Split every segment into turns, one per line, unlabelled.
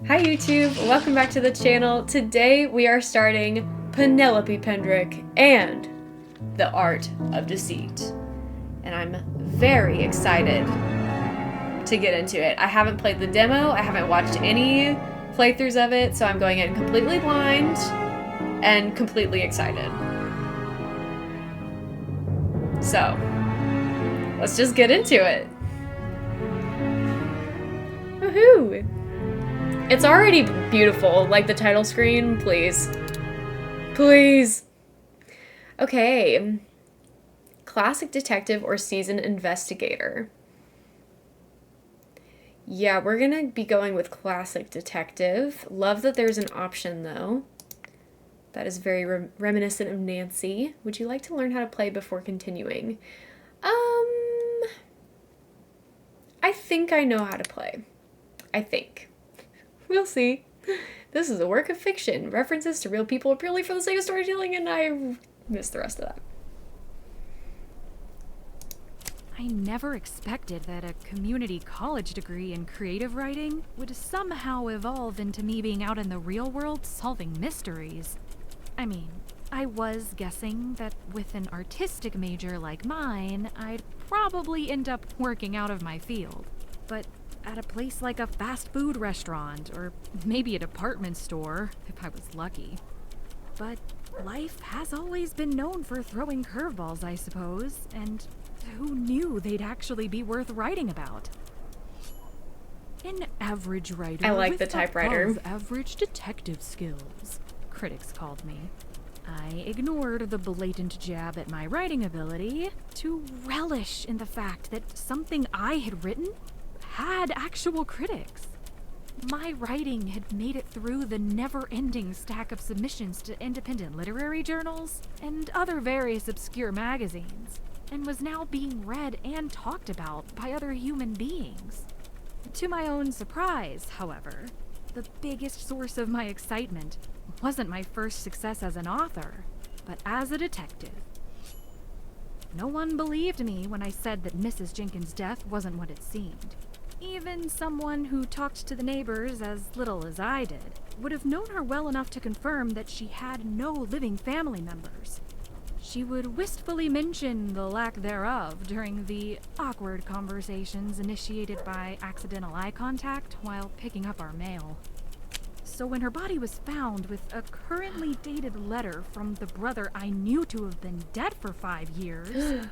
Hi YouTube, welcome back to the channel. Today we are starting Penelope Pendrick and the Art of Deceit. And I'm very excited to get into it. I haven't played the demo, I haven't watched any playthroughs of it, so I'm going in completely blind and completely excited. So, let's just get into it. Woohoo! It's already beautiful, like the title screen, please. Please. Okay. Classic detective or seasoned investigator. Yeah, we're gonna be going with classic detective. Love that there's an option though. That is very reminiscent of Nancy. Would you like to learn how to play before continuing? I think I know how to play. I think. We'll see. This is a work of fiction. References to real people purely for the sake of storytelling, and I missed the rest of that.
I never expected that a community college degree in creative writing would somehow evolve into me being out in the real world solving mysteries. I mean, I was guessing that with an artistic major like mine, I'd probably end up working out of my field. But at a place like a fast food restaurant, or maybe a department store, if I was lucky. But life has always been known for throwing curveballs, I suppose, and who knew they'd actually be worth writing about? An average writer
I like
with
the typewriter.
above average detective skills, critics called me. I ignored the blatant jab at my writing ability to relish in the fact that something I had written had actual critics. My writing had made it through the never-ending stack of submissions to independent literary journals and other various obscure magazines, and was now being read and talked about by other human beings. To my own surprise, however, the biggest source of my excitement wasn't my first success as an author, but as a detective. No one believed me when I said that Mrs. Jenkins' death wasn't what it seemed. Even someone who talked to the neighbors as little as I did would have known her well enough to confirm that she had no living family members. She would wistfully mention the lack thereof during the awkward conversations initiated by accidental eye contact while picking up our mail. So when her body was found with a currently dated letter from the brother I knew to have been dead for 5 years,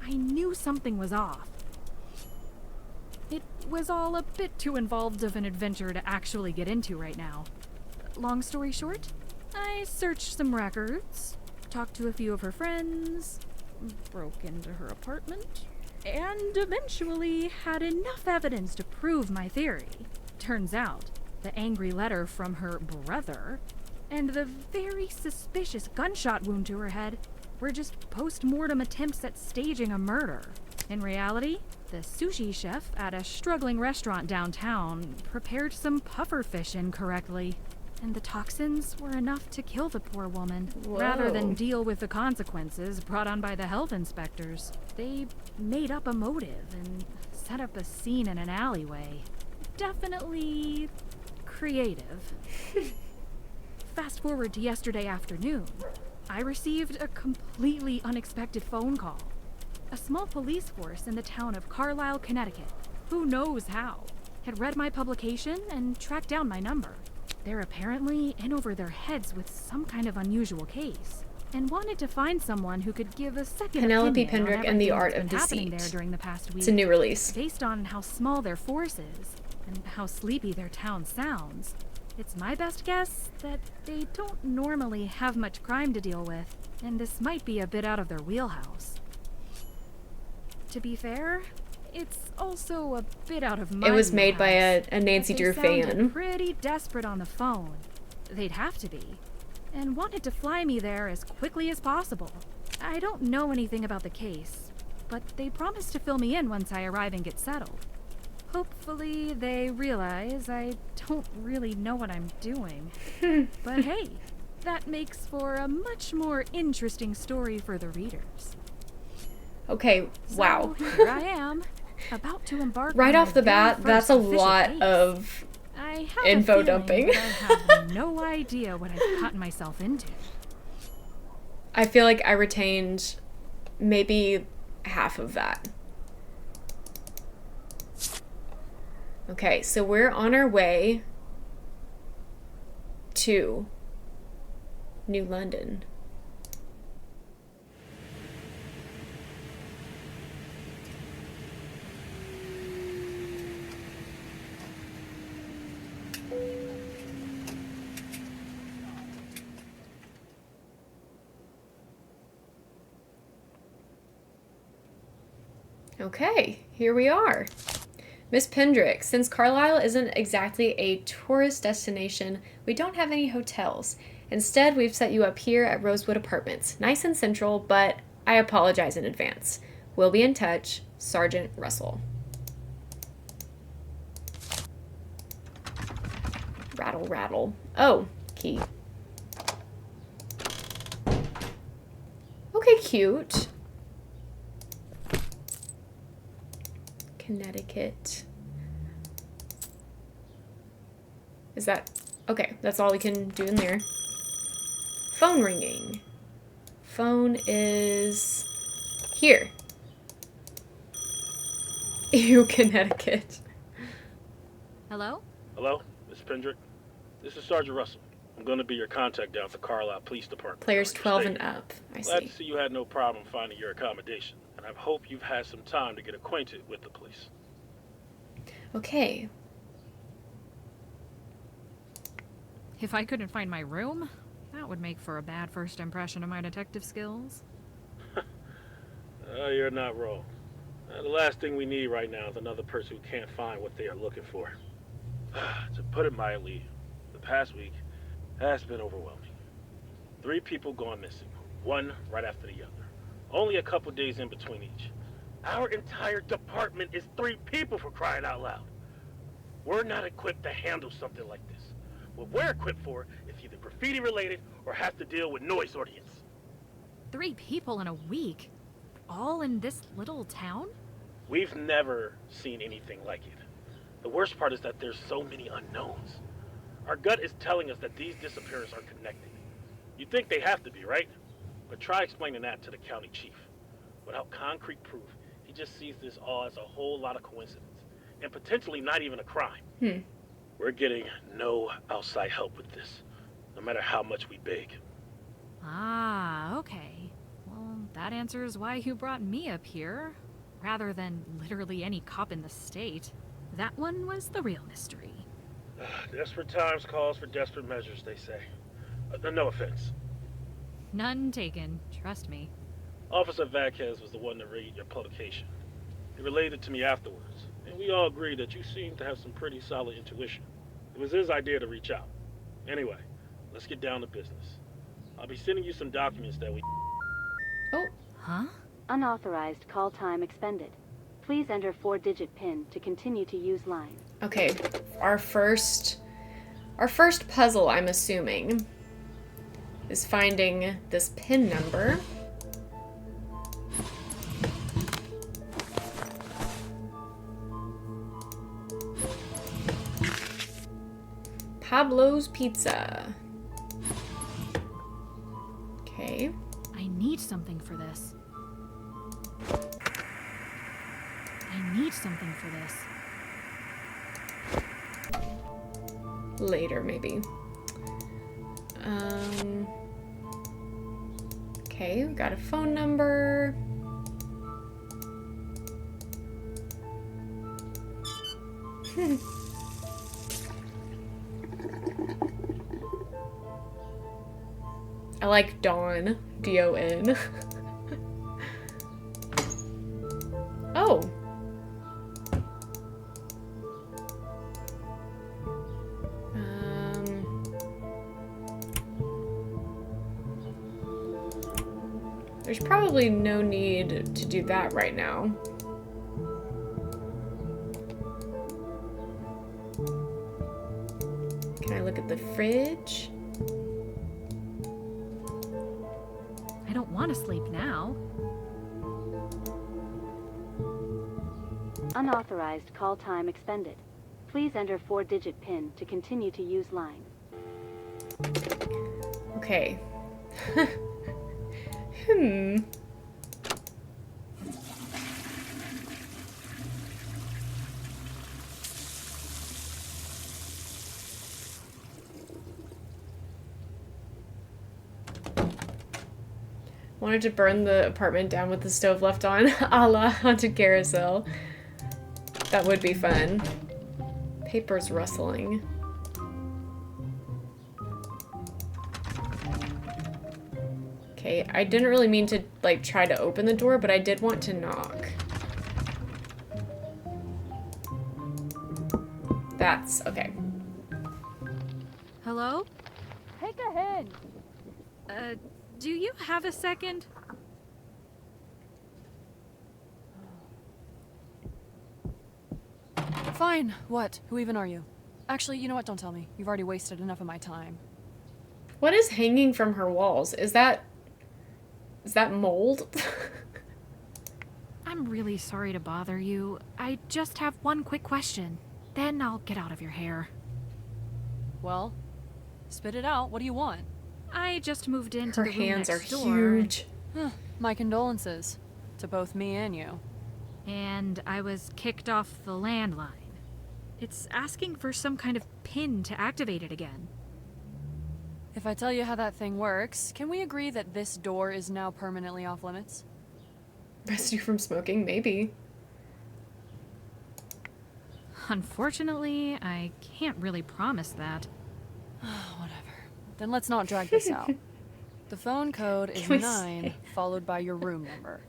I knew something was off. It was all a bit too involved of an adventure to actually get into right now. Long story short, I searched some records, talked to a few of her friends, broke into her apartment, and eventually had enough evidence to prove my theory. Turns out, the angry letter from her brother and the very suspicious gunshot wound to her head were just post-mortem attempts at staging a murder. In reality, the sushi chef at a struggling restaurant downtown prepared some pufferfish incorrectly, and the toxins were enough to kill the poor woman.
Whoa.
Rather than deal with the consequences brought on by the health inspectors, they made up a motive and set up a scene in an alleyway. Definitely creative. Fast forward to yesterday afternoon, I received a completely unexpected phone call. A small police force in the town of Carlisle, Connecticut, who knows how, had read my publication and tracked down my number. They're apparently in over their heads with some kind of unusual case, and wanted to find someone who could give a second
Penelope
opinion on
Pendrick and the
everything
Art
that's
of
been happening
Deceit.
there during the past week.
It's a new release.
Based on how small their force is, and how sleepy their town sounds, it's my best guess that they don't normally have much crime to deal with, and this might be a bit out of their wheelhouse. To be fair, it's also a bit out of my
It was made by
wheelhouse,
a Nancy
but
Drew
they sounded
fan.
pretty desperate on the phone. They'd have to be, and wanted to fly me there as quickly as possible. I don't know anything about the case, but they promised to fill me in once I arrive and get settled. Hopefully they realize I don't really know what I'm doing. But hey, that makes for a much more interesting story for the readers.
Okay, wow.
So here I am, about to embark
Right
on
off the
my very
bat,
first
that's a
official
lot
case.
of
I have
info
a feeling
dumping.
that I have no idea what I've gotten myself into.
I feel like I retained maybe half of that. Okay, so we're on our way to New London. Okay, here we are. Miss Pendrick, since Carlisle isn't exactly a tourist destination, we don't have any hotels. Instead, we've set you up here at Rosewood Apartments. Nice and central, but I apologize in advance. We'll be in touch. Sergeant Russell. Rattle, rattle. Oh, key. Okay, cute. Connecticut. Is that... Okay, that's all we can do in there. Phone ringing. Phone is... here. Ew, Connecticut.
Hello?
Hello, Miss Pendrick. This is Sergeant Russell. I'm going to be your contact down at the Carlisle Police Department.
Players 12 and up. I
Glad
see.
to see you had no problem finding your accommodation, and I hope you've had some time to get acquainted with the police.
Okay.
If I couldn't find my room, that would make for a bad first impression of my detective skills.
You're not wrong. The last thing we need right now is another person who can't find what they are looking for. To put it mildly, the past week has been overwhelming. 3 people gone missing, one right after the other. Only a couple days in between each. Our entire department is 3 people, for crying out loud. We're not equipped to handle something like this. What we're equipped for is either graffiti related or has to deal with noise ordinance.
3 people in a week? All in this little town?
We've never seen anything like it. The worst part is that there's so many unknowns. Our gut is telling us that these disappearances are connected. You'd think they have to be, right? But try explaining that to the county chief. Without concrete proof, he just sees this all as a whole lot of coincidence, and potentially not even a crime. We're getting no outside help with this, no matter how much we beg.
Ah, okay. Well, that answers why you brought me up here, rather than literally any cop in the state. That one was the real mystery.
Desperate times calls for desperate measures, they say. No offense.
None taken, trust me.
Officer Vasquez was the one to read your publication. He relayed it to me afterwards, and we all agreed that you seemed to have some pretty solid intuition. It was his idea to reach out. Anyway, let's get down to business. I'll be sending you some documents that we...
Oh.
Huh?
Unauthorized call time expended. Please enter 4-digit PIN to continue to use line.
Okay, our first puzzle, I'm assuming, is finding this PIN number. Pablo's Pizza. Okay.
I need something for this. I need something for this.
Later, maybe. Okay, we got a phone number. I like Dawn. D-O-N. Oh. There's probably no need to do that right now. Can I look at the fridge?
I don't want to sleep now.
Unauthorized call time expended. Please enter 4-digit PIN to continue to use line.
Okay. Hmm. Wanted to burn the apartment down with the stove left on, a la Haunted Carousel. That would be fun. Paper's rustling. Okay, I didn't really mean to, like, try to open the door, but I did want to knock. That's okay.
Hello?
Take a hint.
Do you have a second?
Fine. What? Who even are you? Actually, you know what? Don't tell me. You've already wasted enough of my time.
What is hanging from her walls? Is that mold?
I'm really sorry to bother you. I just have one quick question. Then I'll get out of your hair.
Well, spit it out. What do you want?
I just moved into
Her
the room
hands are
next door.
huge.
My condolences. To both me and you.
And I was kicked off the landline. It's asking for some kind of pin to activate it again.
If I tell you how that thing works, can we agree that this door is now permanently off limits?
Residue from smoking, maybe.
Unfortunately, I can't really promise that.
Whatever. Then let's not drag this out. The phone code is
Can we
9,
stay?
followed by your room number.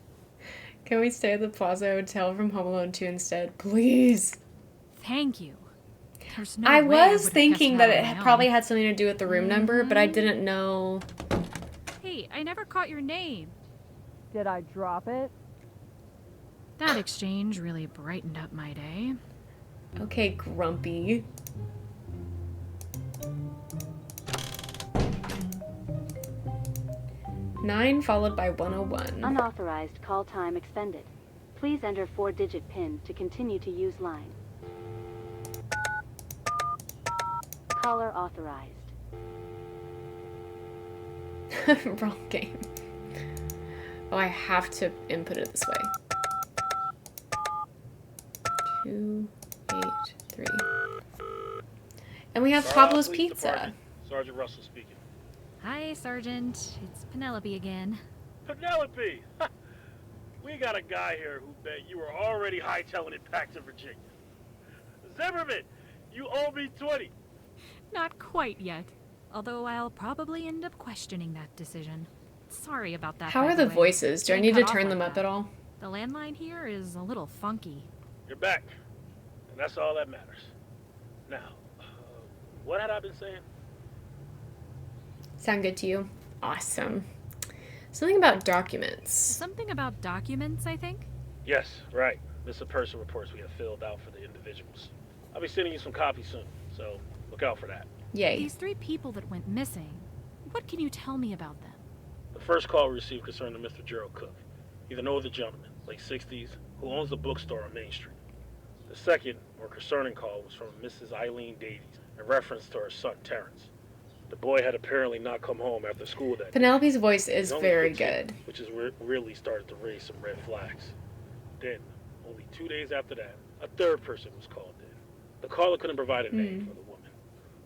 Can we stay at the Plaza Hotel from Home Alone 2 instead, please?
Thank you. There's no
I
way I
was
would've
thinking
guessed
that
on
it
my
probably
own.
had something to do with the room number, but I didn't know.
Hey, I never caught your name.
Did I drop it?
That exchange really brightened up my day.
Okay, Grumpy. Nine followed by 101.
Unauthorized call time expended. Please enter 4-digit PIN to continue to use line. Caller authorized.
Wrong game. Oh, I have to input it this way. 2, 8, 3. And we have Pablo's
Police
Pizza.
Department. Sergeant Russell speaking.
Hi, Sergeant. It's Penelope again.
Penelope! We got a guy here who bet you were already hightailing it back to Virginia. Zimmerman, you owe me 20.
Not quite yet. Although I'll probably end up questioning that decision. Sorry about that.
How
by
are the
way.
voices? Do I
Getting
need to
cut off
turn
like
them up
that.
at all?
The landline here is a little funky.
You're back. And that's all that matters. Now, what had I been saying?
Sound good to you? Awesome. Something about documents.
Something about documents, I think?
Yes, right. Missing person reports we have filled out for the individuals. I'll be sending you some copies soon, so look out for that.
Yay.
These 3 people that went missing, what can you tell me about them?
The first call we received concerned a Mr. Gerald Cook. He's an older gentleman, late 60s, who owns a bookstore on Main Street. The second, more concerning call was from Mrs. Eileen Davies, in reference to her son, Terrence. The boy had apparently not come home after school that day.
Penelope's voice is
He's only
very
15,
good.
which has really started to raise some red flags. Then, only 2 days after that, a third person was called in. The caller couldn't provide a name for the woman.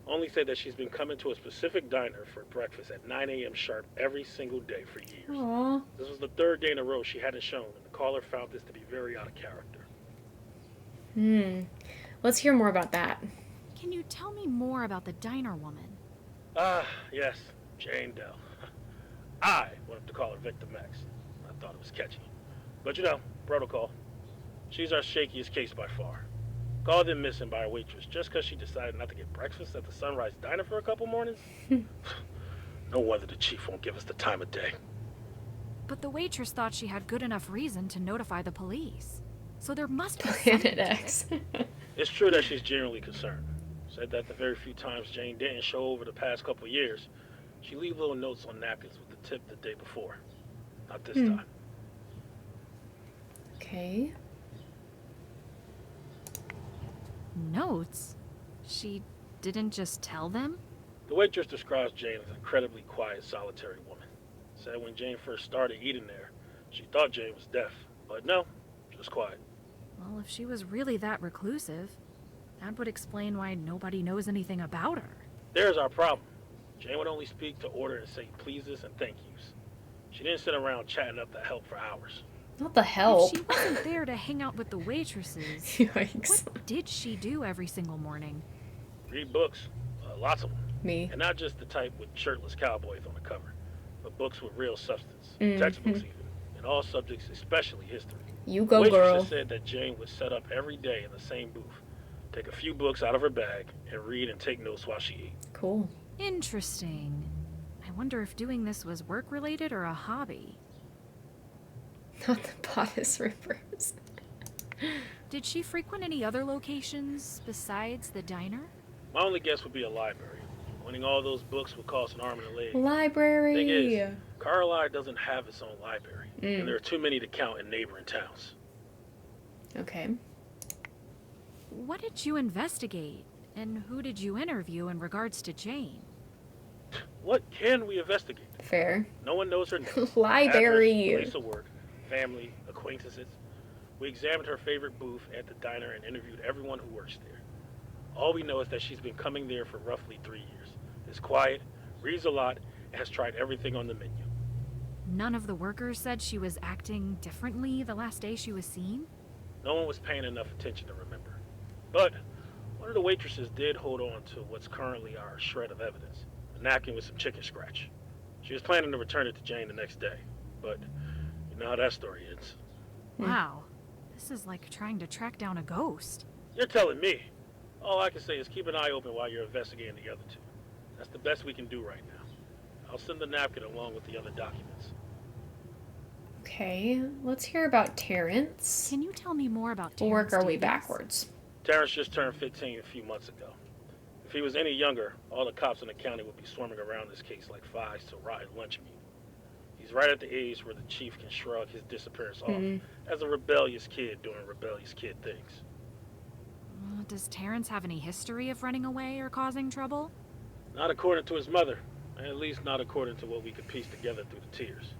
Only said that she's been coming to a specific diner for breakfast at 9 a.m. sharp every single day for years.
Aww.
This was the 3rd day in a row she hadn't shown, and the caller found this to be very out of character.
Let's hear more about that.
Can you tell me more about the diner woman?
Yes, Jane Dell. I wanted to call her Victim X. I thought it was catchy. But you know, protocol. She's our shakiest case by far. Called in missing by a waitress just because she decided not to get breakfast at the Sunrise Diner for a couple mornings? No wonder the chief won't give us the time of day.
But the waitress thought she had good enough reason to notify the police. So there must be
Planet
something to
X.
it.
It's true that she's genuinely concerned. Said that the very few times Jane didn't show over the past couple years, she leave little notes on napkins with the tip the day before. Not this time.
Okay.
Notes? She didn't just tell them?
The waitress describes Jane as an incredibly quiet, solitary woman. Said when Jane first started eating there, she thought Jane was deaf, but no, just quiet.
Well, if she was really that reclusive, that would explain why nobody knows anything about her.
There's our problem. Jane would only speak to order and say pleases and thank yous. She didn't sit around chatting up the help for hours.
Not the help.
If she wasn't there to hang out with the waitresses,
Yikes.
what did she do every single morning?
Read books, lots of them.
Me.
And not just the type with shirtless cowboys on the cover, but books with real substance, textbooks even, and all subjects, especially history.
You go,
Waitresses
girl.
said that Jane would set up every day in the same booth, take a few books out of her bag, and read and take notes while she ate.
Cool.
Interesting. I wonder if doing this was work-related or a hobby.
Not the bodice rippers.
Did she frequent any other locations besides the diner? My only guess would be a library. Winning all those books would cost an arm and a leg.
Library.
Thing is, Carlisle doesn't have its own library, and there are too many to count in neighboring towns.
Okay.
What did you investigate? And who did you interview in regards to Jane?
What can we investigate?
Fair.
No one knows her name.
Library.
Address, place of work, family, acquaintances. We examined her favorite booth at the diner and interviewed everyone who works there. All we know is that she's been coming there for roughly 3 years. Is quiet, reads a lot, and has tried everything on the menu.
None of the workers said she was acting differently the last day she was seen?
No one was paying enough attention to remember. But one of the waitresses did hold on to what's currently our shred of evidence, a napkin with some chicken scratch. She was planning to return it to Jane the next day, but you know how that story ends.
Wow. This is like trying to track down a ghost.
You're telling me. All I can say is keep an eye open while you're investigating the other two. That's the best we can do right now. I'll send the napkin along with the other documents.
Okay, let's hear about Terrence.
Can you tell me more about
We'll
Terrence
work our way
Davies?
backwards.
Terrence just turned 15 a few months ago. If he was any younger, all the cops in the county would be swarming around this case like flies to a rotten lunch meat. He's right at the age where the chief can shrug his disappearance off as a rebellious kid doing rebellious kid things.
Does Terrence have any history of running away or causing trouble?
Not according to his mother, and at least not according to what we could piece together through the tears.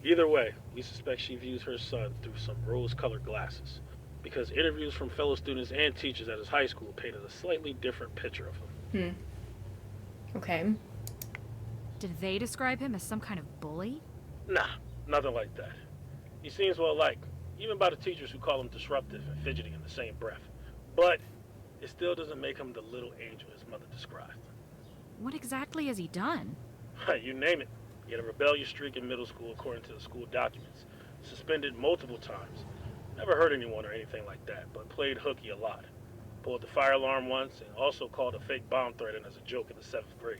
Either way, we suspect she views her son through some rose-colored glasses, because interviews from fellow students and teachers at his high school painted a slightly different picture of him.
Okay.
Did they describe him as some kind of bully?
Nah, nothing like that. He seems well liked, even by the teachers who call him disruptive and fidgety in the same breath. But it still doesn't make him the little angel his mother described.
What exactly has he done?
You name it. He had a rebellious streak in middle school according to the school documents. Suspended multiple times. Never hurt anyone or anything like that, but played hooky a lot. Pulled the fire alarm once and also called a fake bomb threat in as a joke in the 7th grade.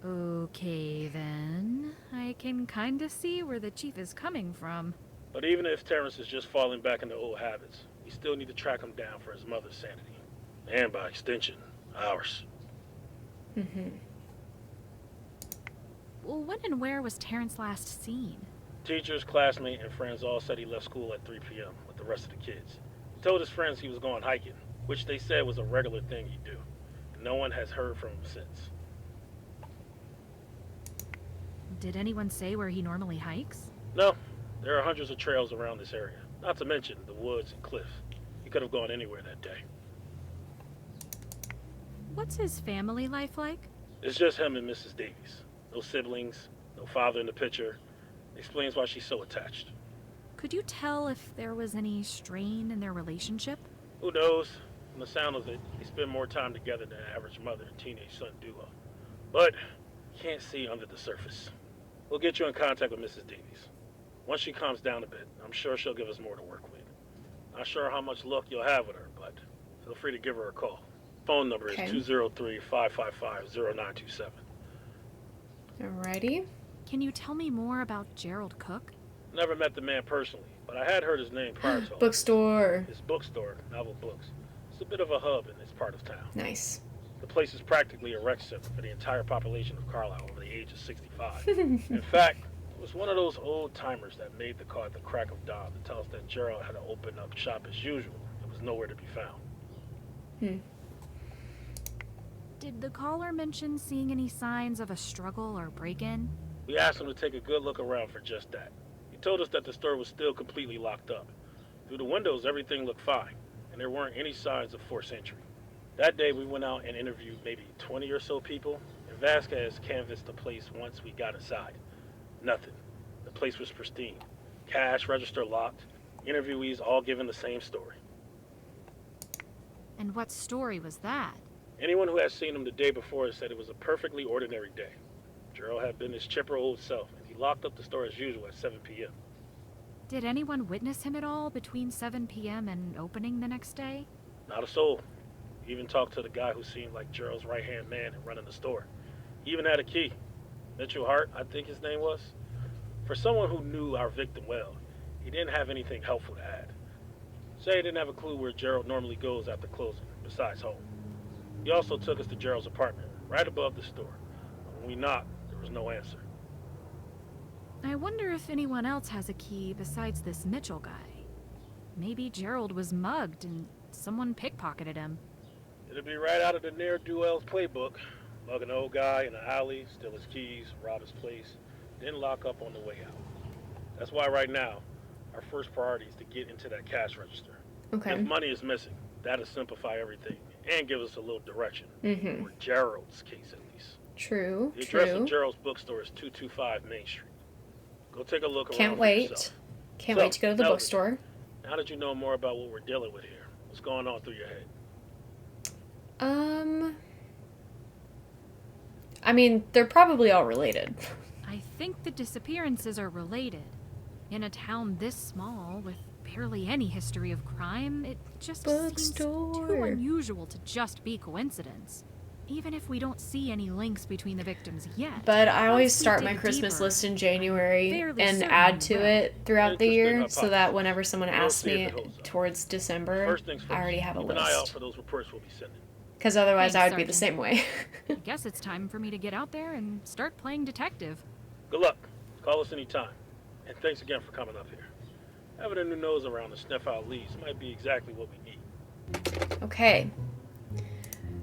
Okay, then. I can kinda see where the chief is coming from.
But even if Terrence is just falling back into old habits, we still need to track him down for his mother's sanity. And by extension, ours.
Well, when and where was Terrence last seen?
Teachers, classmates, and friends all said he left school at 3 p.m. with the rest of the kids. He told his friends he was going hiking, which they said was a regular thing he'd do. And no one has heard from him since.
Did anyone say where he normally hikes?
No, there are hundreds of trails around this area, not to mention the woods and cliffs. He could have gone anywhere that day.
What's his family life like?
It's just him and Mrs. Davies. No siblings, no father in the picture. Explains why she's so attached.
Could you tell if there was any strain in their relationship?
Who knows? From the sound of it, they spend more time together than an average mother and teenage son duo. But can't see under the surface. We'll get you in contact with Mrs. Davies. Once she calms down a bit, I'm sure she'll give us more to work with. Not sure how much luck you'll have with her, but feel free to give her a call. Phone number is 203-555-0927.
Alrighty.
Can you tell me more about Gerald Cook?
Never met the man personally, but I had heard his name prior to all.
Bookstore.
His bookstore, Novel Books. It's a bit of a hub in this part of town.
Nice.
The place is practically a rec center for the entire population of Carlisle over the age of 65. In fact, it was one of those old timers that made the call at the crack of dawn to tell us that Gerald had to open up shop as usual. It was nowhere to be found.
Did the caller mention seeing any signs of a struggle or break-in?
We asked him to take a good look around for just that. He told us that the store was still completely locked up. Through the windows, everything looked fine, and there weren't any signs of forced entry. That day, we went out and interviewed maybe 20 or so people, and Vasquez canvassed the place once we got inside. Nothing. The place was pristine. Cash register locked. Interviewees all giving the same story.
And what story was that?
Anyone who had seen him the day before said it was a perfectly ordinary day. Gerald had been his chipper old self, and he locked up the store as usual at 7 p.m.
Did anyone witness him at all between 7 p.m. and opening the next day?
Not a soul. He even talked to the guy who seemed like Gerald's right-hand man in running the store. He even had a key. Mitchell Hart, I think his name was. For someone who knew our victim well, he didn't have anything helpful to add. Say he didn't have a clue where Gerald normally goes after closing, besides home. He also took us to Gerald's apartment, right above the store. When we knocked, there was no answer.
I wonder if anyone else has a key besides this Mitchell guy. Maybe Gerald was mugged and someone pickpocketed him.
It'll be right out of the ne'er-do-well's playbook. Mug an old guy in the alley, steal his keys, rob his place, then lock up on the way out. That's why right now, our first priority is to get into that cash register.
Okay.
If money is missing, that'll simplify everything and give us a little direction.
Mm-hmm.
For Gerald's case, at least.
True,
The address
true.
of Gerald's bookstore is 225 Main Street. Go take a look around
Can't
for
wait.
yourself.
Can't
So,
wait to go to the
Melody,
bookstore.
Now that you know more about what we're dealing with here, what's going on through your head?
I mean, they're probably all related.
I think the disappearances are related. In a town this small, with barely any history of crime, it just seems too
Bookstore.
unusual to just be coincidence. Even if we don't see any links between the victims yet.
But I always
once we
start
dig
my Christmas
deeper,
list in January
fairly
and
certain
add to
we will.
it throughout the year
Interesting
so that whenever someone
We'll
asks
see if
me
it holds up.
towards December,
First things first,
I already have a
keep an eye out
list.
for those reports we'll be sending.
Because otherwise
Thanks,
I would be the
Sergeant.
same way.
I guess it's time for me to get out there and start playing detective.
Good luck. Call us anytime. And thanks again for coming up here. Having a new nose around to sniff out leads might be exactly what we need.
Okay.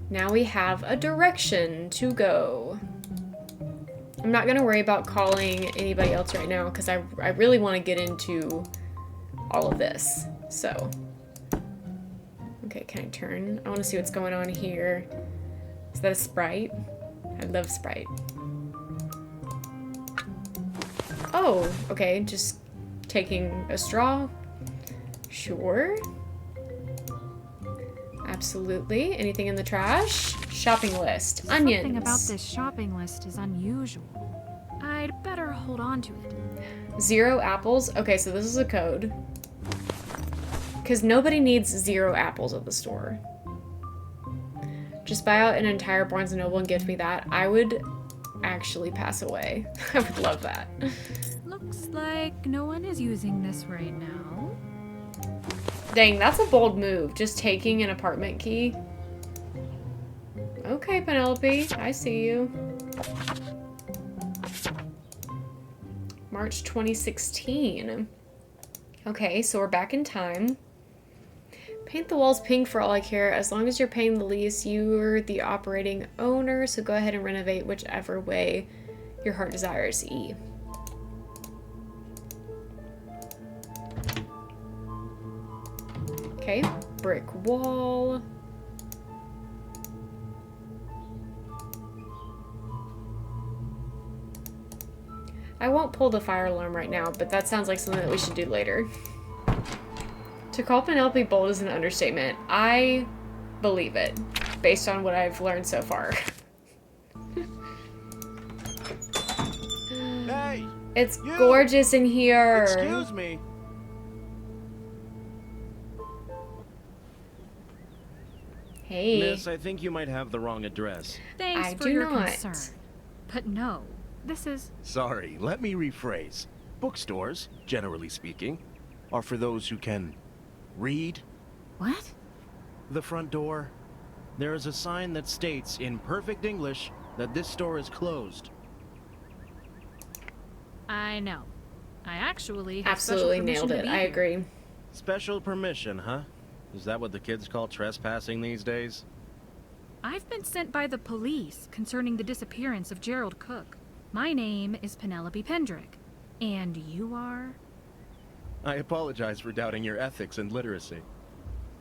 Now we have a direction to go. I'm not going to worry about calling anybody else right now because I really want to get into all of this. So, okay, can I turn? I want to see what's going on here. Is that a Sprite? I love Sprite. Oh, okay, just taking a straw. Sure. Absolutely. Anything in the trash? Shopping list. Onions.
Something about this shopping list is unusual. I'd better hold on to it.
0 apples. Okay, so this is a code. Because nobody needs 0 apples at the store. Just buy out an entire Barnes & Noble and give me that. I would actually pass away. I would love that.
Looks like no one is using this right now.
Dang, that's a bold move. Just taking an apartment key. Okay, Penelope. I see you. March 2016. Okay, so we're back in time. Paint the walls pink for all I care. As long as you're paying the lease, you're the operating owner, so go ahead and renovate whichever way your heart desires. E. Okay, brick wall. I won't pull the fire alarm right now, but that sounds like something that we should do later. To call Penelope bold is an understatement. I believe it, based on what I've learned so far.
Hey!
It's
You!
gorgeous in here.
Excuse me.
Hey.
Miss, I think you might have the wrong address.
Thanks
I
for
do
your
not.
concern. But no, this is...
Sorry, let me rephrase. Bookstores, generally speaking, are for those who can read.
What?
The front door. There is a sign that states in perfect English that this store is closed.
I know. I actually have
Absolutely
special
nailed
permission
it.
to be
I
here.
agree.
Special permission, huh? Is that what the kids call trespassing these days?
I've been sent by the police concerning the disappearance of Gerald Cook. My name is Penelope Pendrick. And you are?
I apologize for doubting your ethics and literacy.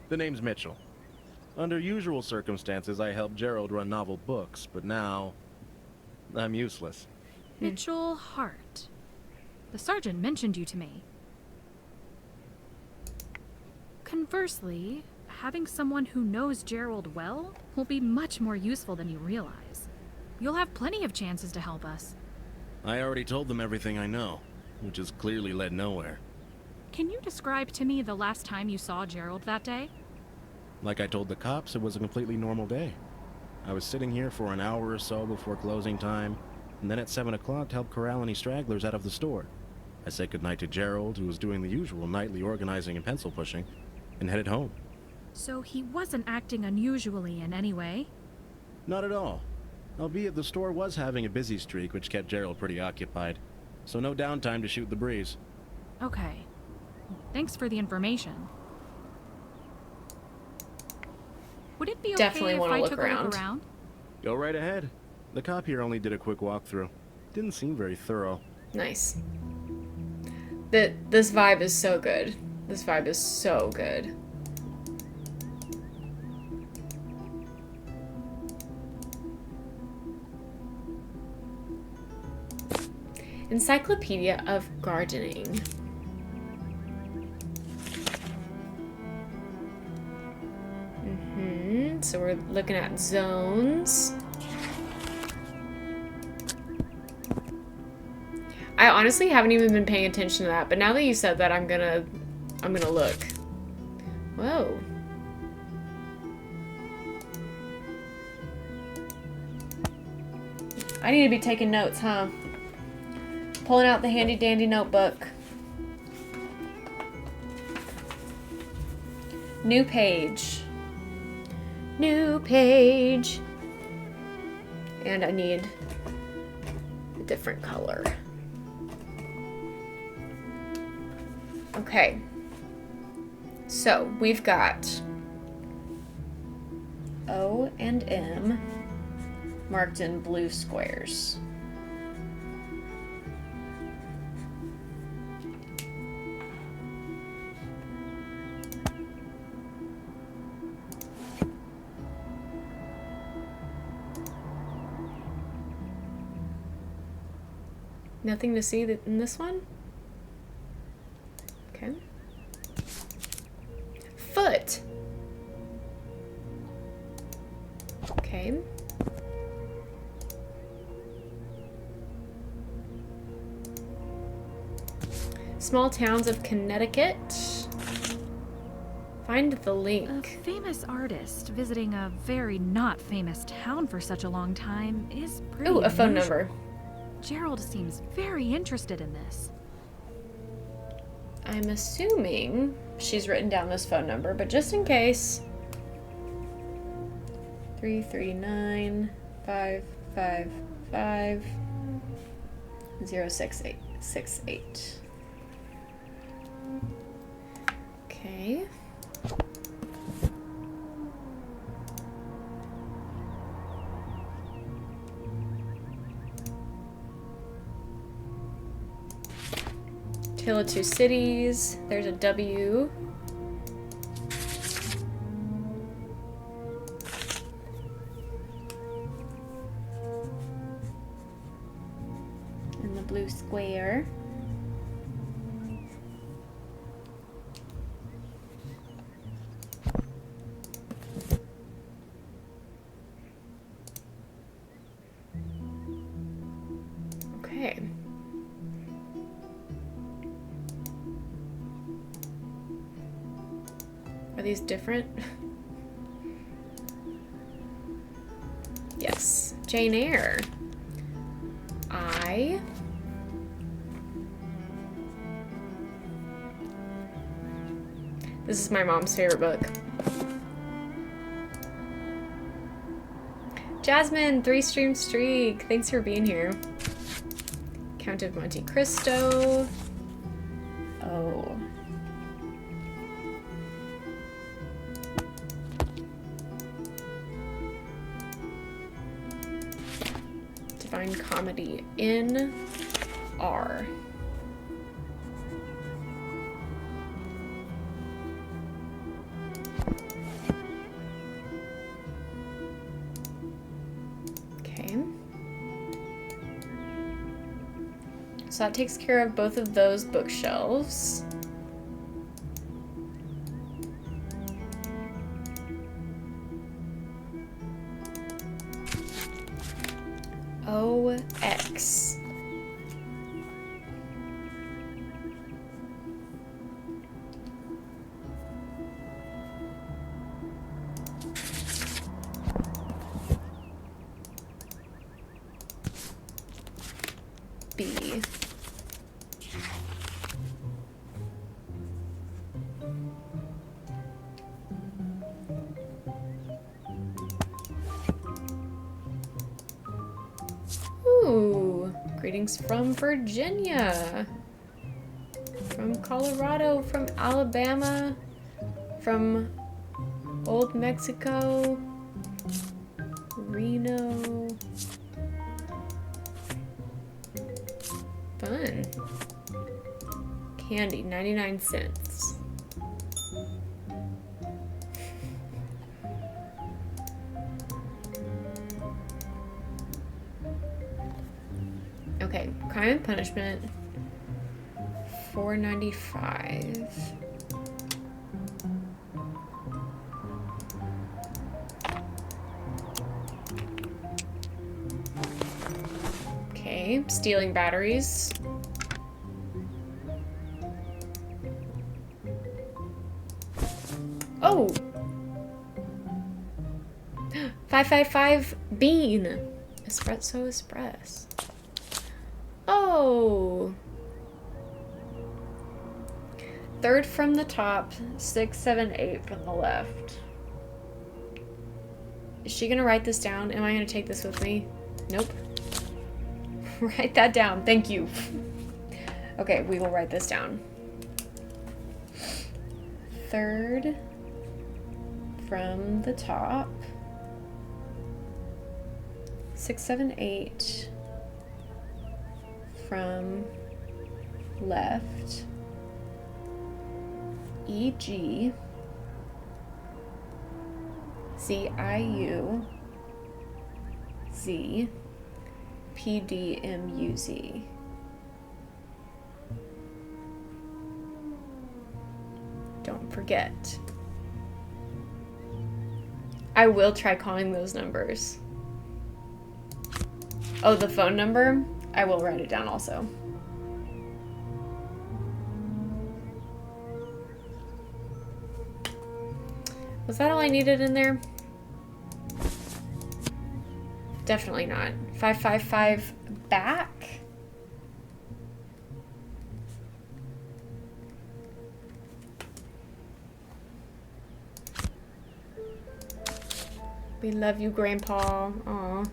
The name's Mitchell. Under usual circumstances, I helped Gerald run novel books, but now I'm useless.
Mitchell Hart. The sergeant mentioned you to me. Conversely, having someone who knows Gerald well will be much more useful than you realize. You'll have plenty of chances to help us.
I already told them everything I know, which has clearly led nowhere.
Can you describe to me the last time you saw Gerald that day?
Like I told the cops, it was a completely normal day. I was sitting here for an hour or so before closing time, and then at 7 o'clock to help corral any stragglers out of the store. I said goodnight to Gerald, who was doing the usual nightly organizing and pencil pushing, and headed home.
So he wasn't acting unusually in any way?
Not at all. Albeit the store was having a busy streak, which kept Gerald pretty occupied. So no downtime to shoot the breeze.
Okay. Thanks for the information. Would it be okay
Definitely
if
wanna
I
look
took a
around.
look around?
Go right ahead. The cop here only did a quick walkthrough. Didn't seem very thorough.
Nice. This vibe is so good. This vibe is so good. Encyclopedia of Gardening. So we're looking at zones. I honestly haven't even been paying attention to that, but now that you said that, I'm gonna look. Whoa. I need to be taking notes, huh? Pulling out the handy dandy notebook. New page. New page. And I need a different color. Okay. So we've got O and M marked in blue squares. Nothing to see in this one? Okay. Foot. Okay. Small towns of Connecticut. Find the
A
link.
famous artist visiting a very not famous town for such a long time is pretty
Ooh, a phone
unusual.
number.
Gerald seems very interested in this.
I'm assuming she's written down this phone number, but just in case. 339-555-06868. Okay. Tale of Two Cities. There's a W. And the blue square. Okay. Are these different? Yes. Jane Eyre. I. This is my mom's favorite book. Jasmine, 3-stream streak. Thanks for being here. Count of Monte Cristo. Oh. Divine Comedy in R. Okay. So that takes care of both of those bookshelves. OX. B. Ooh, greetings from Virginia, from Colorado, from Alabama, from Old Mexico, Reno. Fun. Candy, 99 cents. Okay, Crime and Punishment, $4.95. Okay, stealing batteries. Oh! 555 bean. Espresso Express. Oh! Third from the top, 6, 7, 8 from the left. Is she gonna write this down? Am I gonna take this with me? Nope. Write that down. Thank you. Okay, we will write this down. Third from the top, 6, 7, 8 from left, E.G. Z.I.U. Z. P.D.M.U.Z. Don't forget. I will try calling those numbers. Oh, the phone number? I will write it down also. Was that all I needed in there? Definitely not. 555 back? We love you, Grandpa. Aw.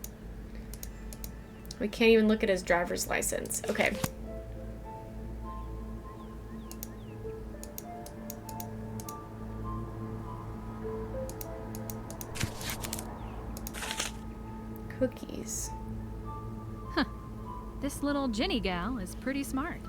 We can't even look at his driver's license. Okay. Cookies.
Huh. This little Jenny gal is pretty smart.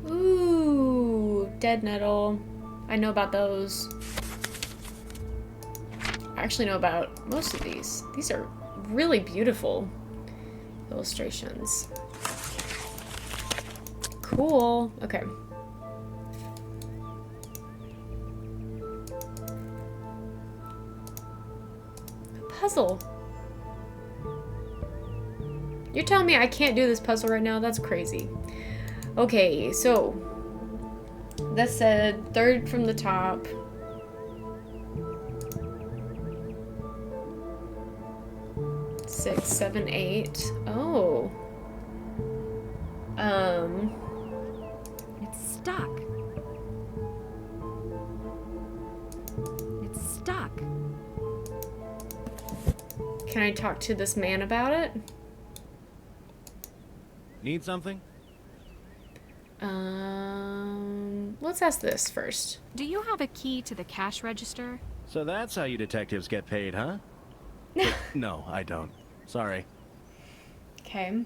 Ooh, dead nettle. I know about those. I actually know about most of these. These are really beautiful illustrations. Cool. Okay. Puzzle. You're telling me I can't do this puzzle right now? That's crazy. Okay, so that said third from the top. Six, 7, 8. Oh.
It's stuck. It's stuck.
Can I talk to this man about it?
Need something?
let's ask this first.
Do you have a key to the cash register?
So that's how you detectives get paid, huh? No, I don't. Sorry.
Okay.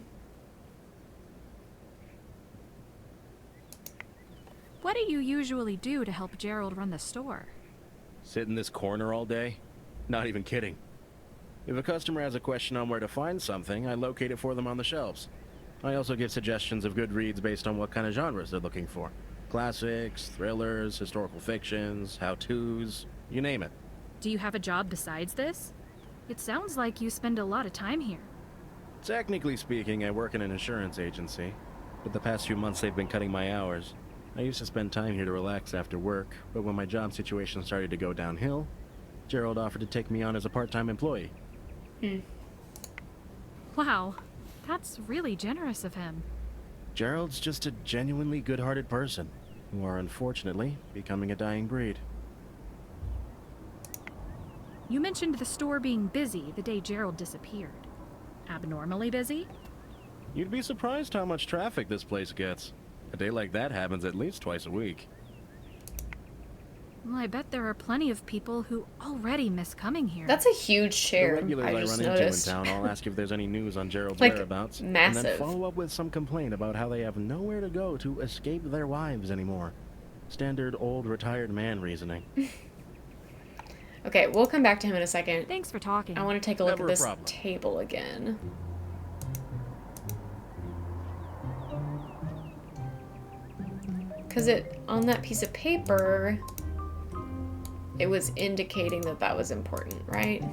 What do you usually do to help Gerald run the store?
Sit in this corner all day? Not even kidding. If a customer has a question on where to find something, I locate it for them on the shelves. I also give suggestions of good reads based on what kind of genres they're looking for. Classics, thrillers, historical fictions, how-tos, you name it.
Do you have a job besides this? It sounds like you spend a lot of time here.
Technically speaking, I work in an insurance agency, but the past few months they've been cutting my hours. I used to spend time here to relax after work, but when my job situation started to go downhill, Gerald offered to take me on as a part-time employee.
Wow, that's really generous of him.
Gerald's just a genuinely good-hearted person, who are unfortunately becoming a dying breed.
You mentioned the store being busy the day Gerald disappeared. Abnormally busy?
You'd be surprised how much traffic this place gets. A day like that happens at least twice a week.
Well, I bet there are plenty of people who already miss coming here.
That's a huge
The
share.
regulars
I
I
just
run
noticed.
into in town, I'll ask if there's any news on Gerald's
Like,
whereabouts, and
massive.
then follow up with some complaint about how they have nowhere to go to escape their wives anymore. Standard old retired man reasoning.
Okay, we'll come back to him in a second.
Thanks for talking.
I want to take a look
Never
at
a
this
problem.
table again. Because on that piece of paper, it was indicating that that was important, right?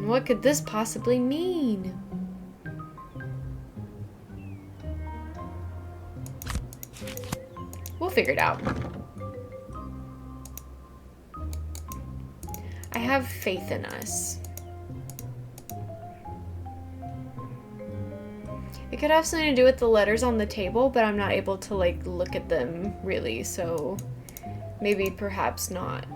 What could this possibly mean? We'll figure it out. I have faith in us. It could have something to do with the letters on the table, but I'm not able to, like, look at them, really, so maybe perhaps not.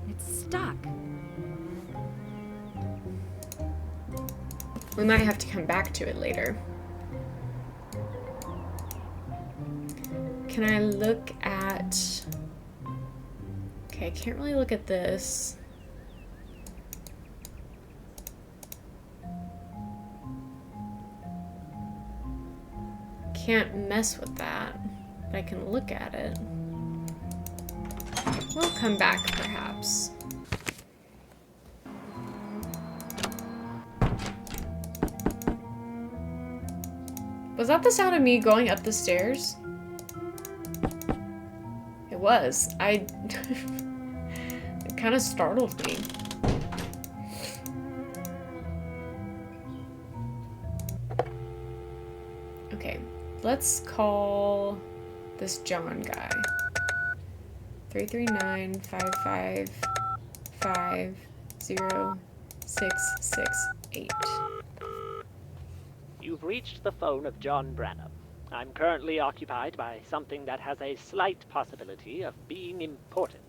It's stuck.
We might have to come back to it later. Can I look at... Okay, I can't really look at this. Can't mess with that, but I can look at it. We'll come back, perhaps. Was that the sound of me going up the stairs? It was. It kind of startled me. Okay, let's call this John guy. 339-555-0-668.
You've reached the phone of John Branham. I'm currently occupied by something that has a slight possibility of being important.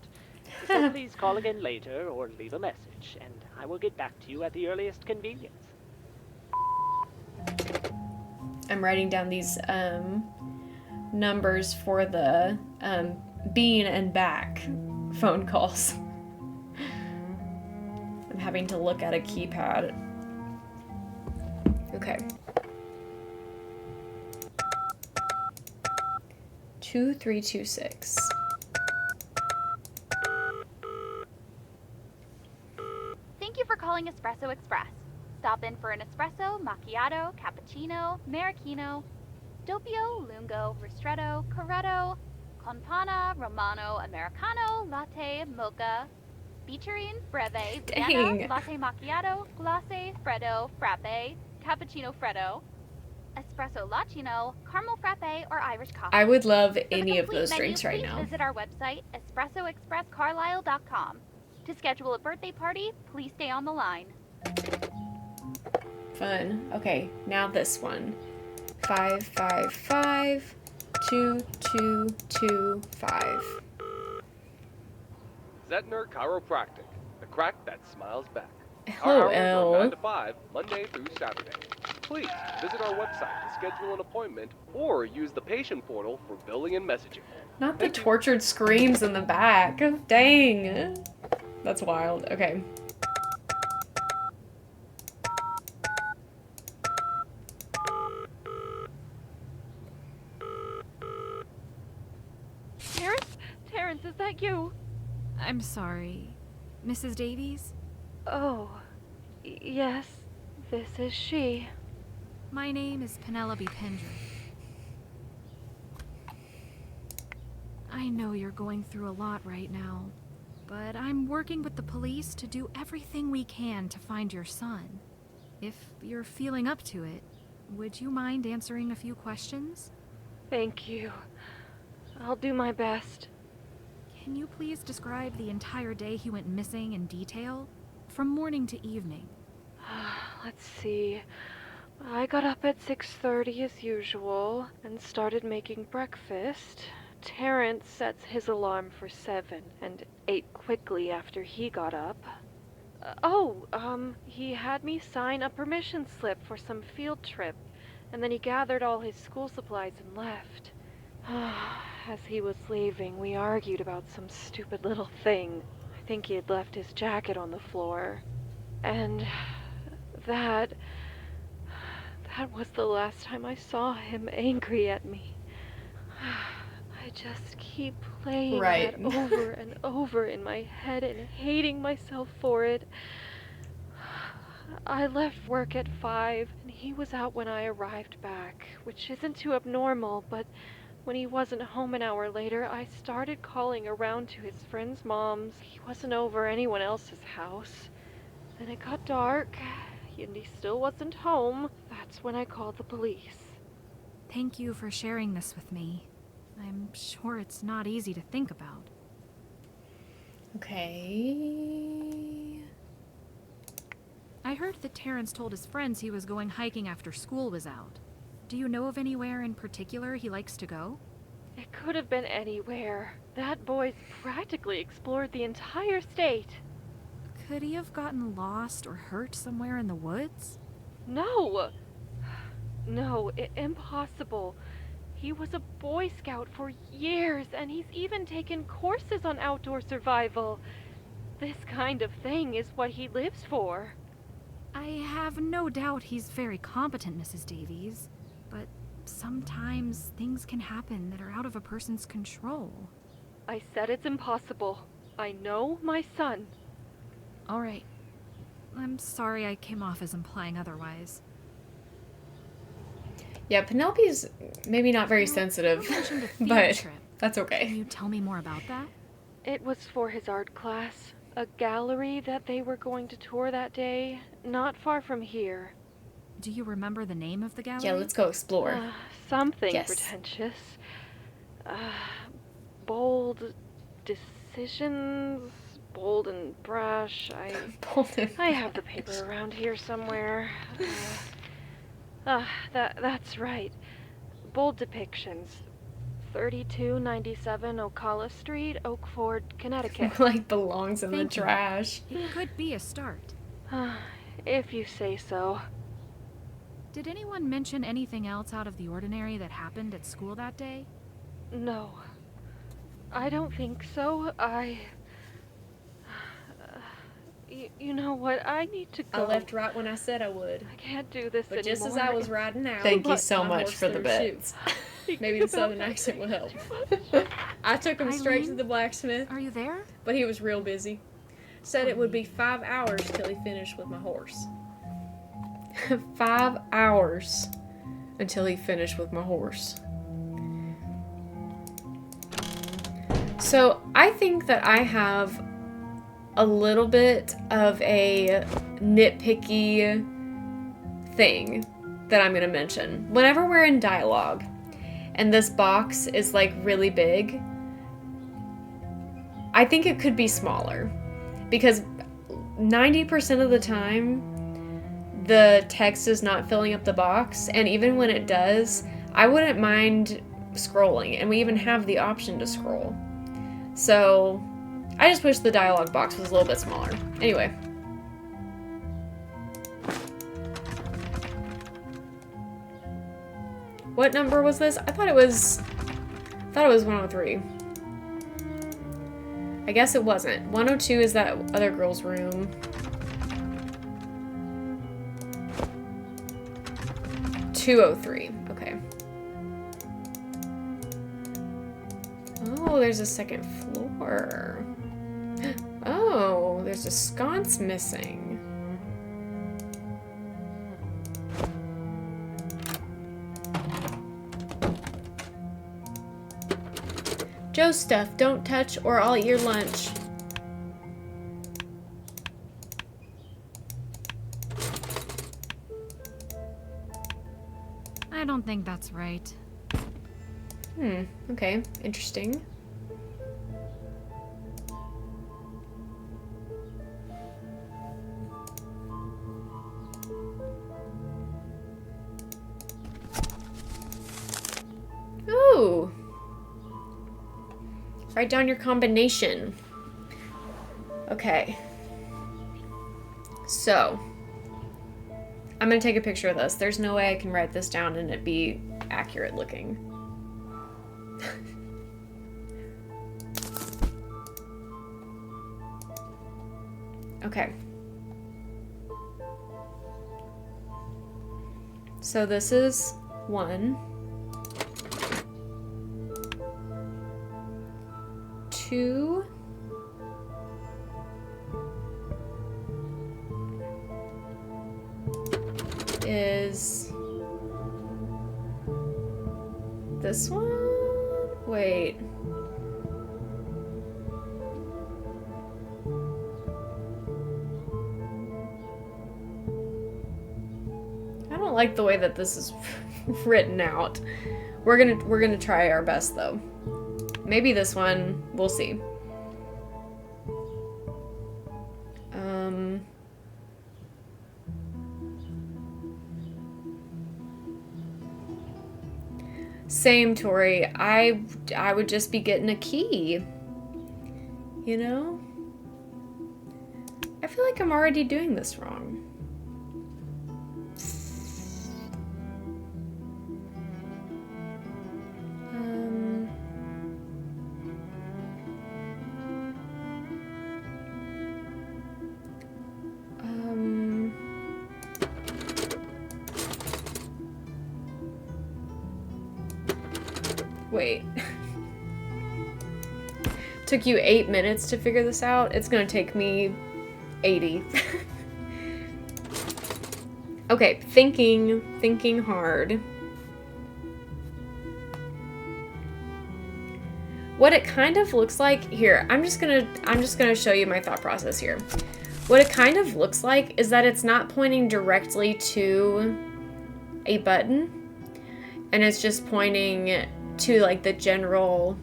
So please call again later or leave a message, and I will get back to you at the earliest convenience.
I'm writing down these numbers for the bean and back phone calls. I'm having to look at a keypad. Okay. 2326.
Thank you for calling Espresso Express. Stop in for an espresso, macchiato, cappuccino, maraschino, doppio, lungo, ristretto, corretto, con panna, romano, americano, latte, mocha, featuring breve,
Dang.
Vienna, latte macchiato, glace, freddo, frappe, cappuccino freddo, espresso latino, caramel frappe, or Irish coffee.
I would love
For the
any of
complete
those
menu,
drinks right
please
now.
Visit our website, espressoexpresscarlisle.com. To schedule a birthday party, please stay on the line.
Fun. Okay, now this one. 555 2225.
Zetner Chiropractic, the crack that smiles back.
Hello,
Our hours are 9
L.
to 5, Monday through Saturday. Please visit our website to schedule an appointment or use the patient portal for billing and messaging.
Not the
Thank you.
tortured screams in the back. Dang. That's wild. Okay.
Terrence, is that you?
I'm sorry. Mrs. Davies?
Oh, yes, this is she.
My name is Penelope Pendrick. I know you're going through a lot right now, but I'm working with the police to do everything we can to find your son. If you're feeling up to it, would you mind answering a few questions?
Thank you. I'll do my best.
Can you please describe the entire day he went missing in detail? From morning to evening.
Let's see. I got up at 6:30 as usual and started making breakfast. Terrence sets his alarm for 7 and ate quickly after he got up. He had me sign a permission slip for some field trip, and then he gathered all his school supplies and left. As he was leaving, we argued about some stupid little thing. I think he had left his jacket on the floor. And that was the last time I saw him angry at me. I just keep playing that over and over in my head and hating myself for it. I left work at 5, and he was out when I arrived back, which isn't too abnormal, but when he wasn't home an hour later, I started calling around to his friends' moms. He wasn't over anyone else's house. Then it got dark, and he still wasn't home. That's when I called the police.
Thank you for sharing this with me. I'm sure it's not easy to think about.
Okay.
I heard that Terrence told his friends he was going hiking after school was out. Do you know of anywhere in particular he likes to go?
It could have been anywhere. That boy's practically explored the entire state.
Could he have gotten lost or hurt somewhere in the woods?
No! No, impossible. He was a Boy Scout for years, and he's even taken courses on outdoor survival. This kind of thing is what he lives for.
I have no doubt he's very competent, Mrs. Davies, but sometimes things can happen that are out of a person's control.
I said it's impossible. I know my son.
All right. I'm sorry I came off as implying otherwise.
Yeah, Penelope's maybe not very sensitive,
You mentioned a field
but
trip.
that's
Can
okay.
you tell me more about that?
It was for his art class. A gallery that they were going to tour that day, not far from here.
Do you remember the name of the gallery?
Yeah, let's go explore.
Something
Yes.
pretentious. Bold decisions, bold and brash. I have the paper around here somewhere. That's right. Bold depictions. 3297 Ocala Street, Oak Ford, Connecticut.
Like belongs in
Thank
the
you.
trash.
It could be a start.
If you say so.
Did anyone mention anything else out of the ordinary that happened at school that day?
No. I don't think so. You know what? I need to go.
I left right when I said I would.
I can't do this
But
anymore.
just as I was riding out,
Thank you
so
my
much
horse
for the
threw
bets. Maybe the southern accent will help. I took him straight to
Eileen?
the blacksmith,
Are you there?
but he was real busy. Said it would be 5 hours till he finished with my horse. 5 hours until he finished with my horse. So I think that I have a little bit of a nitpicky thing that I'm going to mention. Whenever we're in dialogue and this box is like really big, I think it could be smaller because 90% of the time the text is not filling up the box, and even when it does, I wouldn't mind scrolling, and we even have the option to scroll. So I just wish the dialogue box was a little bit smaller. Anyway. What number was this? I thought it was 103. I guess it wasn't. 102 is that other girl's room. 203. Okay. Oh, there's a second floor. Oh, there's a sconce missing. Joe stuff, don't touch or I'll eat your lunch.
I don't think that's right.
Okay, interesting. Ooh. Write down your combination. Okay. So, I'm gonna take a picture of this. There's no way I can write this down and it be accurate looking. Okay. So this is 1. 2. Is this one? Wait. I don't like the way that this is written out. We're gonna try our best though. Maybe this one, we'll see. Same, Tori. I would just be getting a key. You know? I feel like I'm already doing this wrong. Wait. Took you 8 minutes to figure this out? It's gonna take me 80. Okay, thinking hard. What it kind of looks like here, I'm just gonna show you my thought process here. What it kind of looks like is that it's not pointing directly to a button, and it's just pointing to like the general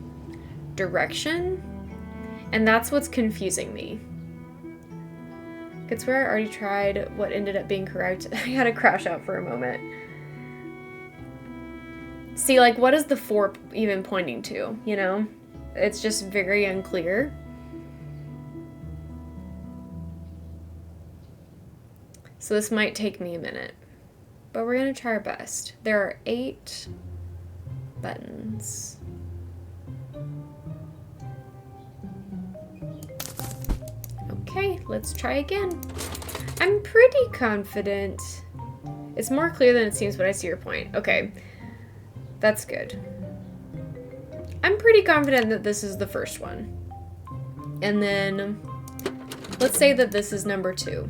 direction, and that's what's confusing me. It's where I already tried what ended up being correct. I had to crash out for a moment. See, like, what is the 4 even pointing to, you know? It's just very unclear. So this might take me a minute, but we're gonna try our best. There are 8 buttons. Okay, let's try again. I'm pretty confident. It's more clear than it seems, but I see your point. Okay, that's good. I'm pretty confident that this is the first one. And then, let's say that this is number 2.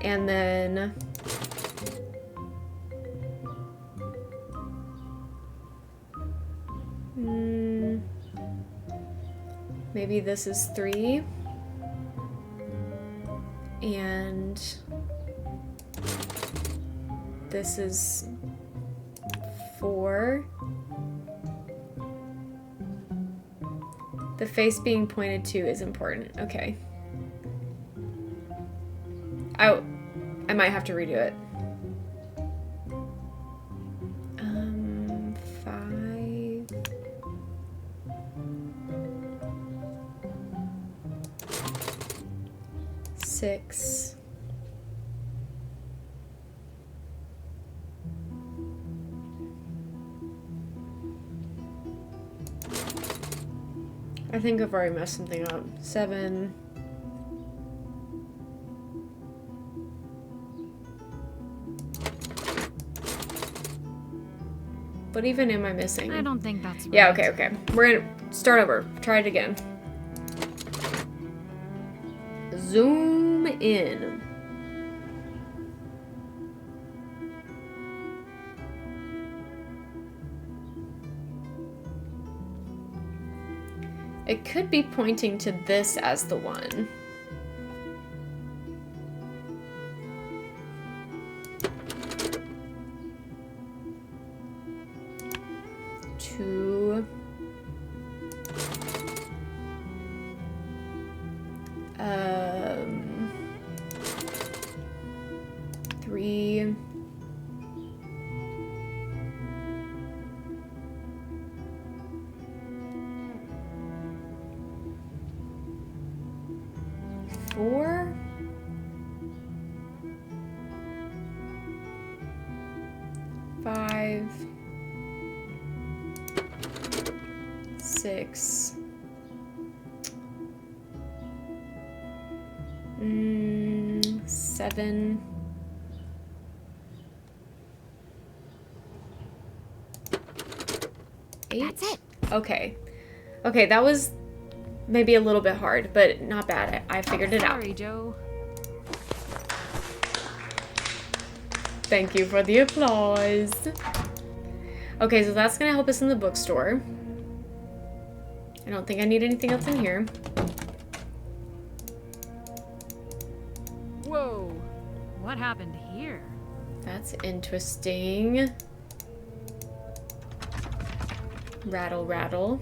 And then, maybe this is 3. And this is 4. The face being pointed to is important. Okay. I might have to redo it. 5. 6. I think I've already messed something up. 7. What even am I missing?
I don't think that's right.
Yeah, okay. We're gonna start over. Try it again. Zoom in. It could be pointing to this as the one. Two. 3. 4. 5. 6. 7. 8.
That's it.
Okay. Okay, that was maybe a little bit hard, but not bad. I figured it out.
Sorry, Joe.
Thank you for the applause. Okay, so that's gonna help us in the bookstore. I don't think I need anything else in here.
Whoa. What happened here?
That's interesting. Rattle, rattle.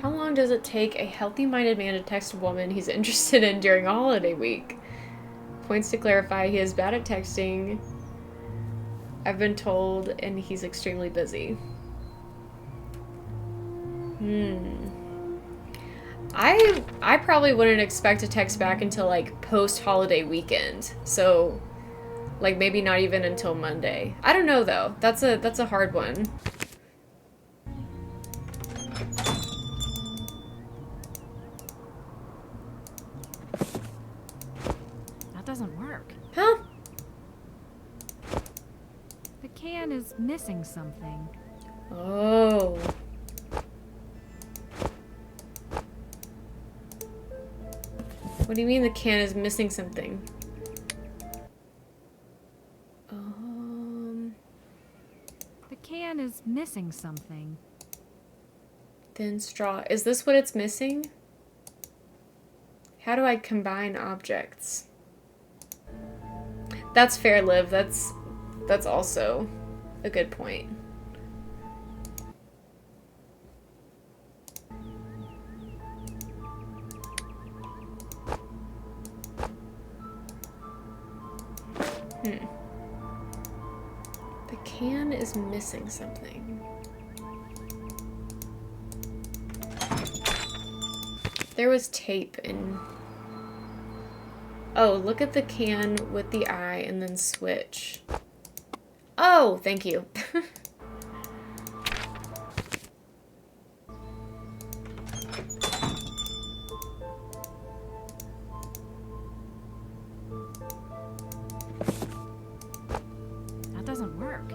How long does it take a healthy-minded man to text a woman he's interested in during a holiday week? Points to clarify, he is bad at texting, I've been told, and he's extremely busy. I probably wouldn't expect a text back until like post-holiday weekend. So like maybe not even until Monday. I don't know though. That's a hard one.
That doesn't work.
Huh?
The can is missing something.
Oh. What do you mean the can is missing something?
The can is missing something.
Thin straw. Is this what it's missing? How do I combine objects? That's fair, Liv. That's also a good point. The can is missing something. There was tape in... Oh, look at the can with the eye and then switch. Oh, thank you.
That doesn't work.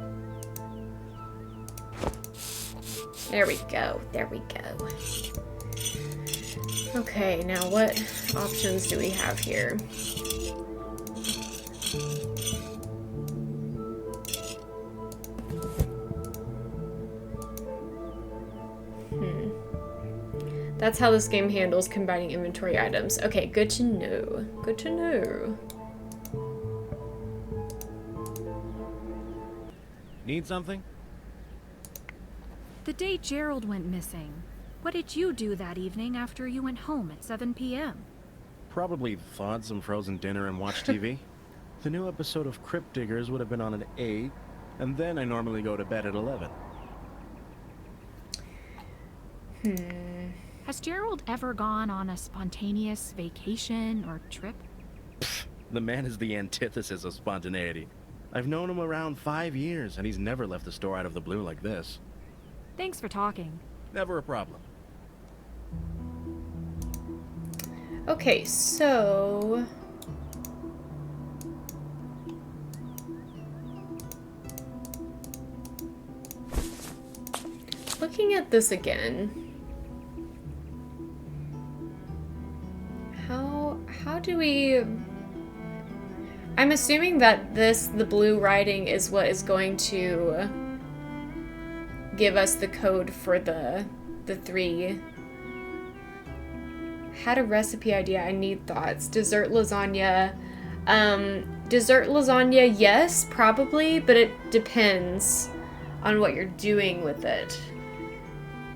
There we go. There we go. Okay, now what options do we have here? That's how this game handles combining inventory items. Okay, good to know. Good to know.
Need something?
The day Gerald went missing, what did you do that evening after you went home at 7 p.m.?
Probably thawed some frozen dinner and watched TV. The new episode of Crypt Diggers would have been on at 8, and then I normally go to bed at 11.
Has Gerald ever gone on a spontaneous vacation or trip?
The man is the antithesis of spontaneity. I've known him around 5 years, and he's never left the store out of the blue like this.
Thanks for talking.
Never a problem.
Okay, so... looking at this again... How do we... I'm assuming that the blue writing is what is going to give us the code for the 3. Had a recipe idea, I need thoughts. Dessert lasagna. Dessert lasagna, yes, probably, but it depends on what you're doing with it.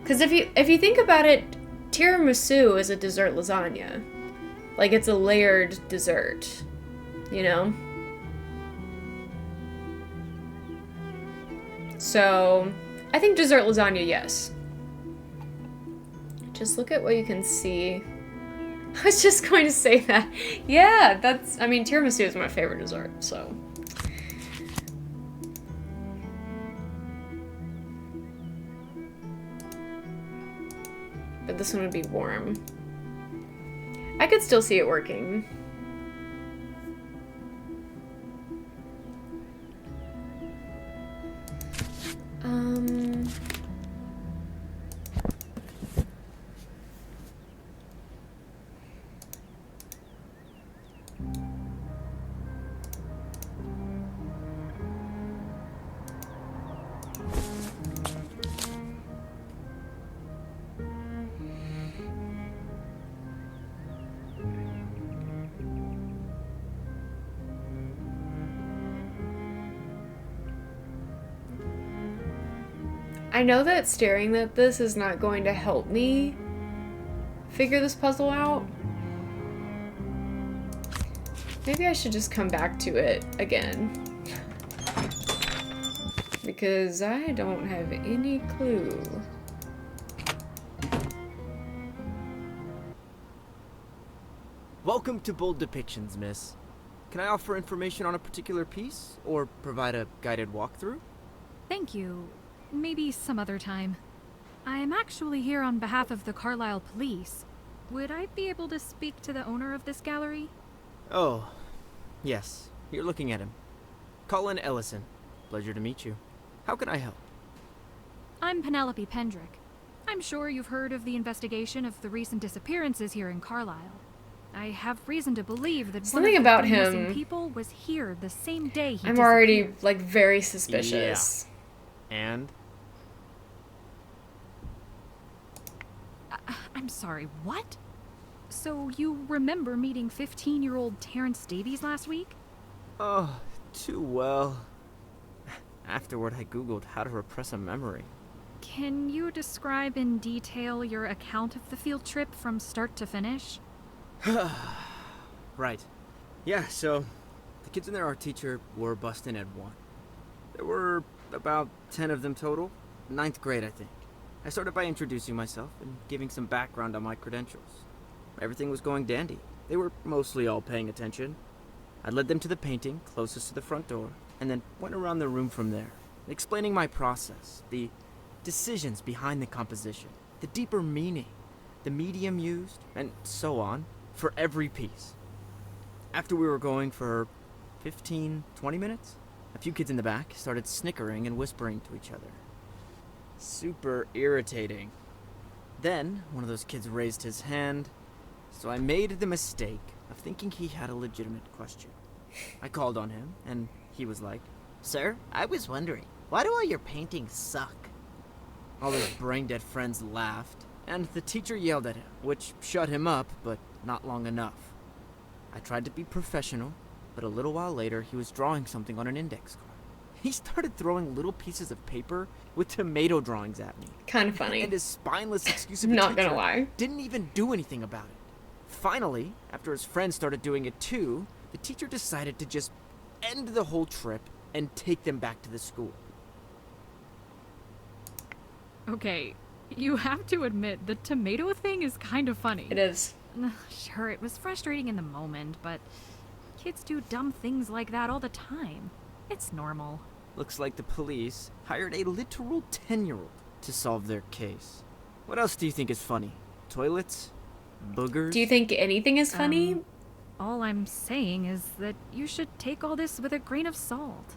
Because if you think about it, tiramisu is a dessert lasagna. Like, it's a layered dessert, you know? So, I think dessert lasagna, yes. Just look at what you can see. I was just going to say that. Yeah, I mean, tiramisu is my favorite dessert, so. But this one would be warm. I could still see it working. I know that staring at this is not going to help me figure this puzzle out. Maybe I should just come back to it again. Because I don't have any clue.
Welcome to Bold Depictions, miss. Can I offer information on a particular piece, or provide a guided walkthrough?
Thank you. Maybe some other time. I'm actually here on behalf of the Carlisle Police. Would I be able to speak to the owner of this gallery?
Oh, yes. You're looking at him. Colin Ellison. Pleasure to meet you. How can I help?
I'm Penelope Pendrick. I'm sure you've heard of the investigation of the recent disappearances here in Carlisle. I have reason to believe that
something
one of
about
the
him.
missing people was here the same day he
I'm already
disappeared.
like very suspicious.
Yeah. And?
I'm sorry, what? So you remember meeting 15-year-old Terrence Davies last week?
Oh, too well. Afterward, I googled how to repress a memory.
Can you describe in detail your account of the field trip from start to finish?
Right. Yeah, so the kids and their art teacher were bussed in at 1. There were about 10 of them total. 9th grade, I think. I started by introducing myself and giving some background on my credentials. Everything was going dandy. They were mostly all paying attention. I led them to the painting closest to the front door, and then went around the room from there, explaining my process, the decisions behind the composition, the deeper meaning, the medium used, and so on, for every piece. After we were going for 15, 20 minutes, a few kids in the back started snickering and whispering to each other. Super irritating. Then, one of those kids raised his hand, so I made the mistake of thinking he had a legitimate question. I called on him, and he was like,
"Sir, I was wondering, why do all your paintings suck?"
All his brain-dead friends laughed, and the teacher yelled at him, which shut him up, but not long enough. I tried to be professional, but a little while later he was drawing something on an index card. He started throwing little pieces of paper with tomato drawings at me.
Kind of funny.
And his spineless excuse of a
Not
teacher
gonna lie.
didn't even do anything about it. Finally, after his friends started doing it too, the teacher decided to just end the whole trip and take them back to the school.
Okay, you have to admit, the tomato thing is kind of funny.
It is.
Sure, it was frustrating in the moment, but kids do dumb things like that all the time. It's normal.
Looks like the police hired a literal 10-year-old to solve their case. What else do you think is funny? Toilets? Boogers?
Do you think anything is funny?
All I'm saying is that you should take all this with a grain of salt.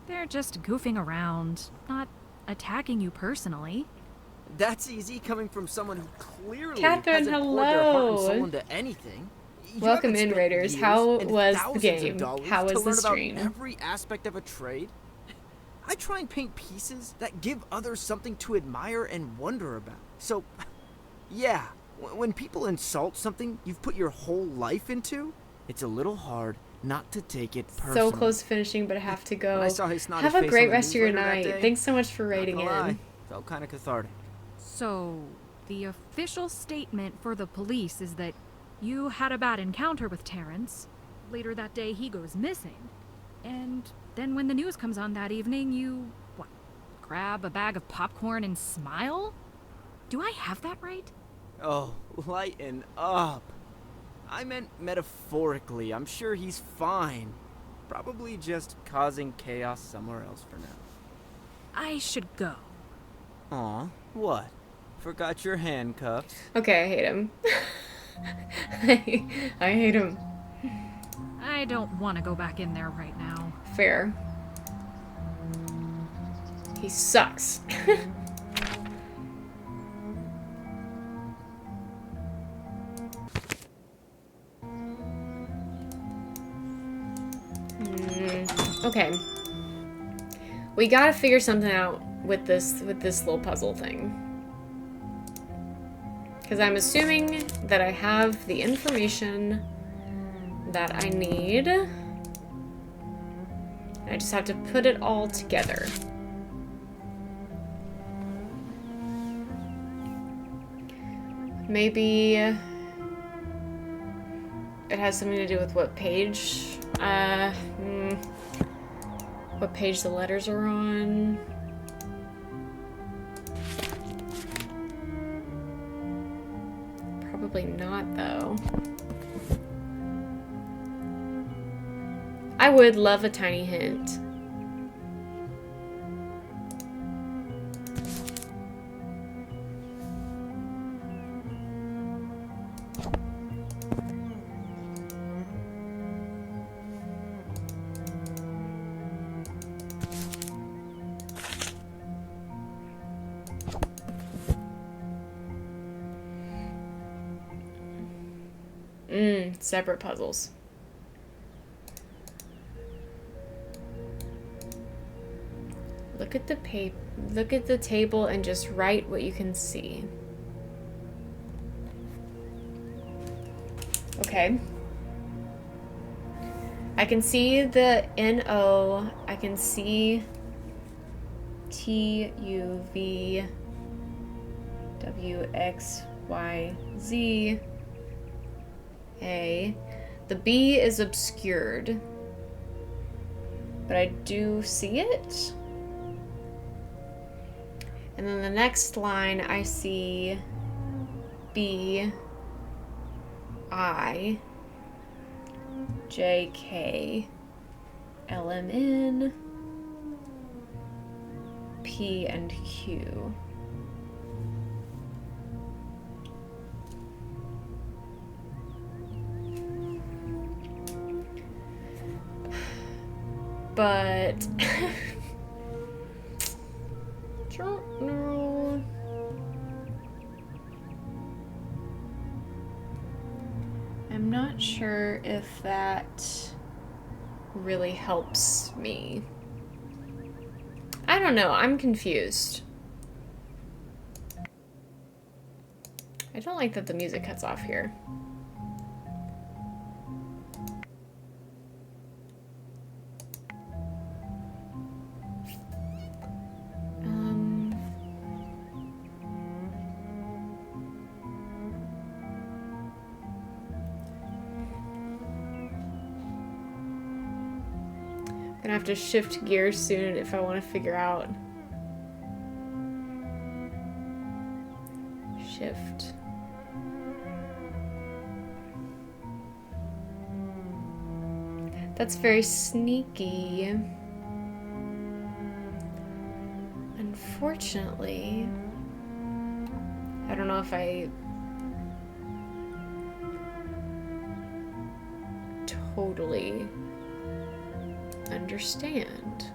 They're just goofing around, not attacking you personally.
That's easy coming from someone who clearly
Catherine,
hasn't poured their heart and
hello.
soul into anything. You
Welcome
haven't
in,
spent
Raiders.
years
How
and
was the
thousands of
game?
dollars
How was
to
the
learn about
stream?
every aspect of a trade. I try and paint pieces that give others something to admire and wonder about. So, yeah, when people insult something you've put your whole life into, it's a little hard not to take it personally.
So close to finishing, but I have to go.
When I saw his snotty
Have a
face
great
on the
rest of your
newsletter that
night.
day,
Thanks so much for
not
rating
gonna lie,
in.
felt kind of cathartic.
So, the official statement for the police is that you had a bad encounter with Terrence. Later that day, he goes missing. And then when the news comes on that evening, you, grab a bag of popcorn and smile? Do I have that right?
Oh, lighten up. I meant metaphorically. I'm sure he's fine. Probably just causing chaos somewhere else for now.
I should go.
Aw, what? Forgot your handcuffs?
Okay, I hate him. I hate him.
I don't want to go back in there right now.
Fair. He sucks. Okay. We gotta figure something out with this little puzzle thing. Because I'm assuming that I have the information that I need. I just have to put it all together. Maybe it has something to do with what page, what page the letters are on. Probably not, though. I would love a tiny hint. Separate puzzles. Look at the table and just write what you can see. Okay. I can see the N-O. I can see T-U-V-W-X-Y-Z. A. The B is obscured, but I do see it. And then the next line I see B, I, J, K, L, M, N, P, and Q. But don't know. I'm not sure if that really helps me. I don't know. I'm confused. I don't like that the music cuts off here. Gonna have to shift gears soon if I want to figure out. Shift. That's very sneaky. Unfortunately, I don't know if I totally understand.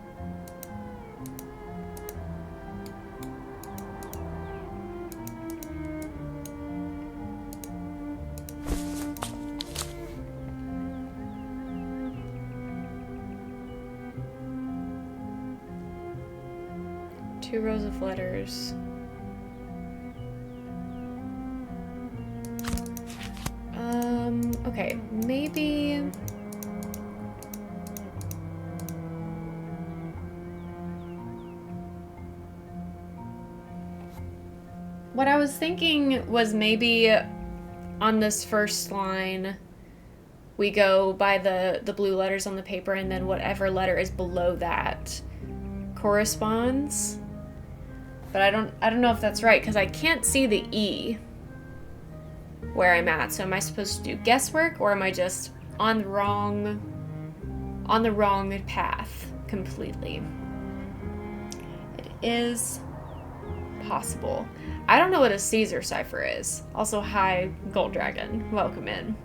Two rows of letters. Okay, maybe... What I was thinking was maybe on this first line, we go by the blue letters on the paper, and then whatever letter is below that corresponds. But I don't know if that's right, because I can't see the E where I'm at. So am I supposed to do guesswork, or am I just on the wrong path completely? It is possible. I don't know what a Caesar cipher is. Also, hi, Gold Dragon. Welcome in.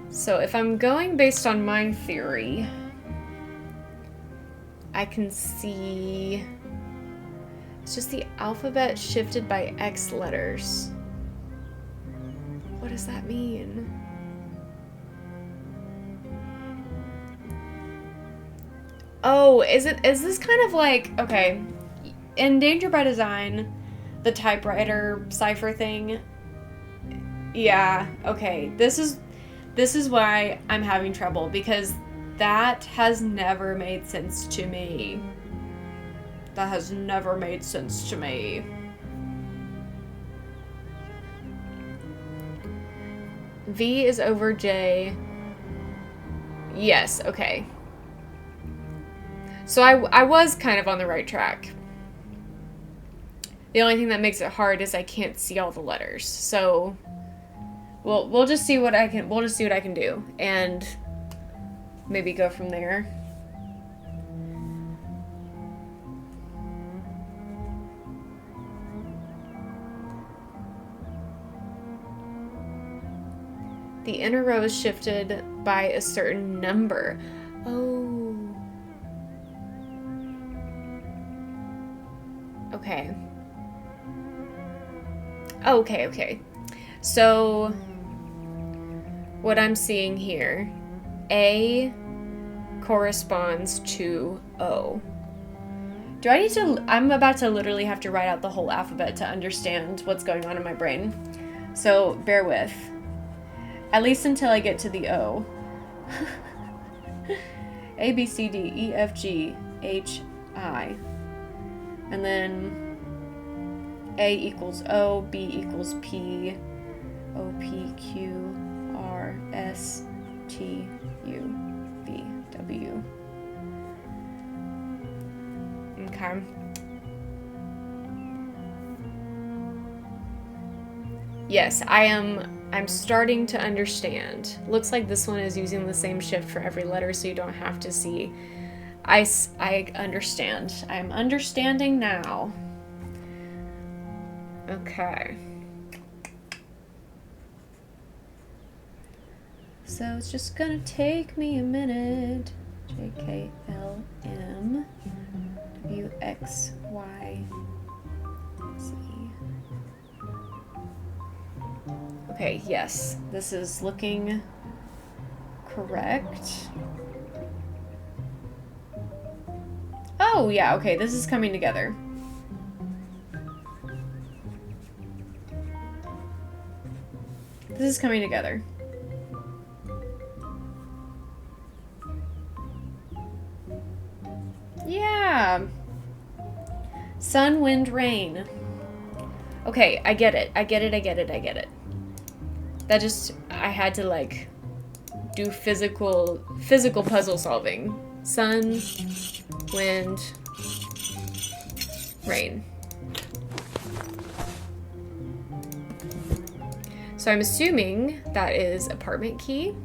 So if I'm going based on my theory, I can see it's just the alphabet shifted by X letters. What does that mean? Oh, is this kind of like, okay, in Danger by Design, the typewriter cipher thing? Yeah, okay. This is why I'm having trouble, because that has never made sense to me. That has never made sense to me. V is over J. Yes, okay. So I was kind of on the right track. The only thing that makes it hard is I can't see all the letters. So we'll just see what I can do, and maybe go from there. The inner row is shifted by a certain number. Oh. Okay. Okay. So what I'm seeing here, A corresponds to O. Do I need to, I'm about to literally have to write out the whole alphabet to understand what's going on in my brain. So bear with. At least until I get to the O. A, B, C, D, E, F, G, H, I. And then A equals O, B equals P, O, P, Q, R, S, T, U, V, W. Okay. Yes, I'm starting to understand. Looks like this one is using the same shift for every letter, so you don't have to see. I understand. I'm understanding now. Okay. So it's just gonna take me a minute. J, K, L, M, W, X, Y, Z. Okay, yes, this is looking correct. Oh, yeah, okay, this is coming together. This is coming together. Yeah. Sun, wind, rain. Okay, I get it. That just, I had to like do physical puzzle solving. Sun, wind, rain. So I'm assuming that is apartment key.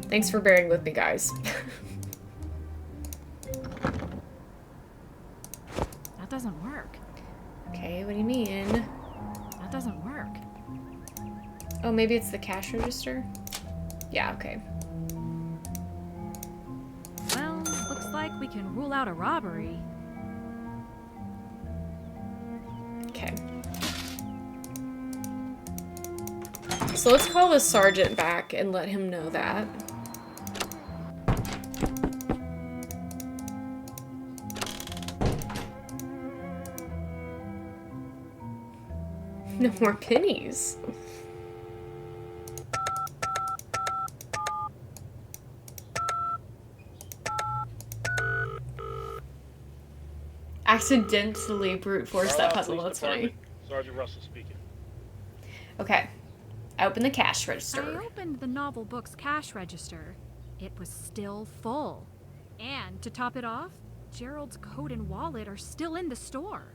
Thanks for bearing with me, guys.
That doesn't work.
Okay, what do you mean?
That doesn't work.
Oh, maybe it's the cash register? Yeah, okay.
Well, looks like we can rule out a robbery.
Okay. So let's call the sergeant back and let him know that. No more pennies. Accidentally brute force that puzzle. That's funny.
Sergeant Russell speaking.
Okay. I opened the cash register.
I opened the novel book's cash register. It was still full. And to top it off, Gerald's coat and wallet are still in the store.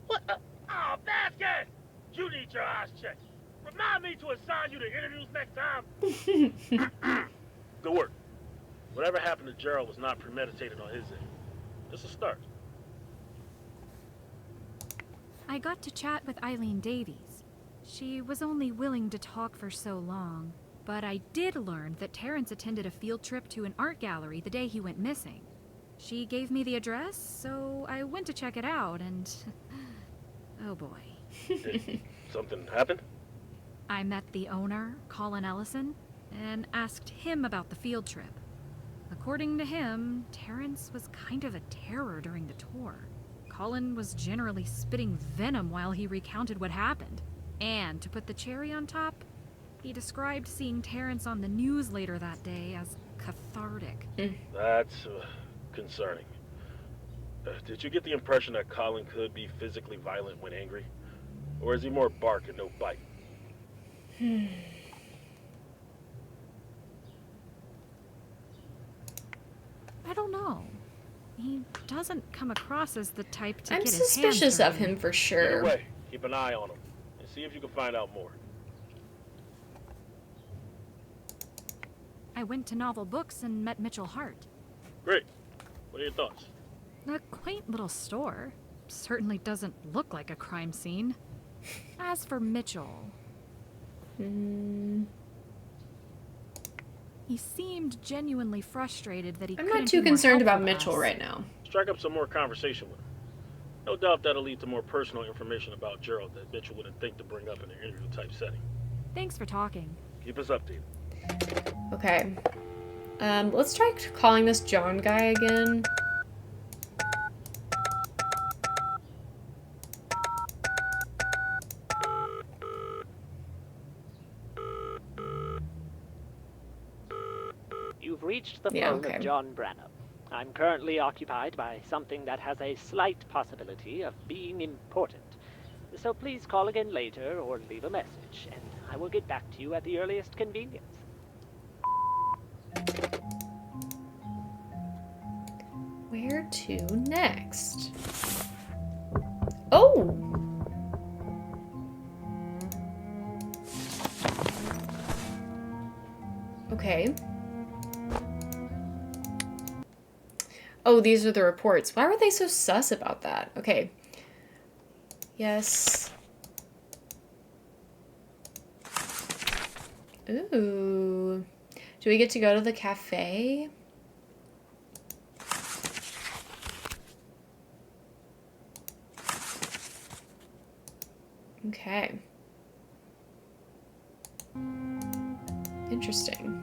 What? Oh, basket! You need your eyes checked. Remind me to assign you to interviews next time. Good work. Whatever happened to Gerald was not premeditated on his end. Just a start.
I got to chat with Eileen Davies. She was only willing to talk for so long, but I did learn that Terrence attended a field trip to an art gallery the day he went missing. She gave me the address, so I went to check it out, and oh boy.
Did something happen?
I met the owner, Colin Ellison, and asked him about the field trip. According to him, Terrence was kind of a terror during the tour. Colin was generally spitting venom while he recounted what happened. And to put the cherry on top, he described seeing Terrence on the news later that day as cathartic.
That's concerning. Did you get the impression that Colin could be physically violent when angry? Or is he more bark and no bite?
I don't know. He doesn't come across as the type to
I'm
get his hands
suspicious of
dirty.
him for sure.
Either way, keep an eye on him and see if you can find out more.
I went to Novel Books and met Mitchell Hart.
Great. What are your thoughts?
A quaint little store. Certainly doesn't look like a crime scene. As for Mitchell... He seemed genuinely frustrated that he
I'm
couldn't
not too
be more
concerned about
helpful to
Mitchell
us.
right now.
Strike up some more conversation with him. No doubt that'll lead to more personal information about Gerald that Mitchell wouldn't think to bring up in an interview type setting.
Thanks for talking.
Keep us updated.
Okay. Let's try calling this John guy again.
You've reached the
Yeah,
phone
okay.
of John Branham. I'm currently occupied by something that has a slight possibility of being important. So please call again later or leave a message, and I will get back to you at the earliest convenience.
Where to next? Oh! Okay. Oh, these are the reports. Why were they so sus about that? Okay. Yes. Ooh. Do we get to go to the cafe? Okay. Interesting.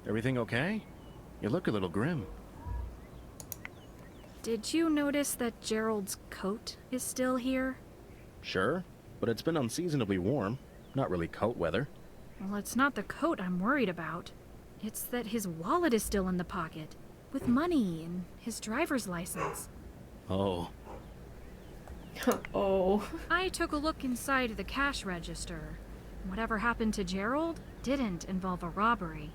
Everything okay? You look a little grim.
Did you notice that Gerald's coat is still here?
Sure, but it's been unseasonably warm. Not really coat weather.
Well, it's not the coat I'm worried about. It's that his wallet is still in the pocket, with money and his driver's license.
Oh.
Oh.
I took a look inside the cash register. Whatever happened to Gerald didn't involve a robbery.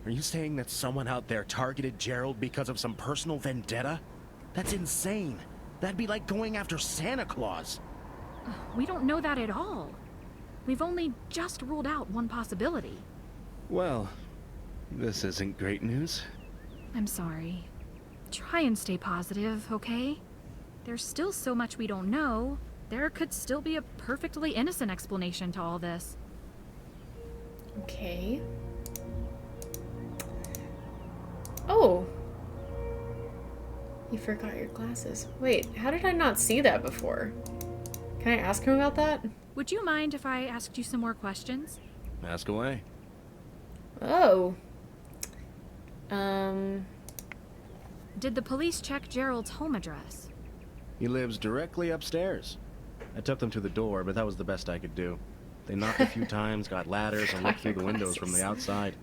Are you saying that someone out there targeted Gerald because of some personal vendetta? That's insane. That'd be like going after Santa Claus.
We don't know that at all. We've only just ruled out one possibility.
Well, this isn't great news.
I'm sorry. Try and stay positive, okay? There's still so much we don't know. There could still be a perfectly innocent explanation to all this.
Okay. Oh. You forgot your glasses. Wait, how did I not see that before? Can I ask him about that?
Would you mind if I asked you some more questions?
Ask away.
Oh.
Did the police check Gerald's home address?
He lives directly upstairs. I took them to the door, but that was the best I could do. They knocked a few times, got ladders, and looked through the windows from the outside.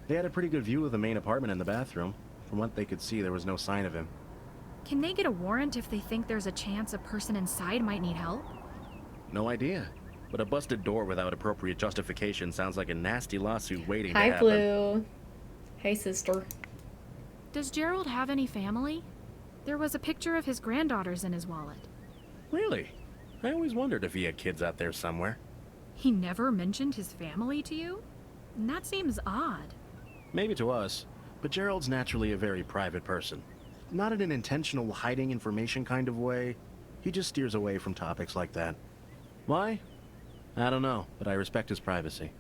They had a pretty good view of the main apartment and the bathroom. From what they could see, there was no sign of him.
Can they get a warrant if they think there's a chance a person inside might need help?
No idea. But a busted door without appropriate justification sounds like a nasty lawsuit waiting to
Hi,
happen.
Blue. Hey, sister.
Does Gerald have any family? There was a picture of his granddaughters in his wallet.
Really? I always wondered if he had kids out there somewhere.
He never mentioned his family to you? That seems odd.
Maybe to us, but Gerald's naturally a very private person. Not in an intentional hiding information kind of way. He just steers away from topics like that. Why? I don't know, but I respect his privacy.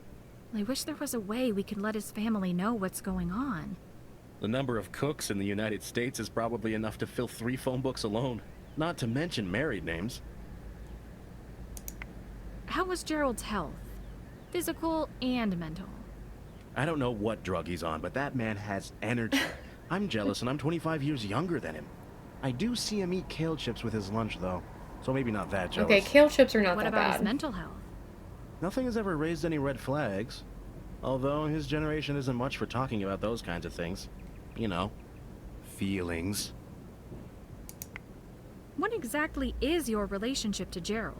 I wish there was a way we could let his family know what's going on.
The number of cooks in the United States is probably enough to fill 3 phone books alone, not to mention married names.
How was Gerald's health? Physical and mental.
I don't know what drug he's on, but that man has energy. I'm jealous, and I'm 25 years younger than him. I do see him eat kale chips with his lunch, though, so maybe not that jealous.
Okay, kale chips are not
What
that
about
bad.
his mental health?
Nothing has ever raised any red flags. Although his generation isn't much for talking about those kinds of things. You know, feelings.
What exactly is your relationship to Gerald?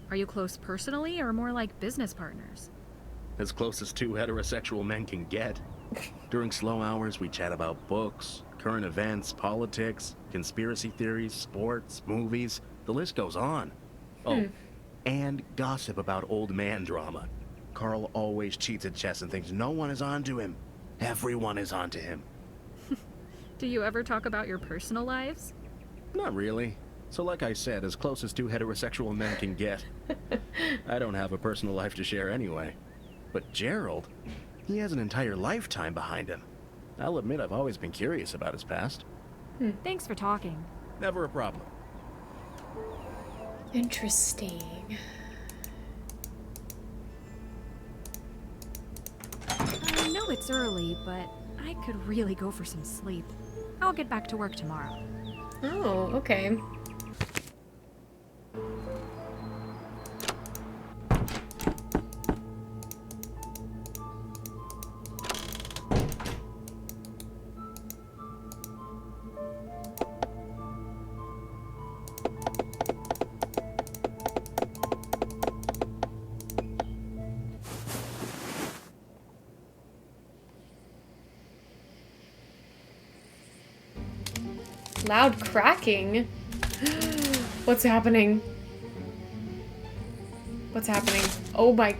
Are you close personally or more like business partners?
As close as 2 heterosexual men can get. During slow hours, we chat about books, current events, politics, conspiracy theories, sports, movies. The list goes on. Oh, and gossip about old man drama. Carl always cheats at chess and thinks no one is onto him. Everyone is onto him.
Do you ever talk about your personal lives?
Not really. So like I said, as close as 2 heterosexual men can get. I don't have a personal life to share anyway. But Gerald, he has an entire lifetime behind him. I'll admit I've always been curious about his past.
Thanks for talking.
Never a problem.
Interesting.
I know it's early, but I could really go for some sleep. I'll get back to work tomorrow.
Oh, okay. Loud cracking? What's happening? What's happening? Oh my...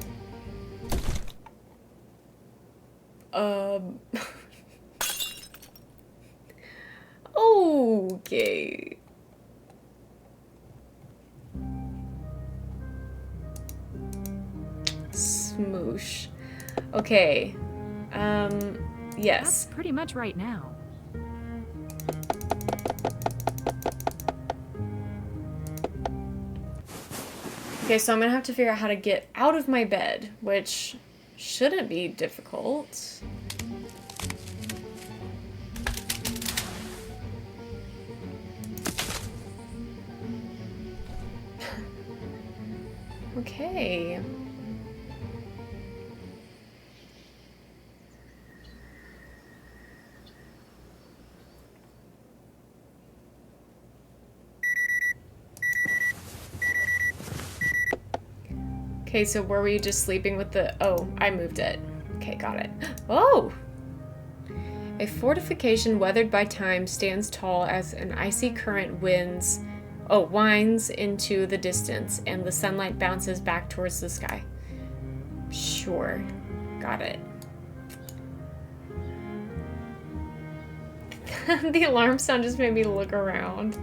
Okay. Smoosh. Okay. Yes.
That's pretty much right now.
Okay, so I'm gonna have to figure out how to get out of my bed, which shouldn't be difficult. Okay. Okay, so were we just sleeping with the... Oh, I moved it. Okay, got it. Oh! A fortification weathered by time stands tall as an icy current winds into the distance, and the sunlight bounces back towards the sky. Sure. Got it. The alarm sound just made me look around.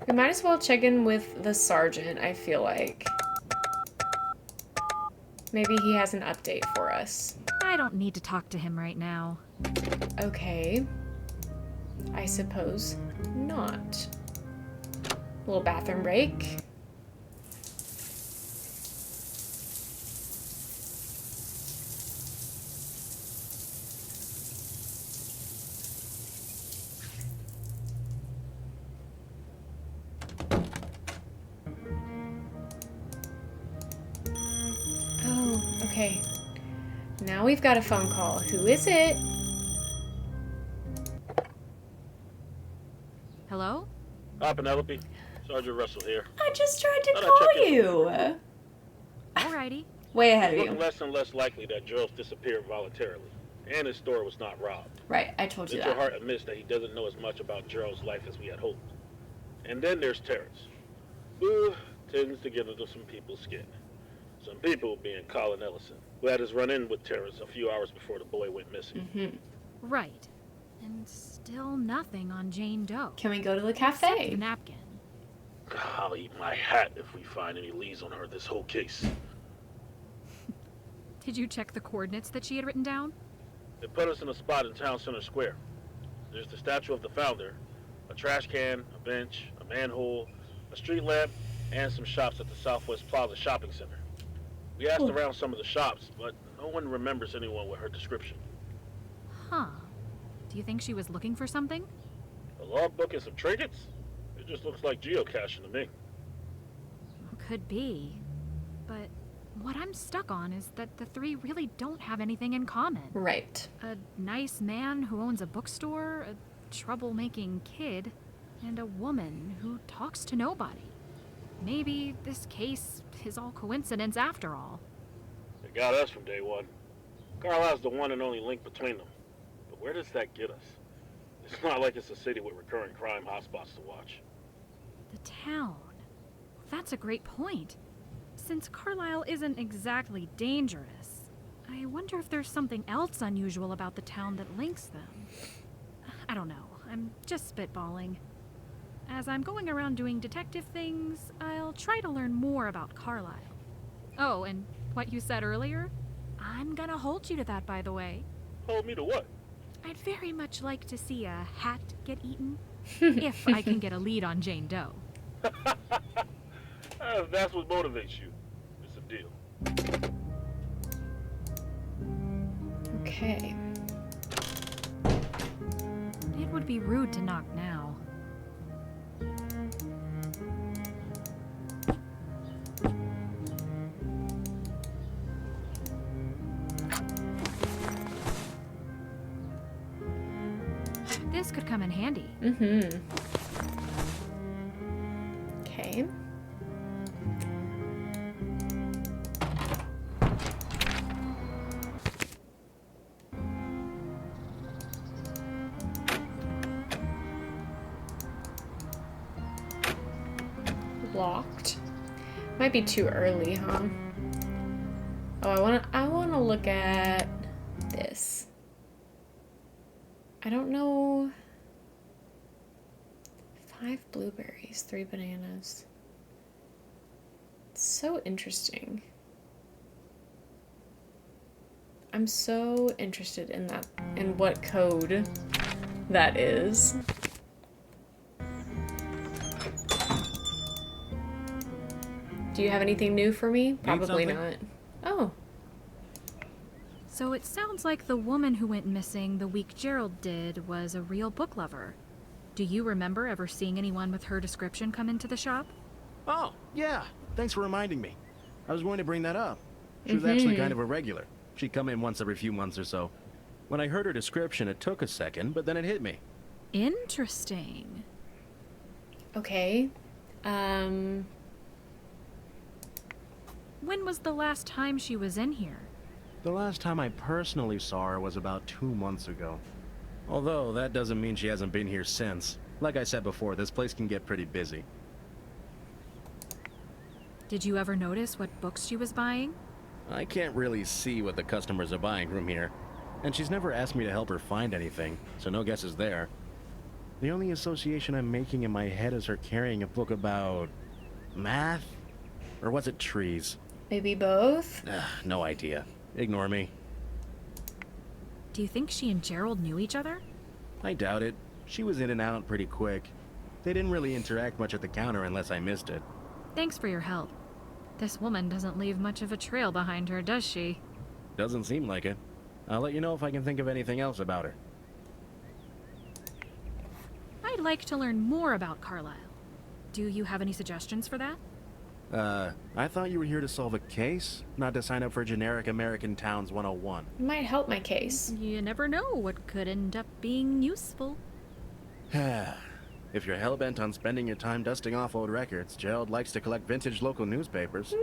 We might as well check in with the sergeant, I feel like. Maybe he has an update for us.
I don't need to talk to him right now.
Okay. I suppose not. Little bathroom break. Oh, okay. Now we've got a phone call. Who is it?
Hello?
Hi, Penelope. Sergeant Russell here.
I just tried to
Thought I'd
call
check in.
you.
Alrighty.
Way ahead
It's
of
looking
you.
less and less likely that Gerald's disappeared voluntarily, and his store was not robbed.
Right, I told you
Mr.
that.
Hart admits that he doesn't know as much about Gerald's life as we had hoped. And then there's Terrence, who tends to get into some people's skin. Some people being Colin Ellison, who had his run-in with Terrence a few hours before the boy went missing.
Mm-hmm.
Right. And still nothing on Jane Doe.
Can we go to the
Except
cafe?
the napkin.
I'll eat my hat if we find any leads on her this whole case.
Did you check the coordinates that she had written down?
They put us in a spot in Town Center Square. There's the statue of the founder, a trash can, a bench, a manhole, a street lamp, and some shops at the Southwest Plaza Shopping Center. We asked around some of the shops, but no one remembers anyone with her description.
Huh. Do you think she was looking for something?
A logbook and some trinkets? It just looks like geocaching to me.
Could be. But what I'm stuck on is that the three really don't have anything in common.
Right.
A nice man who owns a bookstore, a troublemaking kid, and a woman who talks to nobody. Maybe this case is all coincidence after all.
They got us from day one. Carlisle's the one and only link between them. But where does that get us? It's not like it's a city with recurring crime hotspots to watch.
The town. That's a great point. Since Carlisle isn't exactly dangerous, I wonder if there's something else unusual about the town that links them. I don't know. I'm just spitballing. As I'm going around doing detective things, I'll try to learn more about Carlisle. Oh, and what you said earlier? I'm gonna hold you to that, by the way.
Hold me to what?
I'd very much like to see a hat get eaten, if I can get a lead on Jane Doe.
If that's what motivates you, it's a deal.
Okay.
It would be rude to knock now. This could come in handy.
Mm-hmm. Okay. Locked. Might be too early, huh? Oh, I wanna look at this. I don't know. 5 blueberries, 3 bananas. It's so interesting. I'm so interested in that, in what code that is. Do you have anything new for me? Probably
something?
not. Oh.
So it sounds like the woman who went missing the week Gerald did was a real book lover. Do you remember ever seeing anyone with her description come into the shop?
Oh, yeah. Thanks for reminding me. I was going to bring that up. She was actually kind of a regular. She'd come in once every few months or so. When I heard her description, it took a second, but then it hit me.
Interesting.
Okay.
When was the last time she was in here?
The last time I personally saw her was about 2 months ago. Although, that doesn't mean she hasn't been here since. Like I said before, this place can get pretty busy.
Did you ever notice what books she was buying?
I can't really see what the customers are buying from here. And she's never asked me to help her find anything, so no guesses there. The only association I'm making in my head is her carrying a book about... math? Or was it trees?
Maybe both?
No idea. Ignore me.
Do you think she and Gerald knew each other?
I doubt it. She was in and out pretty quick. They didn't really interact much at the counter unless I missed it.
Thanks for your help. This woman doesn't leave much of a trail behind her, does she?
Doesn't seem like it. I'll let you know if I can think of anything else about her.
I'd like to learn more about Carlisle. Do you have any suggestions for that?
I thought you were here to solve a case, not to sign up for generic American Towns 101.
Might help my case.
You never know what could end up being useful.
If you're hell-bent on spending your time dusting off old records, Gerald likes to collect vintage local newspapers.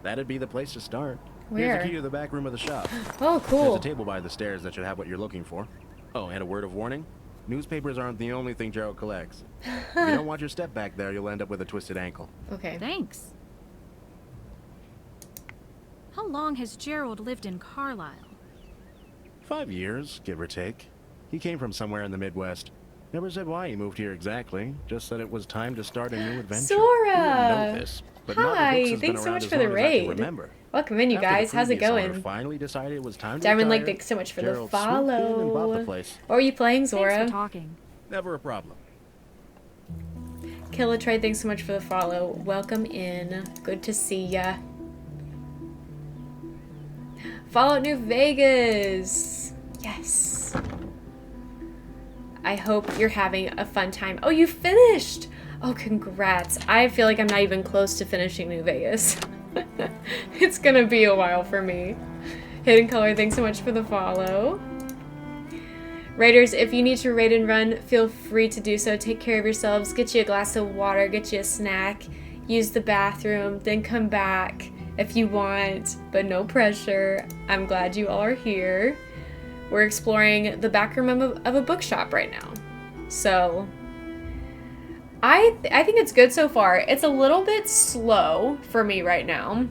That'd be the place to start.
Where?
Here's the key to the back room of the shop.
Oh, cool.
There's a table by the stairs that should have what you're looking for. Oh, and a word of warning. Newspapers aren't the only thing Gerald collects. If you don't watch your step back there, you'll end up with a twisted ankle.
Okay.
Thanks. How long has Gerald lived in Carlisle?
5 years, give or take. He came from somewhere in the Midwest. Never said why he moved here exactly, just said it was time to start a new adventure.
Sora!
You wouldn't know this, but Naughty
Hi,
Books has been
thanks so
around
much
as
for the
long as I can
raid.
remember.
Welcome in, you
After the
guys. How's it
previous owner
going?
finally decided it was time to
Diamond Lake,
retire,
thanks so much for
Gerald
the
swooped in and bought
follow.
the place.
What were you playing, Zora?
Thanks for talking.
Never a problem.
Killatrade, thanks so much for the follow. Welcome in. Good to see ya. Fallout New Vegas. Yes. I hope you're having a fun time. Oh, you finished! Oh, congrats. I feel like I'm not even close to finishing New Vegas. It's gonna be a while for me. Hidden Color, thanks so much for the follow. Raiders, if you need to raid and run, feel free to do so. Take care of yourselves. Get you a glass of water, get you a snack, use the bathroom, then come back if you want, but no pressure. I'm glad you all are here. We're exploring the back room of a bookshop right now. So, I think it's good so far. It's a little bit slow for me right now,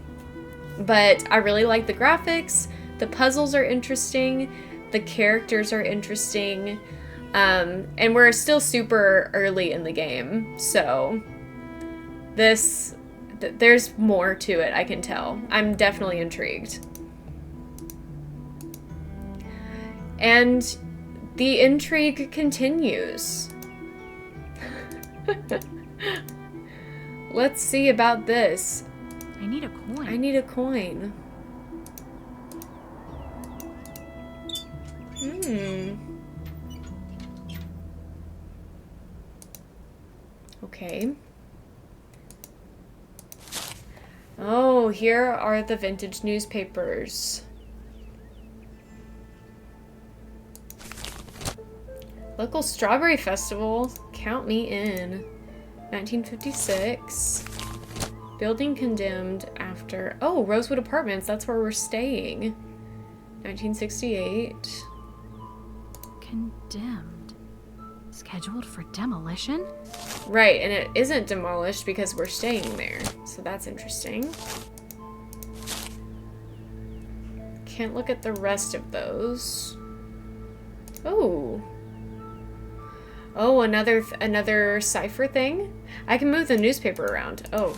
but I really like the graphics. The puzzles are interesting. The characters are interesting. And we're still super early in the game, so there's more to it, I can tell. I'm definitely intrigued. And the intrigue continues. Let's see about this.
I need a coin.
I need a coin. Okay. Oh, here are the vintage newspapers. Local Strawberry Festival. Count me in. 1956. Building condemned after... Oh, Rosewood Apartments. That's where we're staying. 1968.
Condemned. Scheduled for demolition?
Right, and it isn't demolished because we're staying there. So that's interesting. Can't look at the rest of those. Oh. Oh, another cipher thing? I can move the newspaper around. Oh.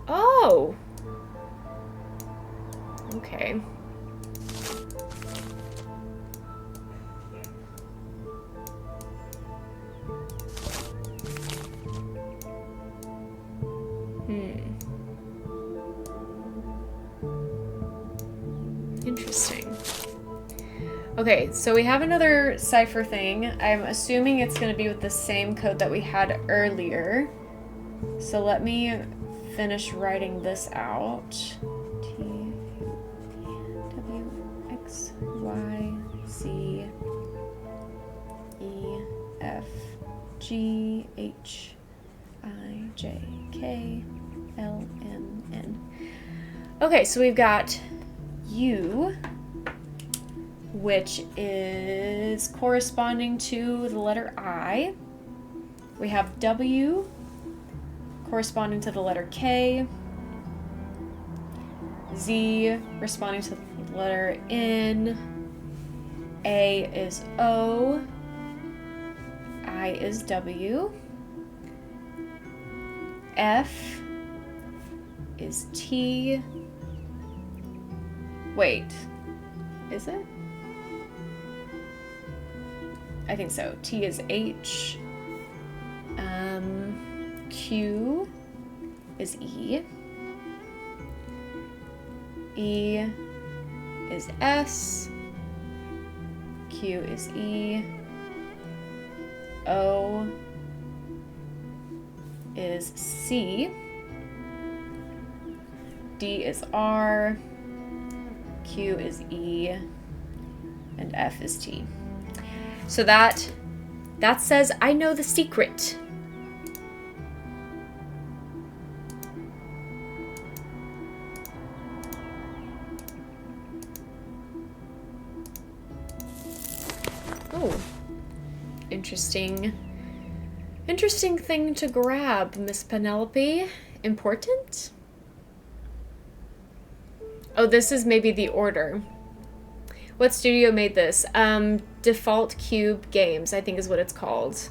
Oh! Okay. Interesting. Okay, so we have another cipher thing. I'm assuming it's going to be with the same code that we had earlier. So let me finish writing this out. T, W, X, Y, Z, E, F, G, H, I, J, K, L, M, N. Okay, so we've got U, which is corresponding to the letter I. We have W, corresponding to the letter K. Z, responding to the letter N. A is O. I is W. F is T. Wait, is it? I think so. T is H. Q is E. E is S. Q is E. O is C. D is R. Q is E. And F is T. So that says I know the secret. Oh, interesting thing to grab, Miss Penelope. Important? Oh, this is maybe the order. What studio made this? Default Cube Games, I think is what it's called.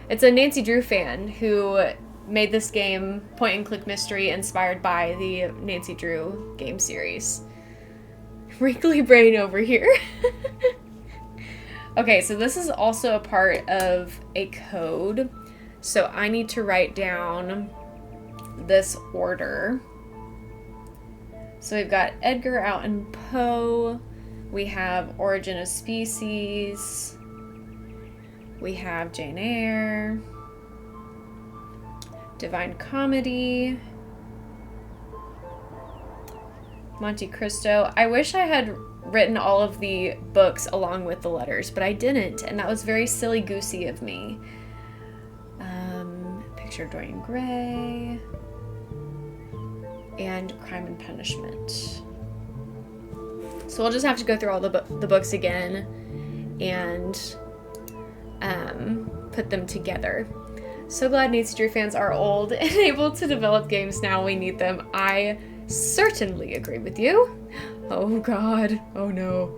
It's a Nancy Drew fan who made this game, point and click mystery, inspired by the Nancy Drew game series. Wrinkly brain over here. Okay, so this is also a part of a code. So I need to write down this order. So we've got Edgar Allan Poe. We have Origin of Species. We have Jane Eyre. Divine Comedy. Monte Cristo. I wish I had written all of the books along with the letters, but I didn't, and that was very silly-goosey of me. Picture of Dorian Gray. And Crime and Punishment. So we'll just have to go through all the books again and put them together. So glad Nancy Drew fans are old and able to develop games now. We need them. I certainly agree with you. Oh God. Oh no.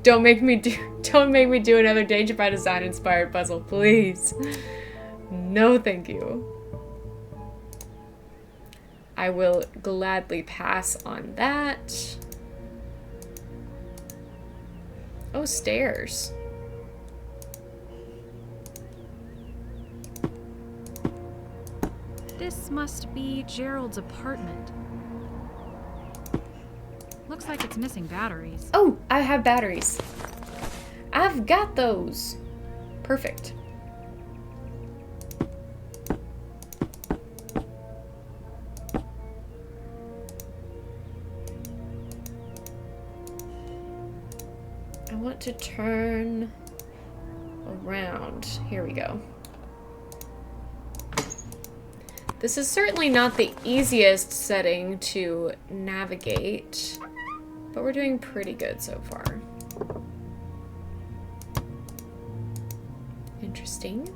Don't make me do another Danger by Design inspired puzzle, please. No, thank you. I will gladly pass on that. Oh, stairs.
This must be Gerald's apartment. Looks like it's missing batteries.
Oh, I have batteries. I've got those. Perfect. I want to turn around. Here we go. This is certainly not the easiest setting to navigate, but we're doing pretty good so far. Interesting.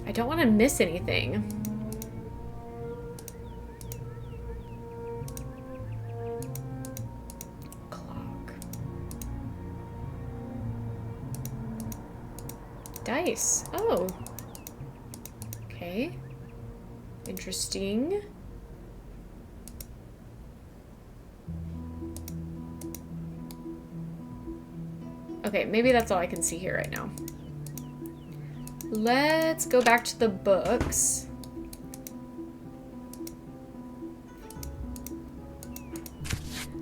I don't want to miss anything. Dice. Oh. Okay. Interesting. Okay, maybe that's all I can see here right now. Let's go back to the books.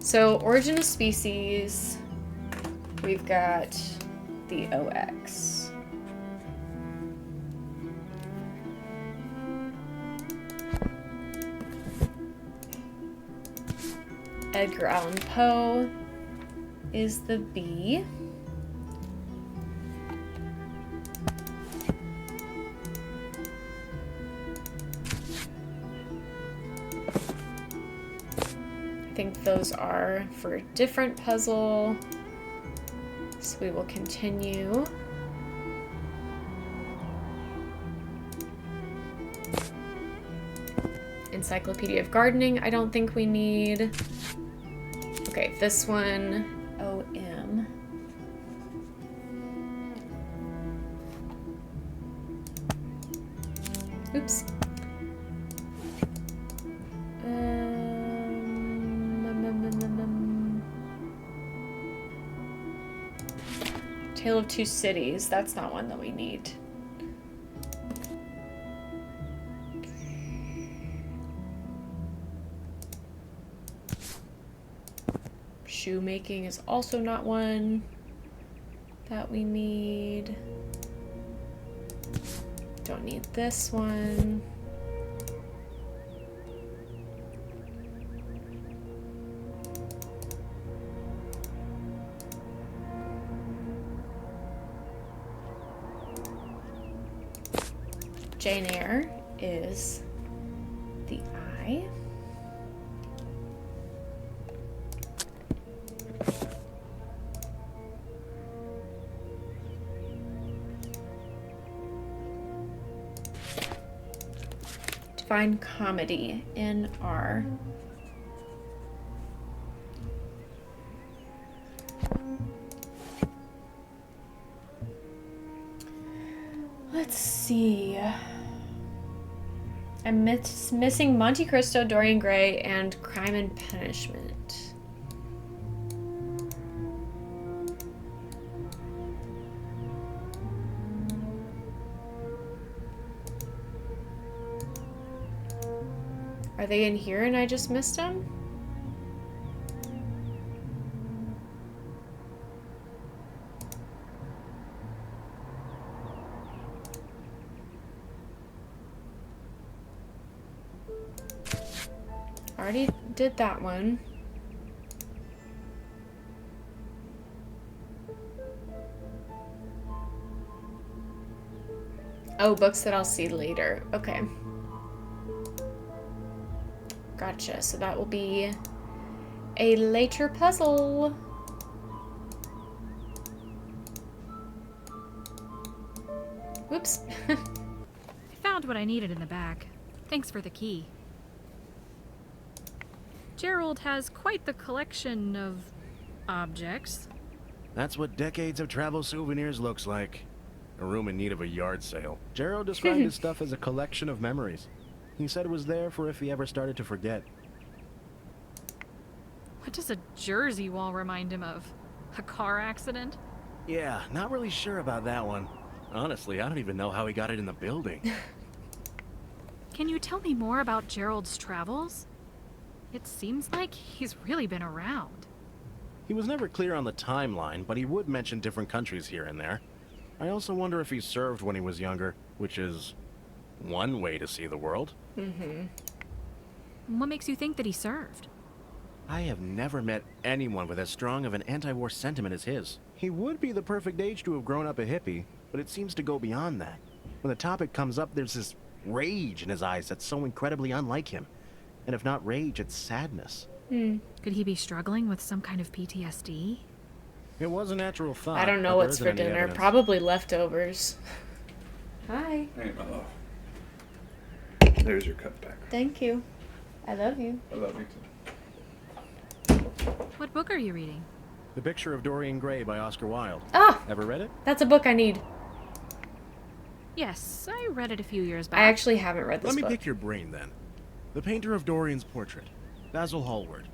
So, Origin of Species. We've got the OX. Edgar Allan Poe is the B. I think those are for a different puzzle, so we will continue. Encyclopedia of Gardening, I don't think we need. Okay, this one, OM. Oops. Tale of Two Cities, that's not one that we need. Shoemaking is also not one that we need. Don't need this one. Jane Eyre is the I. Divine Comedy in R. Let's see. I'm missing Monte Cristo, Dorian Gray, and Crime and Punishment. Are they in here and I just missed them? Already did that one. Oh, books that I'll see later. Okay. Gotcha. So that will be a later puzzle. Whoops.
I found what I needed in the back. Thanks for the key. Gerald has quite the collection of objects.
That's what decades of travel souvenirs looks like. A room in need of a yard sale. Gerald described his stuff as a collection of memories. He said it was there for if he ever started to forget.
What does a Jersey wall remind him of? A car accident?
Yeah, not really sure about that one. Honestly, I don't even know how he got it in the building.
Can you tell me more about Gerald's travels? It seems like he's really been around.
He was never clear on the timeline, but he would mention different countries here and there. I also wonder if he served when he was younger, which is one way to see the world.
What makes you think that he served?
I have never met anyone with as strong of an anti-war sentiment as his. He would be the perfect age to have grown up a hippie, but it seems to go beyond that. When the topic comes up, there's this rage in his eyes that's so incredibly unlike him. And if not rage, it's sadness.
Could he be struggling with some kind of PTSD?
It was a natural thought.
I don't know what's for dinner.
Evidence.
Probably leftovers. Hi.
Hey, my love. There's your cup back.
Thank you. I love you.
I love you too.
What book are you reading?
The Picture of Dorian Gray by Oscar Wilde.
Oh!
Ever read it?
That's a book I need.
Yes, I read it a few years back.
I actually haven't read this
Let me
book.
pick your brain then. The painter of Dorian's portrait, Basil Hallward.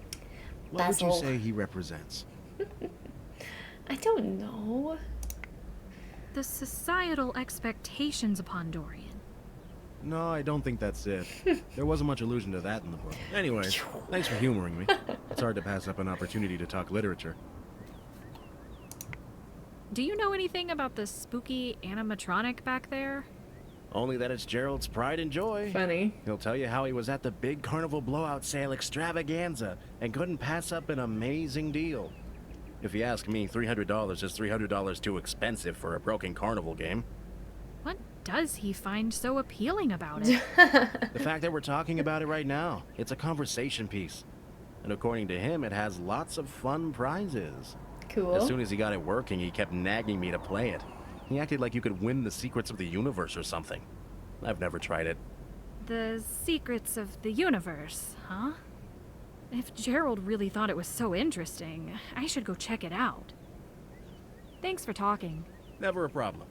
What would you say he represents?
I don't know.
The societal expectations upon Dorian.
No, I don't think that's it. There wasn't much allusion to that in the book. Anyway, thanks for humoring me. It's hard to pass up an opportunity to talk literature.
do you know anything about the spooky animatronic back there?
Only that it's Gerald's pride and joy.
Funny.
He'll tell you how he was at the big carnival blowout sale extravaganza and couldn't pass up an amazing deal. If you ask me, $300 is $300 too expensive for a broken carnival game.
What does he find so appealing about it?
The fact that we're talking about it right now, it's a conversation piece. And according to him, it has lots of fun prizes.
Cool.
As soon as he got it working, he kept nagging me to play it. He acted like you could win the secrets of the universe or something. I've never tried it.
The secrets of the universe, huh? If Gerald really thought it was so interesting, I should go check it out. Thanks for talking.
Never a problem.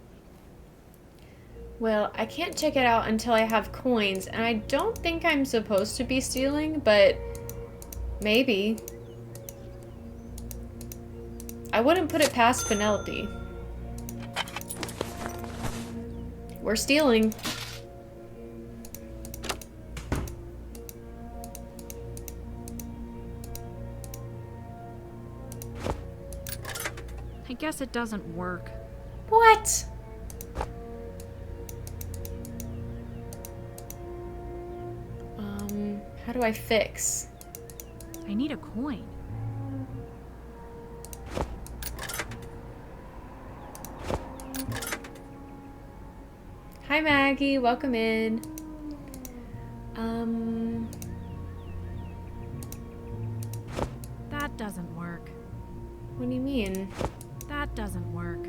Well, I can't check it out until I have coins, and I don't think I'm supposed to be stealing, but maybe. I wouldn't put it past Penelope. We're stealing.
I guess it doesn't work.
What? How do I fix?
I need a coin.
Hi Maggie, welcome in.
That doesn't work.
What do you mean?
That doesn't work.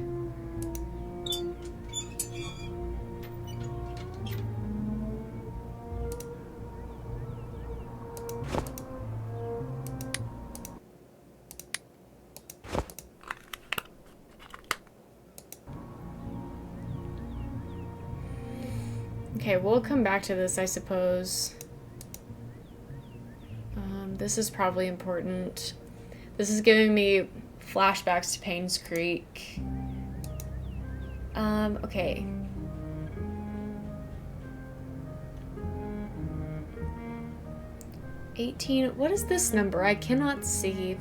Okay, we'll come back to this, I suppose. This is probably important. This is giving me flashbacks to Payne's Creek. Okay. What is this number? I cannot see.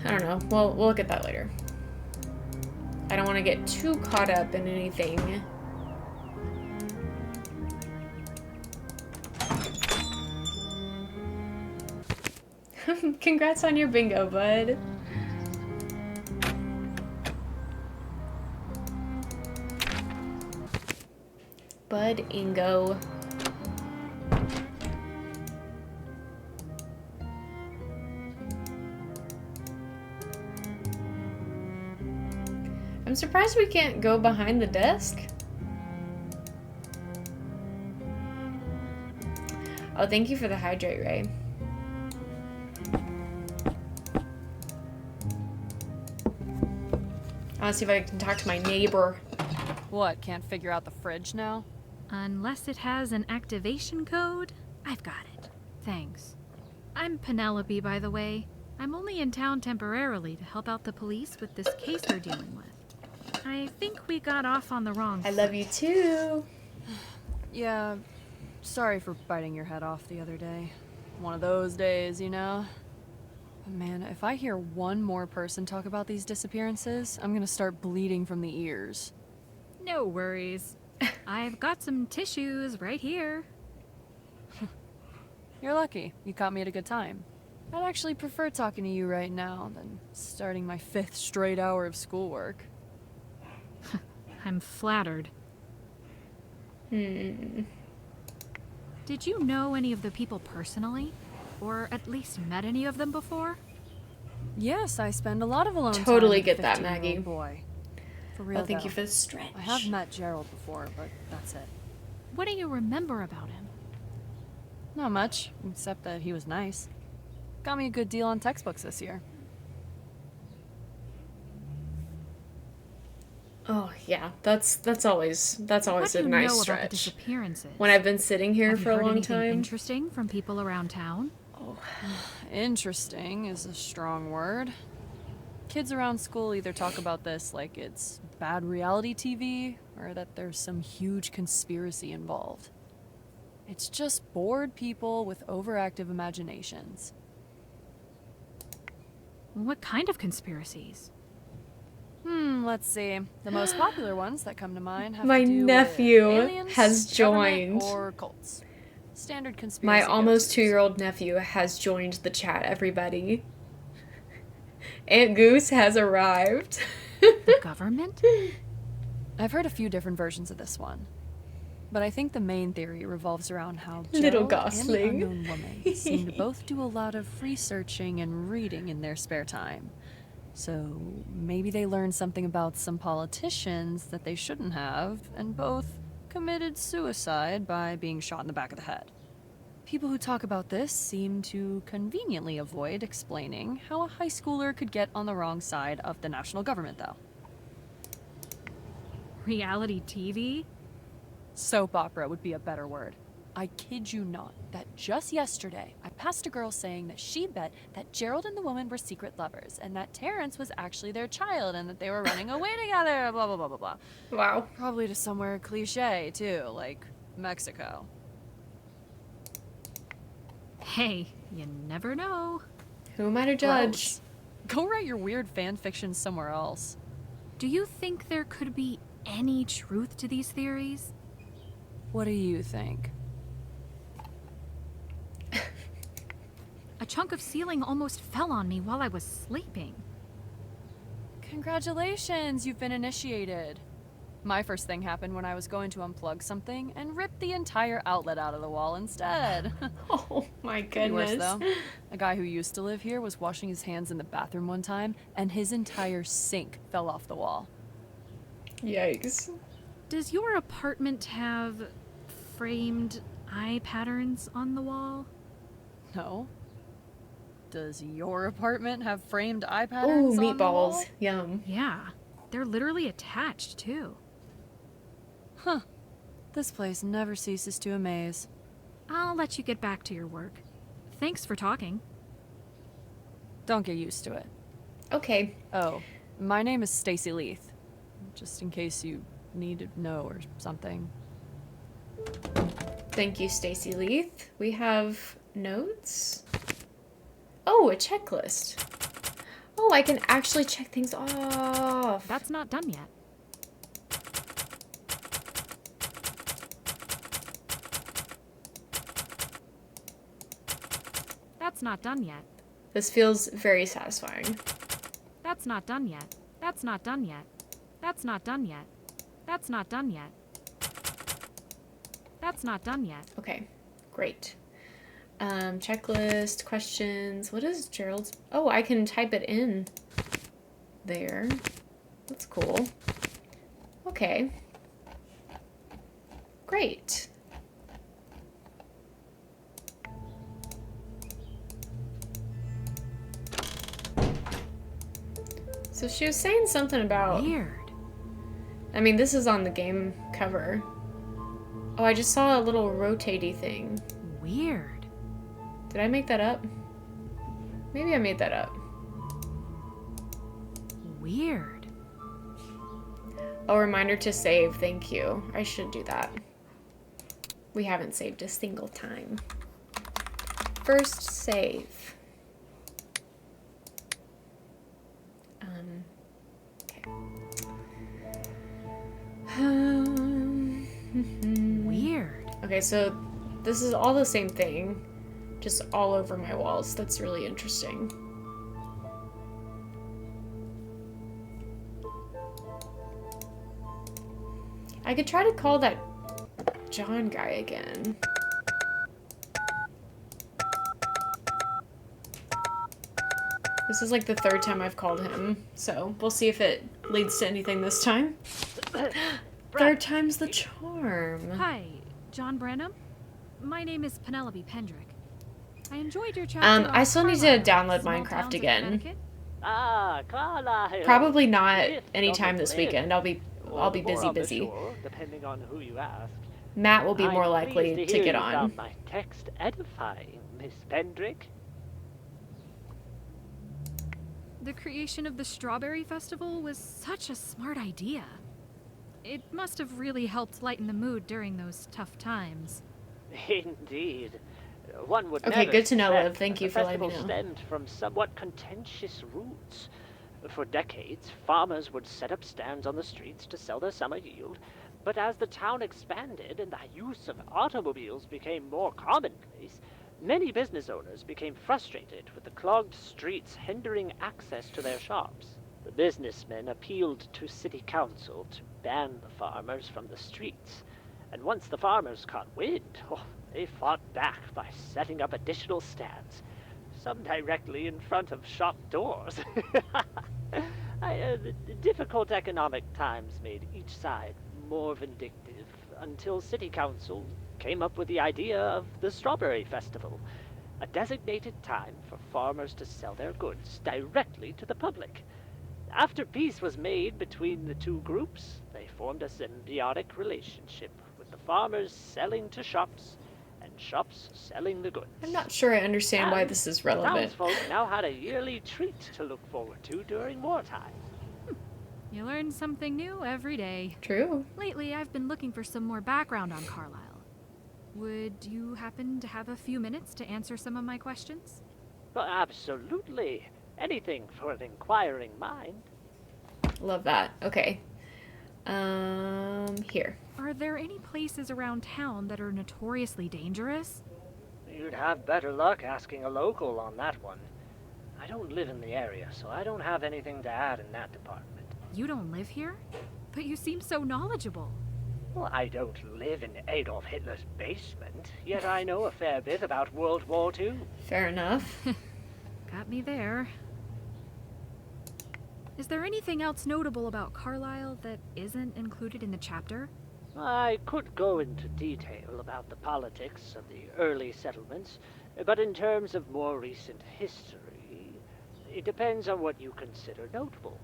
I don't know. We'll look at that later. I don't want to get too caught up in anything. Congrats on your bingo, bud. Bud Ingo. I'm surprised we can't go behind the desk. Oh, thank you for the hydrate, Ray. I want to see if I can talk to my neighbor.
What, can't figure out the fridge now?
Unless it has an activation code, I've got it. Thanks. I'm Penelope, by the way. I'm only in town temporarily to help out the police with this case they're dealing with. I think we got off on the wrong foot.
I love you too.
Yeah, sorry for biting your head off the other day. One of those days, you know? Man, if I hear one more person talk about these disappearances, I'm gonna start bleeding from the ears.
No worries. I've got some tissues right here.
You're lucky. You caught me at a good time. I'd actually prefer talking to you right now than starting my 5th straight hour of schoolwork.
I'm flattered.
Hmm.
Did you know any of the people personally? Or at least met any of them before?
Yes, I spend a lot of alone time.
Totally
with a
get that,
15-year-old
Maggie.
Boy. For real,
Oh, thank
though.
you for the stretch.
I have met Gerald before, but that's it.
What do you remember about him?
Not much, except that he was nice. Got me a good deal on textbooks this year.
Oh yeah, that's always
What
a
do you
nice
know about the
stretch.
disappearances?
When I've been sitting here
Have you
for a
heard
long
anything
time.
interesting from people around town?
Oh.
Interesting is a strong word. Kids around school either talk about this like it's bad reality TV, or that there's some huge conspiracy involved. It's just bored people with overactive imaginations.
What kind of conspiracies?
Let's see. The most popular ones that come to mind have
My
to do
nephew
with aliens,
has
government,
joined.
or cults. Standard conspiracy.
My almost
go-tos.
2-year-old nephew has joined the chat, everybody. Aunt Goose has arrived.
The government?
I've heard a few different versions of this one, but I think the main theory revolves around how
Little
Gerald and the
gosling.
unknown woman seem to both do a lot of researching and reading in their spare time. So maybe they learned something about some politicians that they shouldn't have, and both committed suicide by being shot in the back of the head. People who talk about this seem to conveniently avoid explaining how a high schooler could get on the wrong side of the national government, though.
Reality TV?
Soap opera would be a better word. I kid you not, that just yesterday, I passed a girl saying that she bet that Gerald and the woman were secret lovers, and that Terrence was actually their child, and that they were running away together, blah, blah, blah, blah, blah.
Wow.
Probably to somewhere cliche, too, like Mexico.
Hey, you never know.
Who am I to judge?
Gross. Go write your weird fan fiction somewhere else.
Do you think there could be any truth to these theories?
What do you think?
A chunk of ceiling almost fell on me while I was sleeping.
Congratulations, you've been initiated. My first thing happened when I was going to unplug something and ripped the entire outlet out of the wall instead.
Oh my
Could be worse,
goodness.
though. A guy who used to live here was washing his hands in the bathroom one time, and his entire sink fell off the wall.
Yikes.
Does your apartment have framed eye patterns on the wall?
No. Does your apartment have framed eye
Ooh,
patterns on the wall?
meatballs. Yum.
Yeah, they're literally attached too.
Huh. This place never ceases to amaze.
I'll let you get back to your work. Thanks for talking.
Don't get used to it.
Okay.
Oh, my name is Stacy Leith. Just in case you need to know or something.
Thank you, Stacy Leith. We have notes. Oh, a checklist. Oh, I can actually check things off.
That's not done yet. That's not done yet.
This feels very satisfying.
That's not done yet. That's not done yet. That's not done yet. That's not done yet. That's not done yet.
Okay, great. Checklist, questions. What is Gerald's? Oh, I can type it in there. That's cool. Okay. Great. So she was saying something about...
Weird.
I mean, this is on the game cover. Oh, I just saw a little rotatey thing.
Weird.
Did I make that up? Maybe I made that up.
Weird.
Oh, reminder to save. Thank you. I should do that. We haven't saved a single time. First save. Okay.
Weird.
Okay, so this is all the same thing, just all over my walls. That's really interesting. I could try to call that John guy again. This is like the third time I've called him, so we'll see if it leads to anything this time. Third time's the charm.
Hi, John Branham. My name is Penelope Pendrick. I enjoyed your chapter.
I still need to
Carlisle,
download
Small
Minecraft
Towns of
again.
Connecticut.
Ah, Carlisle.
Probably not
Yes,
anytime this
probably.
weekend. I'll be
Or
busy,
more, I'm
busy.
sure, depending on who you ask.
Matt will be more
I'm
likely
pleased
to
hear
get
you
on.
found my text edifying, Miss Pendrick.
The creation of the Strawberry Festival was such a smart idea. It must have really helped lighten the mood during those tough times.
Indeed. One would
Okay,
never
good to know,
suspect
Liv. Thank
that
you
the
for letting me
festival
know.
stemmed from somewhat contentious roots. For decades, farmers would set up stands on the streets to sell their summer yield, but as the town expanded and the use of automobiles became more commonplace, many business owners became frustrated with the clogged streets hindering access to their shops. The businessmen appealed to city council to ban the farmers from the streets, and once the farmers caught wind, they fought back by setting up additional stands, some directly in front of shop doors. Difficult economic times made each side more vindictive until city council came up with the idea of the Strawberry Festival, a designated time for farmers to sell their goods directly to the public. After peace was made between the two groups, they formed a symbiotic relationship, with the farmers selling to shops and shops selling the goods.
I'm not sure I understand why this is relevant.
Townsfolk now had a yearly treat to look forward to during wartime.
You learn something new every day.
True.
Lately, I've been looking for some more background on Carlisle. Would you happen to have a few minutes to answer some of my questions?
Well, absolutely. Anything for an inquiring mind.
Love that. Okay. Here.
Are there any places around town that are notoriously dangerous?
You'd have better luck asking a local on that one. I don't live in the area, so I don't have anything to add in that department.
You don't live here? But you seem so knowledgeable.
Well, I don't live in Adolf Hitler's basement, yet I know a fair bit about World War II.
Fair enough.
Got me there. Is there anything else notable about Carlisle that isn't included in the chapter?
I could go into detail about the politics of the early settlements, but in terms of more recent history, it depends on what you consider notable.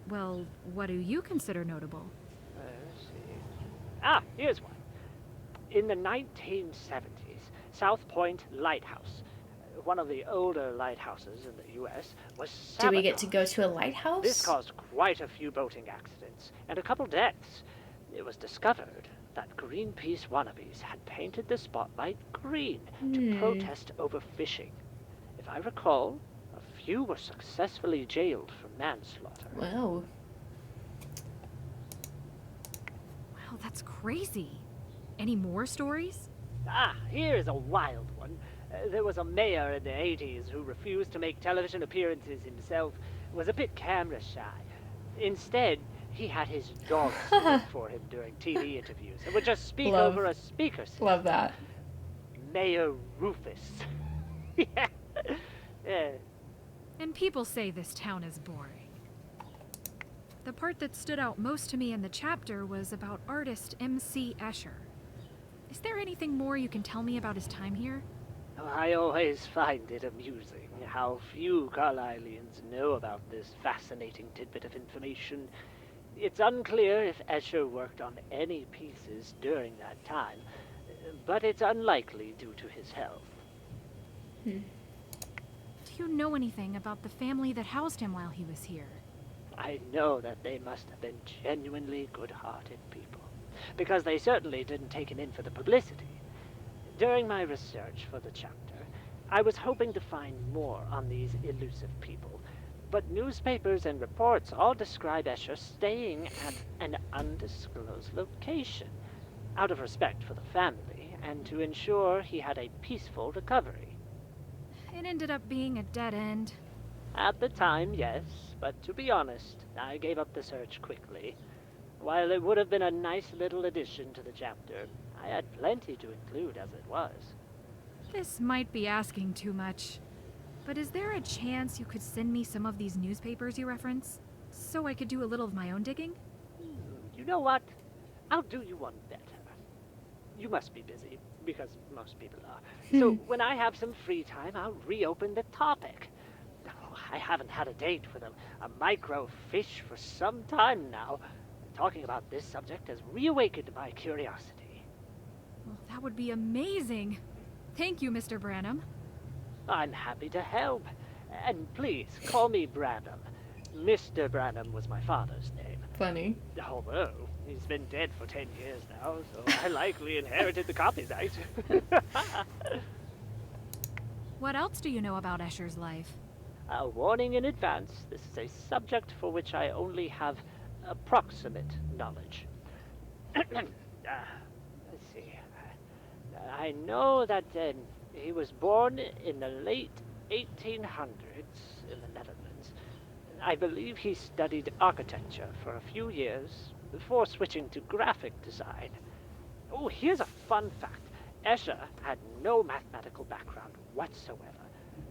Well, what do you consider notable?
Let's see. Here's one. In the 1970s, South Point Lighthouse, one of the older lighthouses in the U.S., was sabotaged.
Do we get to go to a lighthouse?
This caused quite a few boating accidents and a couple deaths. It was discovered that Greenpeace wannabes had painted the spotlight green to protest overfishing. If I recall, a few were successfully jailed for manslaughter.
Wow.
Wow, that's crazy. Any more stories?
Here's a wild one. There was a mayor in the 80s who refused to make television appearances himself, was a bit camera shy. Instead, he had his dog speak for him during TV interviews and would just speak over a speaker system.
Love that.
Mayor Rufus. Yeah.
And people say this town is boring. The part that stood out most to me in the chapter was about artist M.C. Escher. Is there anything more you can tell me about his time here?
I always find it amusing how few Carlisleans know about this fascinating tidbit of information. It's unclear if Escher worked on any pieces during that time, but it's unlikely due to his health.
Do you know anything about the family that housed him while he was here?
I know that they must have been genuinely good-hearted people, because they certainly didn't take him in for the publicity. During my research for the chapter, I was hoping to find more on these elusive people, but newspapers and reports all describe Escher staying at an undisclosed location, out of respect for the family and to ensure he had a peaceful recovery.
It ended up being a dead end.
At the time, yes, but to be honest, I gave up the search quickly. While it would have been a nice little addition to the chapter, I had plenty to include as it was.
This might be asking too much, but is there a chance you could send me some of these newspapers you reference, so I could do a little of my own digging?
You know what? I'll do you one better. You must be busy, because most people are. So when I have some free time, I'll reopen the topic. I haven't had a date with a microfish for some time now. Talking about this subject has reawakened my curiosity.
Well, that would be amazing. Thank you, Mr. Branham.
I'm happy to help. And please, call me Branham. Mr. Branham was my father's name.
Funny.
Although, he's been dead for 10 years now, so I likely inherited the copyright.
What else do you know about Escher's life?
A warning in advance, this is a subject for which I only have approximate knowledge. Let's see. I know that he was born in the late 1800s in the Netherlands. I believe he studied architecture for a few years before switching to graphic design. Oh, here's a fun fact. Escher had no mathematical background whatsoever,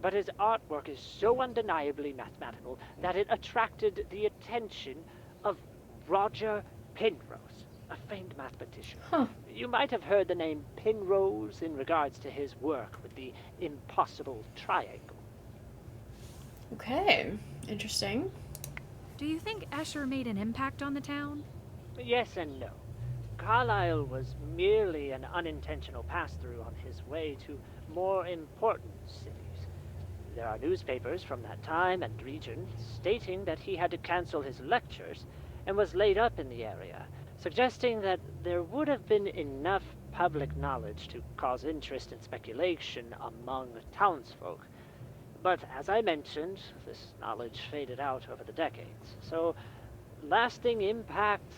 but his artwork is so undeniably mathematical that it attracted the attention of Roger Penrose, a famed mathematician.
Huh.
You might have heard the name Penrose in regards to his work with the impossible triangle.
Okay, interesting.
Do you think Escher made an impact on the town?
Yes and no. Carlisle was merely an unintentional pass-through on his way to more important cities. There are newspapers from that time and region stating that he had to cancel his lectures and was laid up in the area, suggesting that there would have been enough public knowledge to cause interest and speculation among townsfolk. But as I mentioned, this knowledge faded out over the decades, so lasting impact,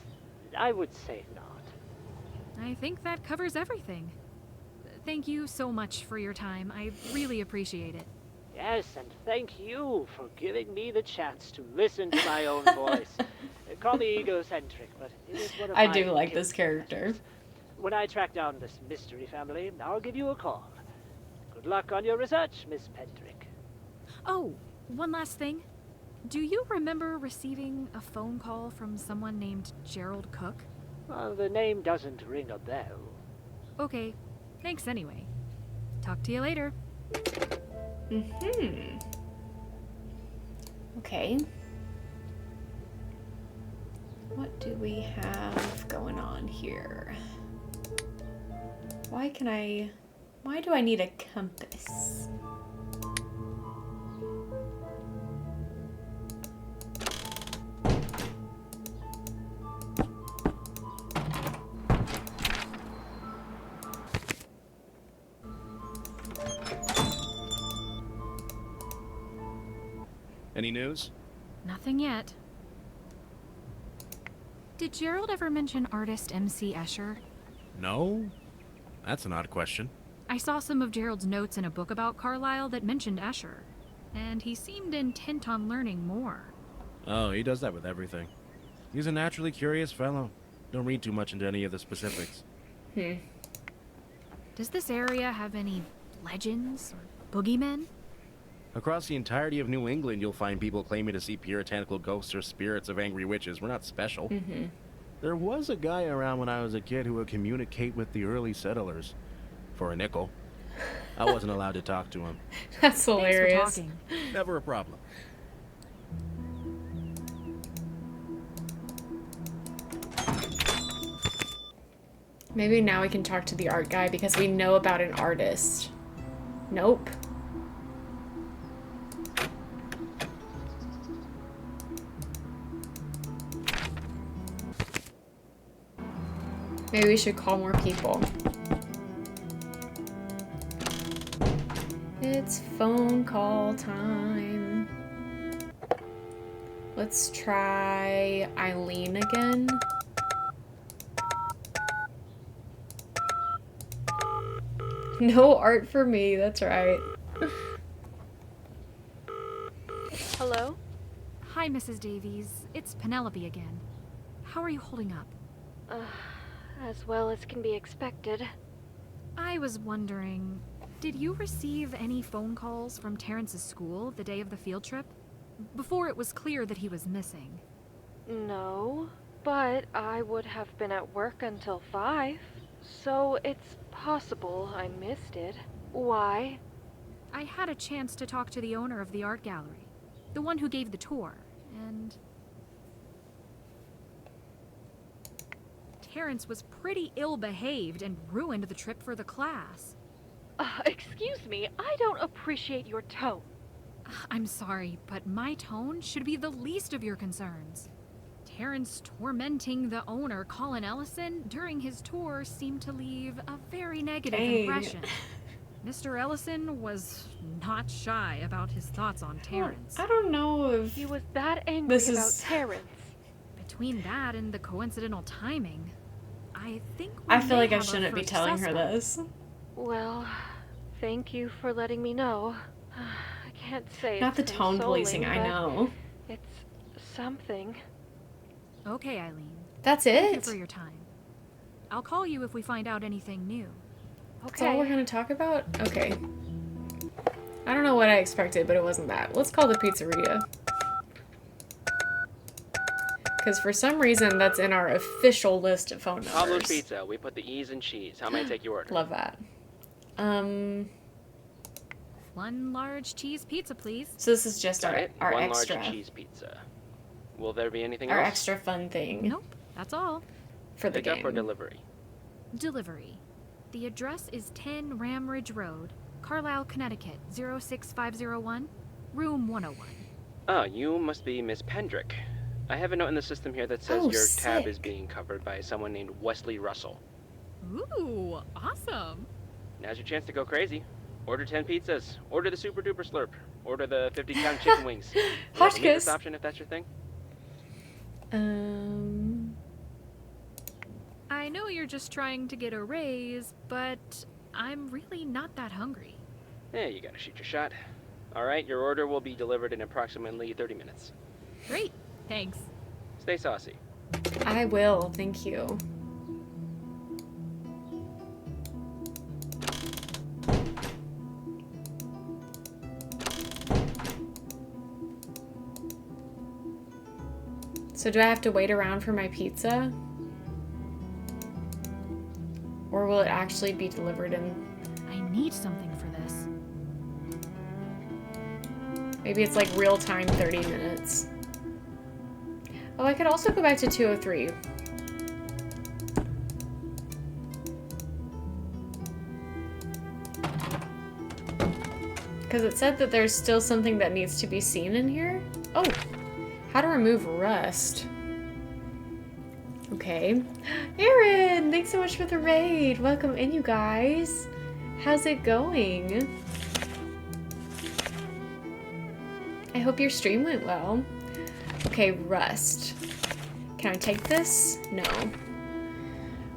I would say not.
I think that covers everything. Thank you so much for your time. I really appreciate it.
Yes, and thank you for giving me the chance to listen to my own voice. Call me egocentric, but it is one of
I
my
do like this
guilty
character.
pleasures. When I track down this mystery family, I'll give you a call. Good luck on your research, Miss Pendrick.
Oh, one last thing. Do you remember receiving a phone call from someone named Gerald Cook?
Well, the name doesn't ring a bell.
Okay, thanks anyway. Talk to you later.
Okay. What do we have going on here? Why do I need a compass?
Any news?
Nothing yet. Did Gerald ever mention artist M.C. Escher?
No? That's an odd question.
I saw some of Gerald's notes in a book about Carlisle that mentioned Escher, and he seemed intent on learning more.
Oh, he does that with everything. He's a naturally curious fellow. Don't read too much into any of the specifics.
Does this area have any legends or boogeymen?
Across the entirety of New England, you'll find people claiming to see puritanical ghosts or spirits of angry witches. We're not special. There was a guy around when I was a kid who would communicate with the early settlers. For a nickel. I wasn't allowed to talk to him.
That's hilarious.
Thanks for talking.
Never a problem.
Maybe now we can talk to the art guy because we know about an artist. Nope. Maybe we should call more people. It's phone call time. Let's try Eileen again. No art for me, that's right.
Hello?
Hi, Mrs. Davies. It's Penelope again. How are you holding up?
As well as can be expected.
I was wondering, did you receive any phone calls from Terrence's school the day of the field trip? Before it was clear that he was missing.
No, but I would have been at work until 5, so it's possible I missed it. Why?
I had a chance to talk to the owner of the art gallery, the one who gave the tour, and Terrence was pretty ill-behaved and ruined the trip for the class.
Excuse me, I don't appreciate your tone.
I'm sorry, but my tone should be the least of your concerns. Terrence tormenting the owner, Colin Ellison, during his tour seemed to leave a very negative impression. Mr. Ellison was not shy about his thoughts on Terrence.
I don't know if
He was that angry
this
about
is...
Terrence.
Between that and the coincidental timing, I think we
I feel
may
like I
have a
shouldn't be
first
telling her
suspect.
this.
Well, thank you for letting me know. I can't say
Not the
it's
tone policing,
consoling,
I
but
know.
It's something.
Okay, Eileen.
That's
Thank you
it?
for your time. I'll call you if we find out anything new.
That's all we're gonna talk about? Okay. I don't know what I expected, but it wasn't that. Let's call the pizzeria. Because for some reason, that's in our official list of phone
Pablo's
numbers.
Pizza. We put the E's in cheese. How may I take your order?
Love that.
One large cheese pizza, please.
So this is just
Got
our
it. One
extra.
large cheese pizza. Will there be anything
Our
else?
extra fun thing.
Nope, that's all.
For the
Pick up or
game.
delivery?
Delivery. The address is 10 Ramridge Road, Carlisle, Connecticut, 06501, room 101.
Oh, you must be Miss Pendrick. I have a note in the system here that says
Oh,
your tab
sick.
is being covered by someone named Wesley Russell.
Ooh, awesome.
Now's your chance to go crazy. Order 10 pizzas. Order the Super Duper Slurp. Order the 50-count chicken wings. You ever need this
Hotchkiss.
option if that's your thing?
I know you're just trying to get a raise, but I'm really not that hungry.
Yeah, you gotta shoot your shot. Alright, your order will be delivered in approximately 30 minutes.
Great, thanks.
Stay saucy.
I will, thank you. So do I have to wait around for my pizza? Or will it actually be delivered in...
I need something for this.
Maybe it's like real time 30 minutes. Oh, I could also go back to 203. Because it said that there's still something that needs to be seen in here. Oh, how to remove rust. Okay. Aaron, thanks so much for the raid. Welcome in, you guys. How's it going? I hope your stream went well. Okay, rust. Can I take this? No.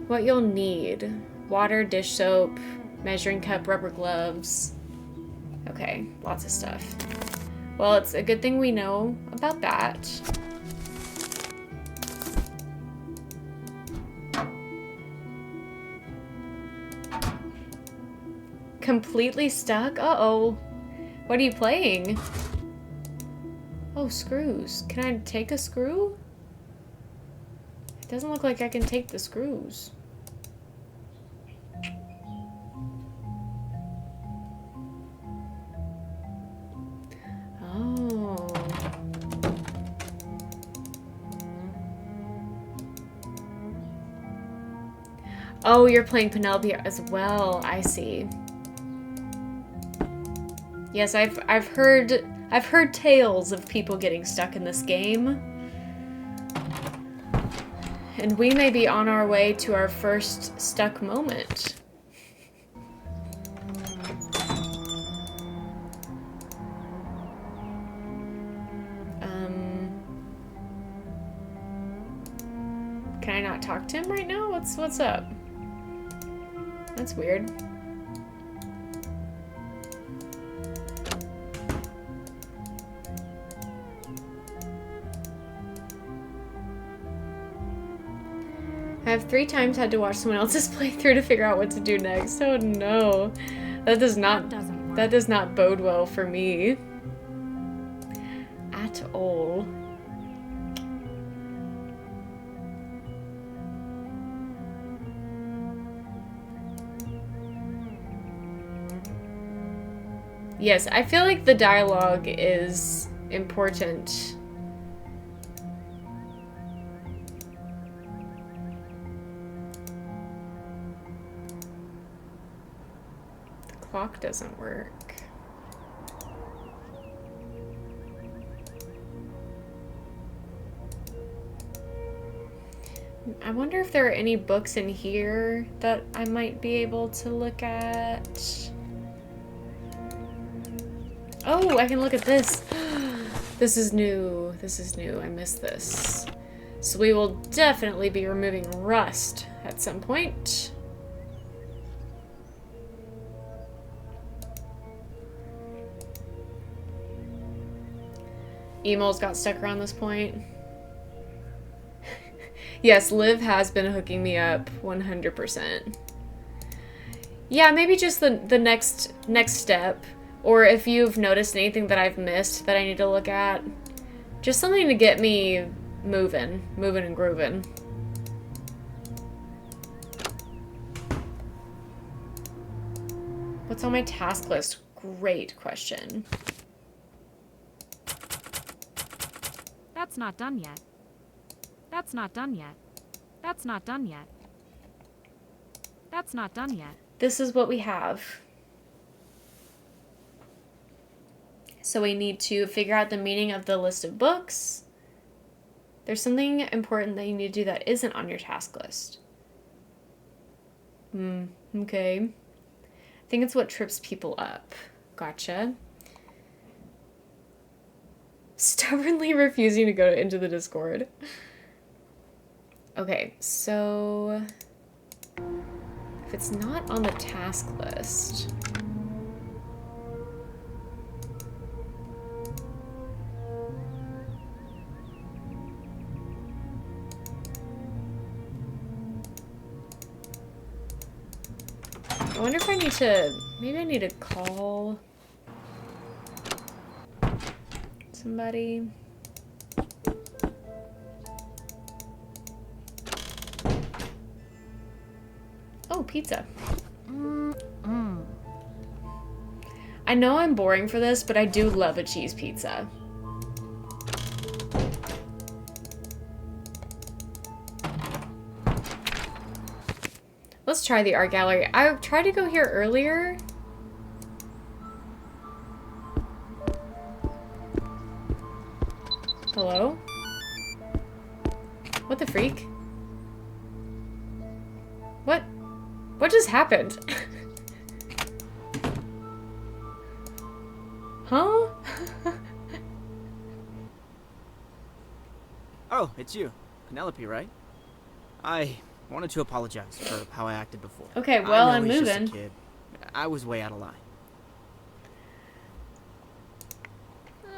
What you'll need. Water, dish soap, measuring cup, rubber gloves. Okay, lots of stuff. Well, it's a good thing we know about that. Completely stuck? Uh-oh. What are you playing? Oh, screws. Can I take a screw? It doesn't look like I can take the screws. Oh. Oh, you're playing Penelope as well. I see. Yes, I've heard tales of people getting stuck in this game. And we may be on our way to our first stuck moment. Can I not talk to him right now? What's up? That's weird. I have 3 times had to watch someone else's playthrough to figure out what to do next. Oh no. That does not bode well for me. At all. Yes, I feel like the dialogue is important. The clock doesn't work. I wonder if there are any books in here that I might be able to look at. Oh, I can look at this. This is new. This is new. I missed this. So we will definitely be removing rust at some point. Emails got stuck around this point. Yes, Liv has been hooking me up 100%. Yeah, maybe just the next step. Or if you've noticed anything that I've missed that I need to look at. Just something to get me moving and grooving. What's on my task list? Great question.
That's not done yet. That's not done yet. That's not done yet. That's not done yet.
This is what we have. So we need to figure out the meaning of the list of books. There's something important that you need to do that isn't on your task list. Okay. I think it's what trips people up. Gotcha. Stubbornly refusing to go into the Discord. Okay, so if it's not on the task list, I wonder if I need to, maybe I need to call somebody. Oh, pizza. I know I'm boring for this, but I do love a cheese pizza. Let's try the art gallery. I tried to go here earlier. Hello? What the freak? What just happened? Huh?
Oh, it's you. Penelope, right? I wanted to apologize for how I acted before.
Okay, well,
I know
I'm
he's just a
moving.
kid. I was way out of line.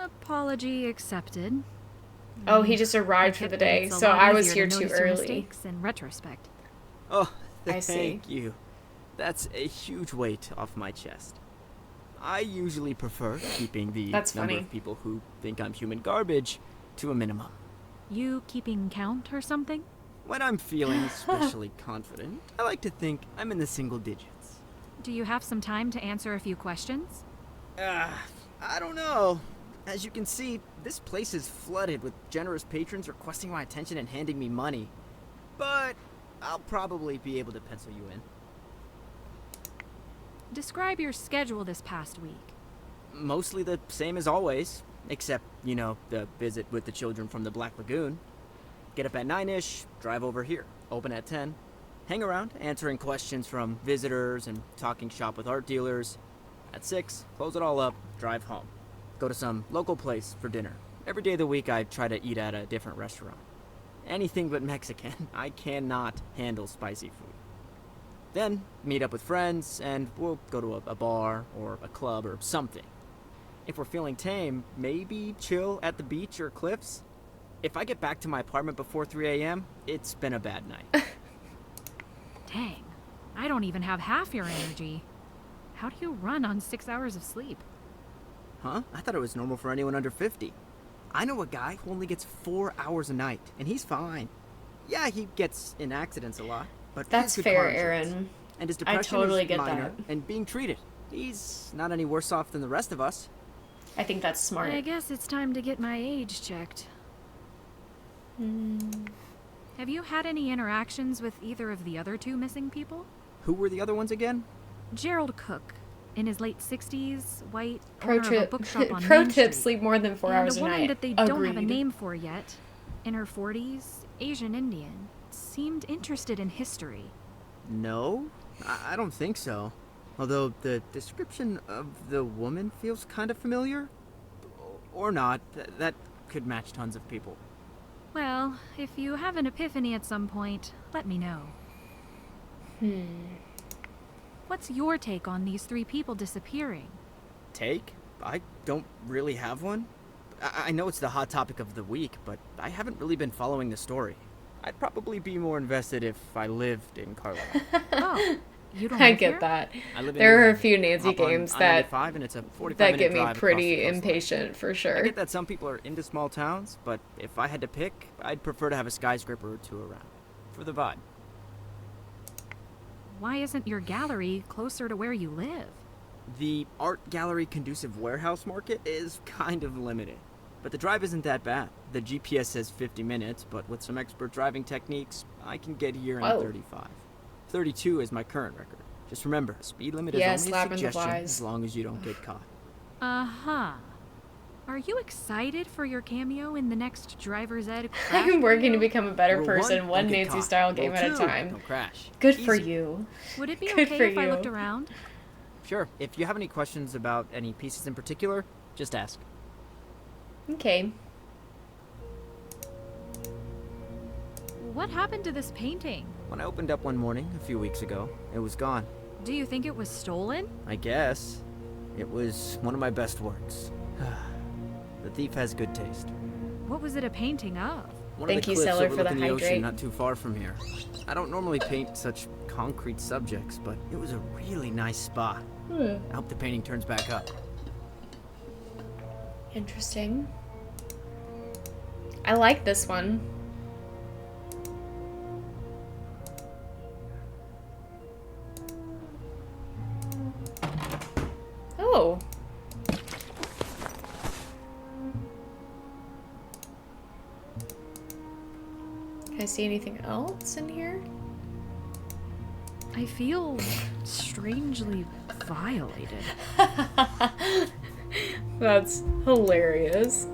Apology accepted.
Oh, he just arrived for the day, so I was here too early.
Mistakes in retrospect.
Oh,
I see.
thank you. That's a huge weight off my chest. I usually prefer keeping the number of people who think I'm human garbage to a minimum.
You keeping count or something?
When I'm feeling especially confident, I like to think I'm in the single digits.
Do you have some time to answer a few questions?
I don't know. As you can see, this place is flooded with generous patrons requesting my attention and handing me money. But I'll probably be able to pencil you in.
Describe your schedule this past week.
Mostly the same as always, except, you know, the visit with the children from the Black Lagoon. Get up at 9-ish, drive over here, open at 10, hang around, answering questions from visitors and talking shop with art dealers. At 6, close it all up, drive home. Go to some local place for dinner. Every day of the week I try to eat at a different restaurant. Anything but Mexican. I cannot handle spicy food. Then, meet up with friends, and we'll go to a bar or a club or something. If we're feeling tame, maybe chill at the beach or cliffs. If I get back to my apartment before 3 a.m., it's been a bad night.
Dang, I don't even have half your energy. How do you run on 6 hours of sleep?
Huh? I thought it was normal for anyone under 50. I know a guy who only gets 4 hours a night, and he's fine. Yeah, he gets in accidents a lot, but
that's
good
fair,
car insurance.
Aaron.
And his depression
I totally
is
get
minor
that.
and being treated. He's not any worse off than the rest of us.
I think that's smart.
I guess it's time to get my age checked. Have you had any interactions with either of the other two missing people?
Who were the other ones again?
Gerald Cook, in his late 60s, white,
Pro
owner of a
tip.
bookshop on
Pro
Main
tip:
Street.
sleep more than 4
And
hours
a
a
woman
night.
that they don't have a
Agreed.
name for yet, in her 40s, Asian Indian, seemed interested in history.
No, I don't think so. Although the description of the woman feels kind of familiar. Or not. That could match tons of people.
Well, if you have an epiphany at some point, let me know. What's your take on these 3 people disappearing?
Take? I don't really have one. I know it's the hot topic of the week, but I haven't really been following the story. I'd probably be more invested if I lived in Carlisle.
Oh, you don't
I
live
get
here?
that.
I live in
There are a
Newham.
few Nancy
Hop on
games that
I-95 and it's a 45
that
minute
get me
drive across
pretty
the coastline.
impatient for
I
sure.
get that some people are into small towns, but if I had to pick, I'd prefer to have a skyscraper or 2 around. For the vibe.
Why isn't your gallery closer to where you live?
The art gallery conducive warehouse market is kind of limited. But the drive isn't that bad. The GPS says 50 minutes, but with some expert driving techniques, I can get here in 35. 32 is my current record. Just remember, speed limit is only a suggestion as long as you don't get caught.
Uh-huh. Are you excited for your cameo in the next Driver's Ed crash
I'm working to
video?
become a better
Rule
person, one
don't get
Nancy
caught.
style
Rule
game at a
2,
time.
don't crash.
Good for
Easy.
you.
Would it be
Good
okay
for
if I
you.
looked around?
Sure, if you have any questions about any pieces in particular, just ask.
Okay.
What happened to this painting?
When I opened up one morning a few weeks ago, it was gone.
Do you think it was stolen?
I guess. It was one of my best works. The thief has good taste.
What was it a painting of?
One
Thank
of the
you,
cliffs
Seller, for the
overlooking the
hydrate.
ocean not too far from here. I don't normally paint such concrete subjects, but it was a really nice spot. I hope the painting turns back up.
Interesting. I like this one. Oh. Can I see anything else in here?
I feel strangely violated.
That's hilarious.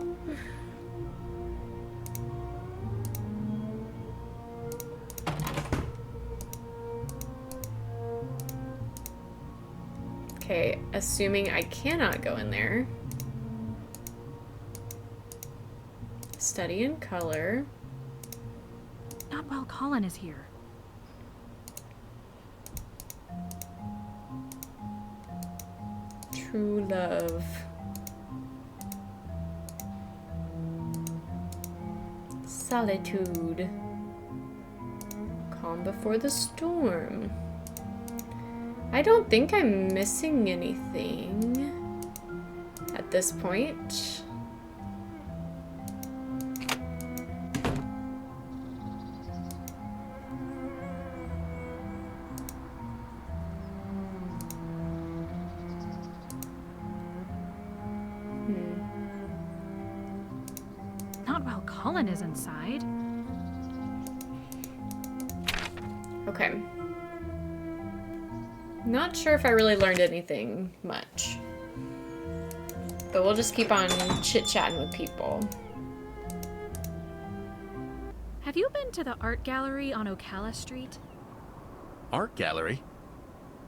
Okay, assuming I cannot go in there. Study in color.
Not while Colin is here.
True love. Solitude. Calm before the storm. I don't think I'm missing anything at this point.
Not while Colin is inside.
Okay. Not sure if I really learned anything much. But we'll just keep on chit-chatting with people.
Have you been to the art gallery on Ocala Street?
Art gallery?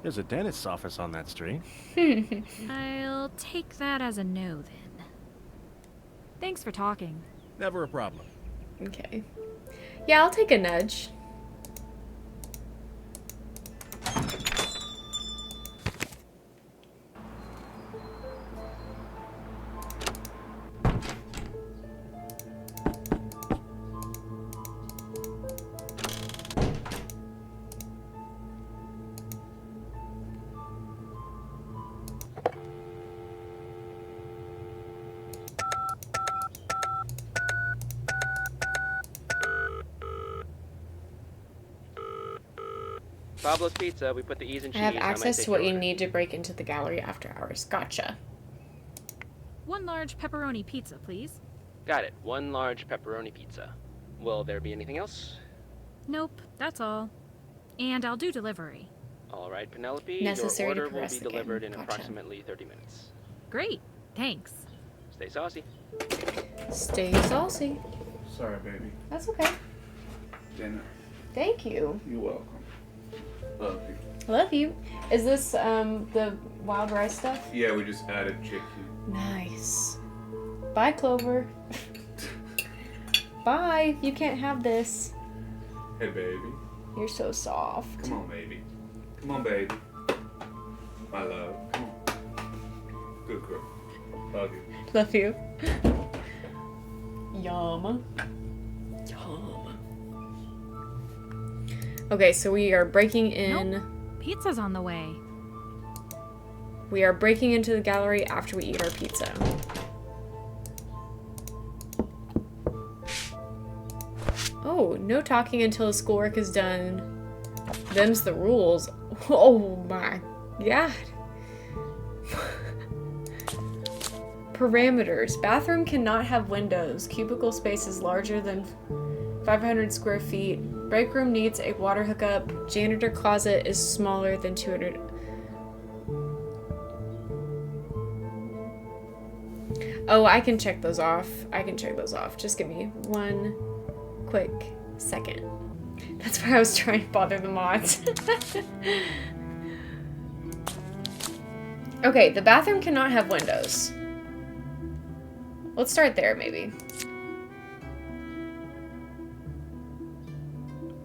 There's a dentist's office on that street.
I'll take that as a no then. Thanks for talking.
Never a problem.
Okay. Yeah, I'll take a nudge.
Pablo's Pizza, we put the E's and
I
cheese.
have
How may
access
take
to what
your
you
order?
need to break into the gallery after hours. Gotcha.
1 large pepperoni pizza, please.
Got it. 1 large pepperoni pizza. Will there be anything else?
Nope, that's all. And I'll do delivery.
All right, Penelope.
Necessary to
your order will
caress
be
the game.
delivered in
Gotcha.
approximately 30 minutes.
Great, thanks.
Stay saucy.
Stay saucy.
Sorry, baby.
That's okay.
Dinner.
Thank you.
You're welcome. Love you.
Love you. Is this the wild rice stuff?
Yeah, we just added chickpea.
Nice. Bye, Clover. Bye. You can't have this.
Hey, baby.
You're so soft.
Come on, baby. Come on, baby. My love. Come on. Good girl. Love you.
Love you. Yum. Yum. Okay, so we are breaking in.
Nope. Pizza's on the way.
We are breaking into the gallery after we eat our pizza. Oh, no talking until the schoolwork is done. Them's the rules. Oh my god. Parameters. Bathroom cannot have windows. Cubicle space is larger than 500 square feet. Break room needs a water hookup. Janitor closet is smaller than 200. Oh, I can check those off. I can check those off. Just give me one quick second. That's why I was trying to bother the mods. Okay, the bathroom cannot have windows. Let's start there, maybe.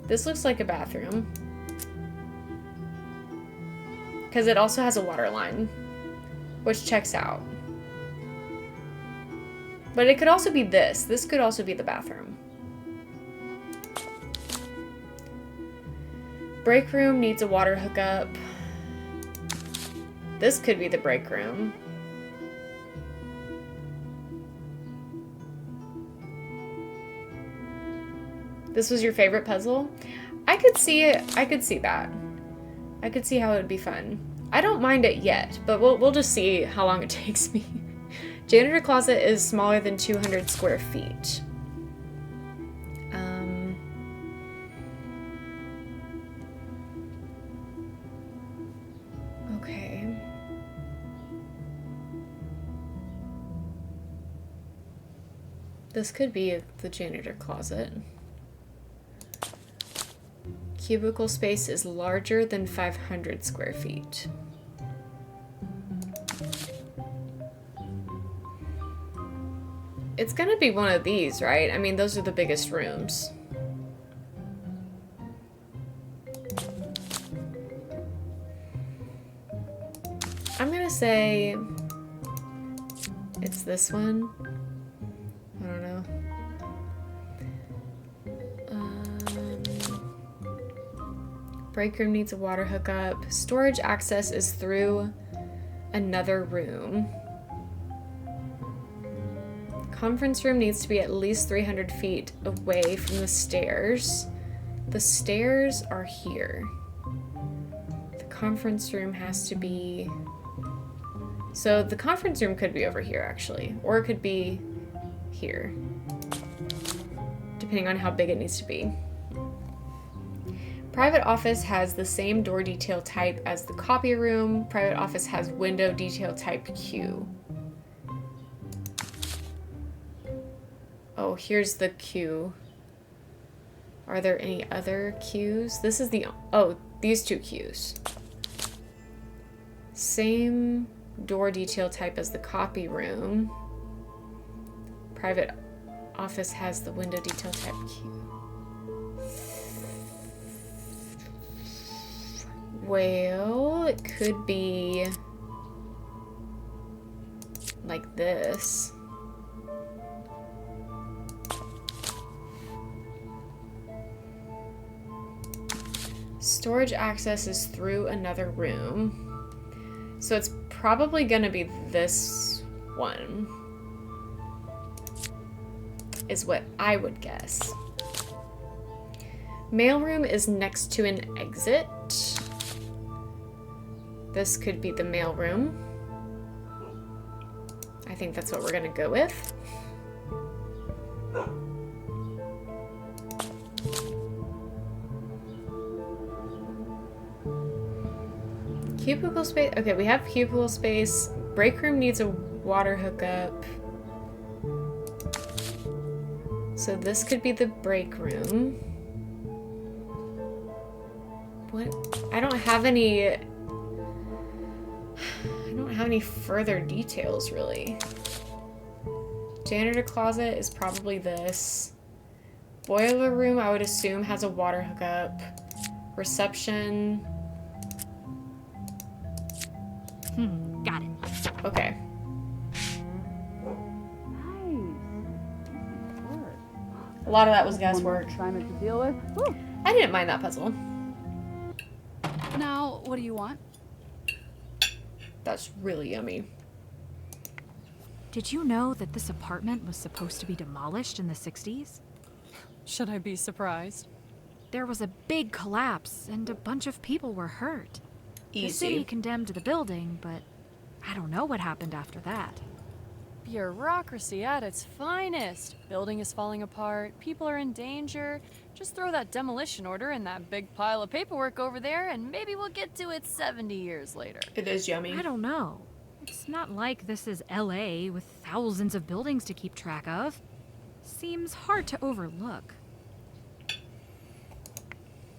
This looks like a bathroom. Because it also has a water line, which checks out. But it could also be this. This could also be the bathroom. Break room needs a water hookup. This could be the break room. This was your favorite puzzle? I could see it. I could see that. I could see how it would be fun. I don't mind it yet, but we'll just see how long it takes me. Janitor closet is smaller than 200 square feet. Okay. This could be the janitor closet. Cubicle space is larger than 500 square feet. It's gonna be one of these, right? I mean, those are the biggest rooms. I'm gonna say it's this one. I don't know. Break room needs a water hookup. Storage access is through another room. Conference room needs to be at least 300 feet away from the stairs. The stairs are here. The conference room has to be... So the conference room could be over here, actually. Or it could be here. Depending on how big it needs to be. Private office has the same door detail type as the copy room. Private office has window detail type Q. Oh, here's the Q. Are there any other Qs? This is the... Oh, these two Qs. Same door detail type as the copy room. Private office has the window detail type Q. Well, it could be like this. Storage access is through another room. So it's probably gonna be this one, is what I would guess. Mailroom is next to an exit. This could be the mailroom. I think that's what we're gonna go with. Cubicle space. Okay, we have cubicle space. Break room needs a water hookup. So this could be the break room. What? I don't have any further details, really. Janitor closet is probably this. Boiler room, I would assume, has a water hookup. Reception.
Got it.
Okay. A lot of that was guesswork.
Assignment to deal with. Whew.
I didn't mind that puzzle.
Now, what do you want?
That's really yummy.
Did you know that this apartment was supposed to be demolished in the 60s?
Should I be surprised?
There was a big collapse and a bunch of people were hurt.
Easy.
The city condemned the building, but I don't know what happened after that.
Bureaucracy at its finest. Building is falling apart, people are in danger. Just throw that demolition order in that big pile of paperwork over there, and maybe we'll get to it 70 years later.
It is yummy.
I don't know. It's not like this is LA with thousands of buildings to keep track of. Seems hard to overlook.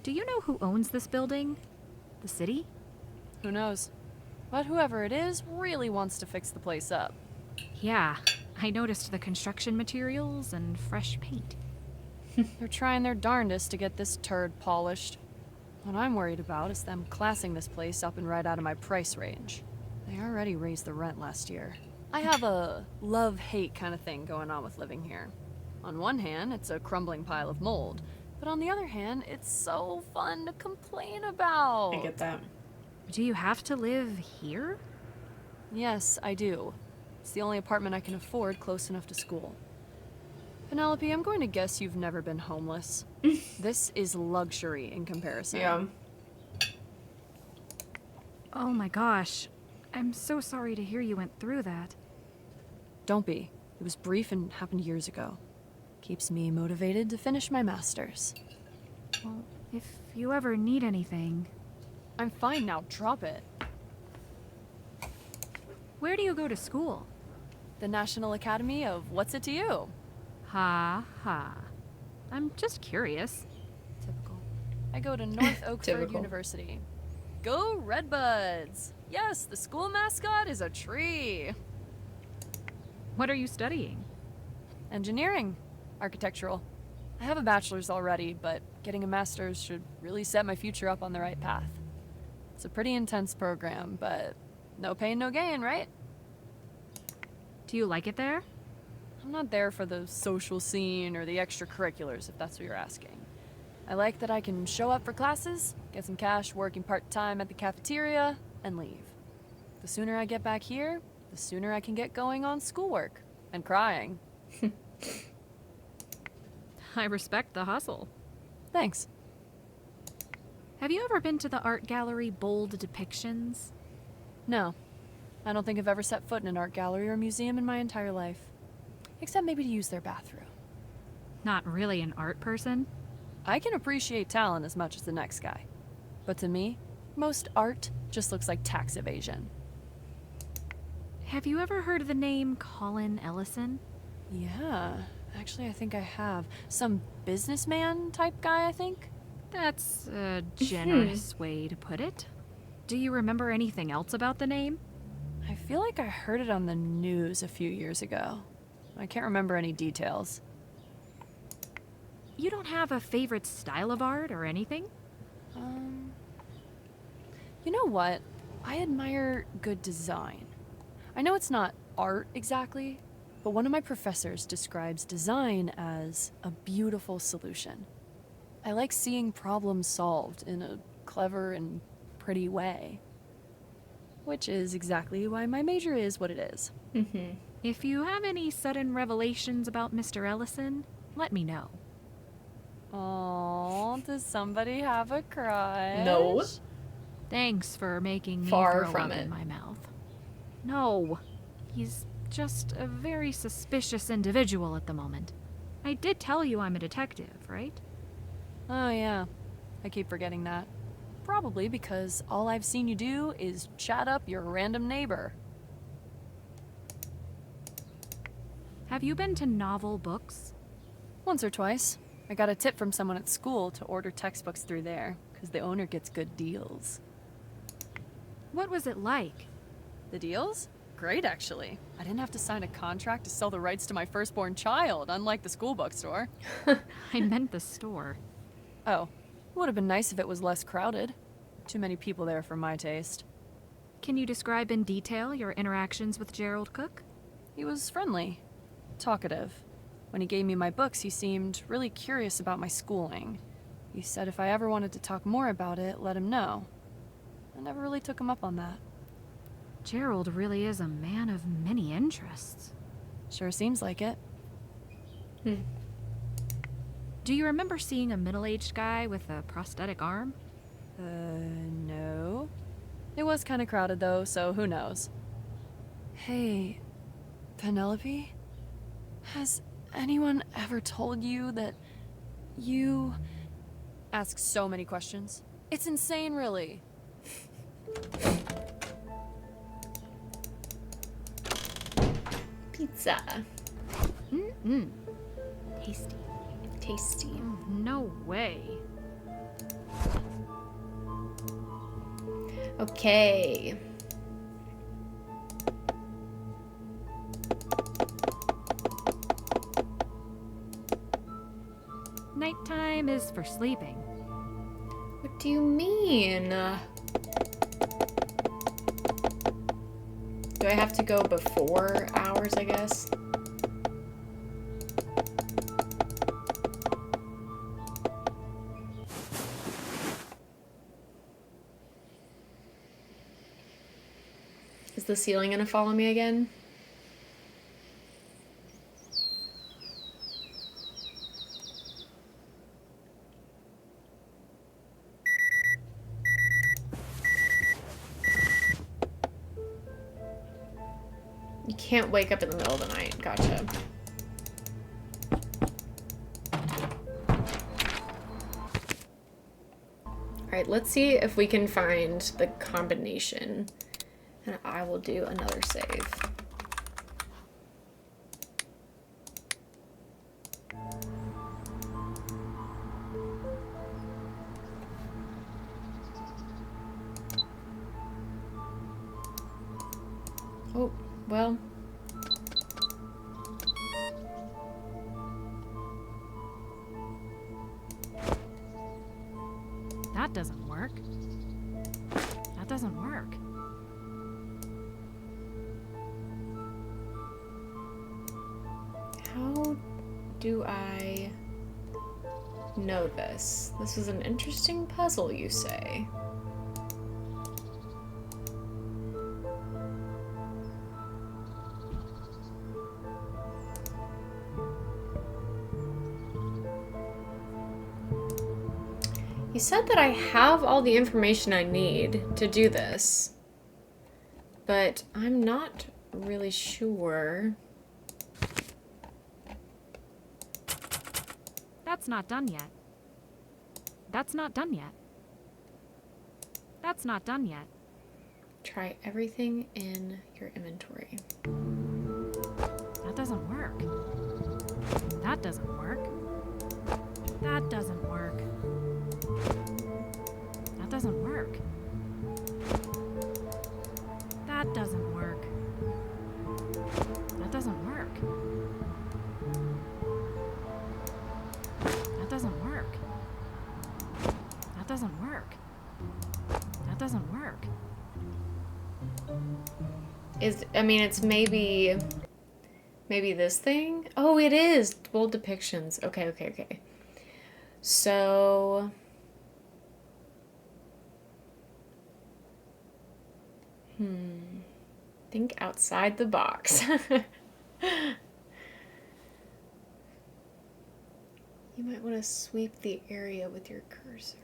Do you know who owns this building? The city?
Who knows? But whoever it is really wants to fix the place up.
Yeah, I noticed the construction materials and fresh paint.
They're trying their darndest to get this turd polished. What I'm worried about is them classing this place up and right out of my price range. They already raised the rent last year. I have a love-hate kind of thing going on with living here. On one hand, it's a crumbling pile of mold, but on the other hand, it's so fun to complain about.
I get that.
Do you have to live here?
Yes, I do. It's the only apartment I can afford close enough to school. Penelope, I'm going to guess you've never been homeless. This is luxury in comparison.
Yeah.
Oh my gosh. I'm so sorry to hear you went through that.
Don't be. It was brief and happened years ago. Keeps me motivated to finish my master's.
Well, if you ever need anything...
I'm fine now, drop it.
Where do you go to school?
The National Academy of What's It to You?
Ha ha. I'm just curious.
Typical. I go to North Oakford University. Go Redbuds! Yes, the school mascot is a tree.
What are you studying?
Engineering. Architectural. I have a bachelor's already, but getting a master's should really set my future up on the right path. It's a pretty intense program, but no pain, no gain, right?
Do you like it there?
I'm not there for the social scene or the extracurriculars, if that's what you're asking. I like that I can show up for classes, get some cash working part-time at the cafeteria, and leave. The sooner I get back here, the sooner I can get going on schoolwork and crying.
I respect the hustle.
Thanks.
Have you ever been to the art gallery Bold Depictions?
No. I don't think I've ever set foot in an art gallery or museum in my entire life. Except maybe to use their bathroom.
Not really an art person?
I can appreciate talent as much as the next guy. But to me, most art just looks like tax evasion.
Have you ever heard of the name Colin Ellison?
Yeah, actually I think I have. Some businessman type guy, I think?
That's a generous way to put it. Do you remember anything else about the name?
I feel like I heard it on the news a few years ago. I can't remember any details.
You don't have a favorite style of art or anything?
You know what? I admire good design. I know it's not art exactly, but one of my professors describes design as a beautiful solution. I like seeing problems solved in a clever and pretty way. Which is exactly why my major is what it is.
If you have any sudden revelations about Mr. Ellison, let me know.
Oh, does somebody have a crush?
No.
Thanks for making me
Far
throw
from
up
it.
in my mouth. No, he's just a very suspicious individual at the moment. I did tell you I'm a detective, right?
Oh yeah, I keep forgetting that. Probably because all I've seen you do is chat up your random neighbor.
Have you been to Novel Books?
Once or twice. I got a tip from someone at school to order textbooks through there, because the owner gets good deals.
What was it like?
The deals? Great, actually. I didn't have to sign a contract to sell the rights to my firstborn child, unlike the school bookstore.
I meant the store.
Oh, it would have been nice if it was less crowded. Too many people there for my taste.
Can you describe in detail your interactions with Gerald Cook?
He was friendly, talkative. When he gave me my books, he seemed really curious about my schooling. He said if I ever wanted to talk more about it, let him know. I never really took him up on that.
Gerald really is a man of many interests.
Sure seems like it.
Do you remember seeing a middle-aged guy with a prosthetic arm?
No. It was kind of crowded though, so who knows. Hey, Penelope? Has anyone ever told you that you ask so many questions? It's insane, really.
Pizza.
Tasty.
Tasty.
No way.
Okay.
Nighttime is for sleeping.
What do you mean? Do I have to go before hours, I guess? Is the ceiling gonna follow me again? You can't wake up in the middle of the night. Gotcha. Alright, let's see if we can find the combination. And I will do another save. Oh, well.
That doesn't work. That doesn't work.
How do I know this? This is an interesting puzzle, you say. You said that I have all the information I need to do this, but I'm not really sure.
That's not done yet. That's not done yet. That's not done yet.
Try everything in your inventory.
That doesn't work. That doesn't work. That doesn't work. That doesn't work. That doesn't work. That doesn't work. That doesn't work. That doesn't work. That doesn't work.
It's maybe this thing? Oh, it is! Bold depictions. Okay. So... Think outside the box. You might want to sweep the area with your cursor.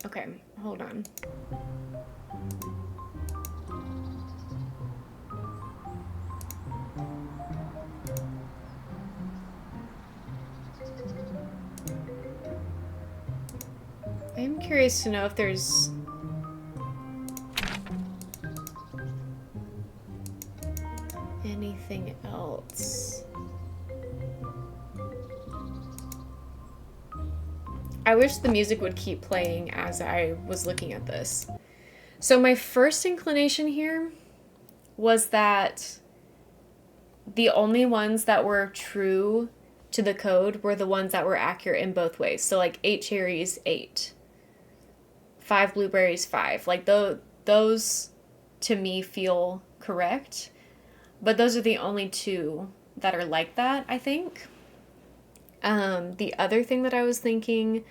Okay, hold on. I'm curious to know if there's anything else. I wish the music would keep playing as I was looking at this. So my first inclination here was that the only ones that were true to the code were the ones that were accurate in both ways. So like 8 cherries, 8. 5 blueberries, 5. Like those to me feel correct. But those are the only 2 that are like that, I think. The other thing that I was thinking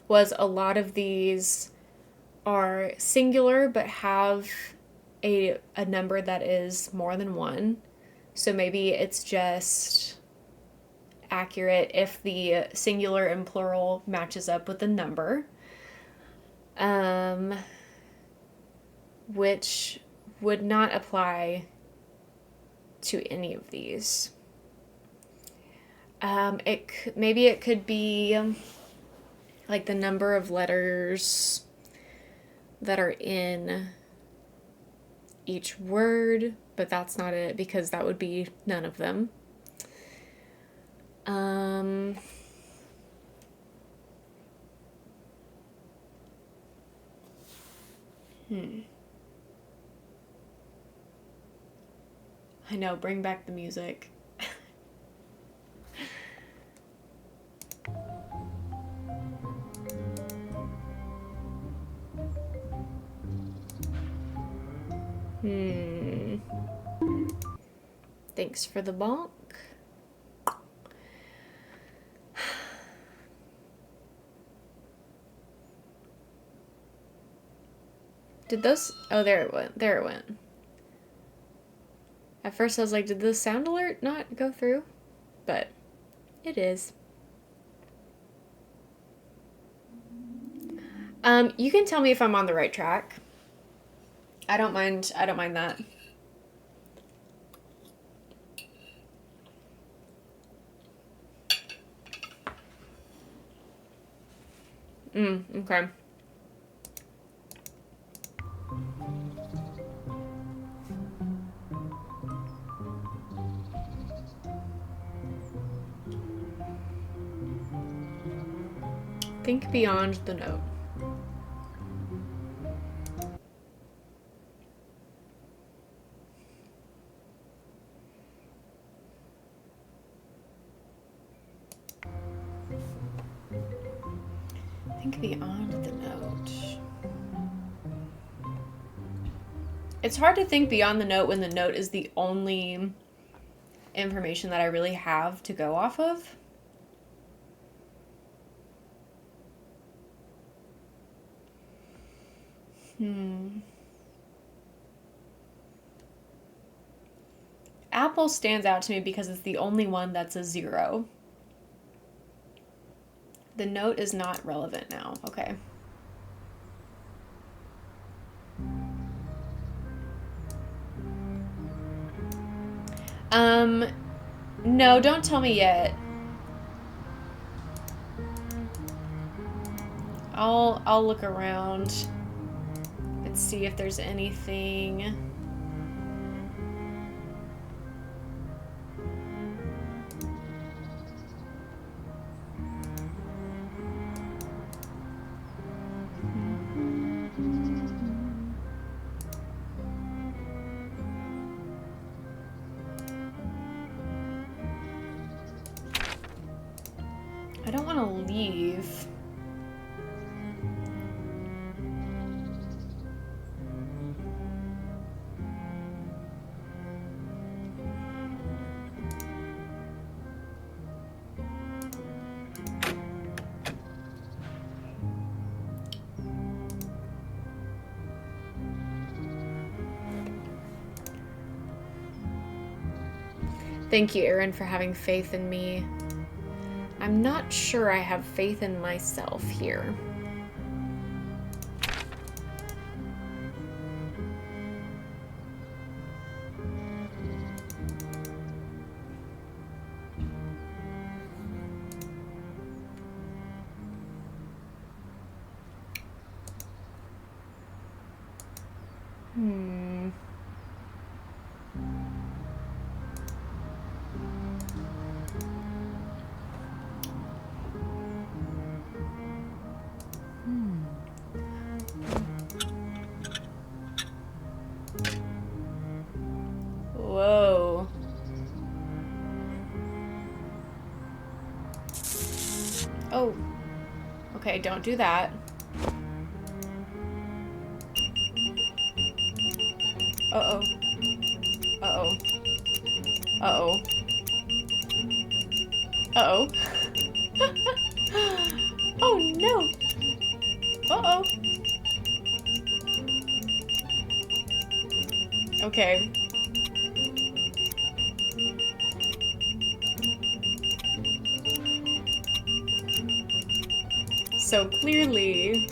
was a lot of these are singular but have a number that is more than 1. So maybe it's just accurate if the singular and plural matches up with the number. Which would not apply to any of these. Maybe it could be like the number of letters that are in each word, but that's not it because that would be none of them. I know, bring back the music. Thanks for the bonk. Did those... Oh, there it went. There it went. At first I was like, did the sound alert not go through? But it is. You can tell me if I'm on the right track. I don't mind that. Okay. Think beyond the note. Think beyond the note. It's hard to think beyond the note when the note is the only information that I really have to go off of. Apple stands out to me because it's the only one that's a 0. The note is not relevant now. Okay. No, don't tell me yet. I'll look around and see if there's anything. I don't want to leave. Thank you, Erin, for having faith in me. I'm not sure I have faith in myself here. Okay, don't do that. Uh-oh. Uh-oh. Uh-oh. Uh-oh. Oh no! Uh-oh. Okay. So clearly...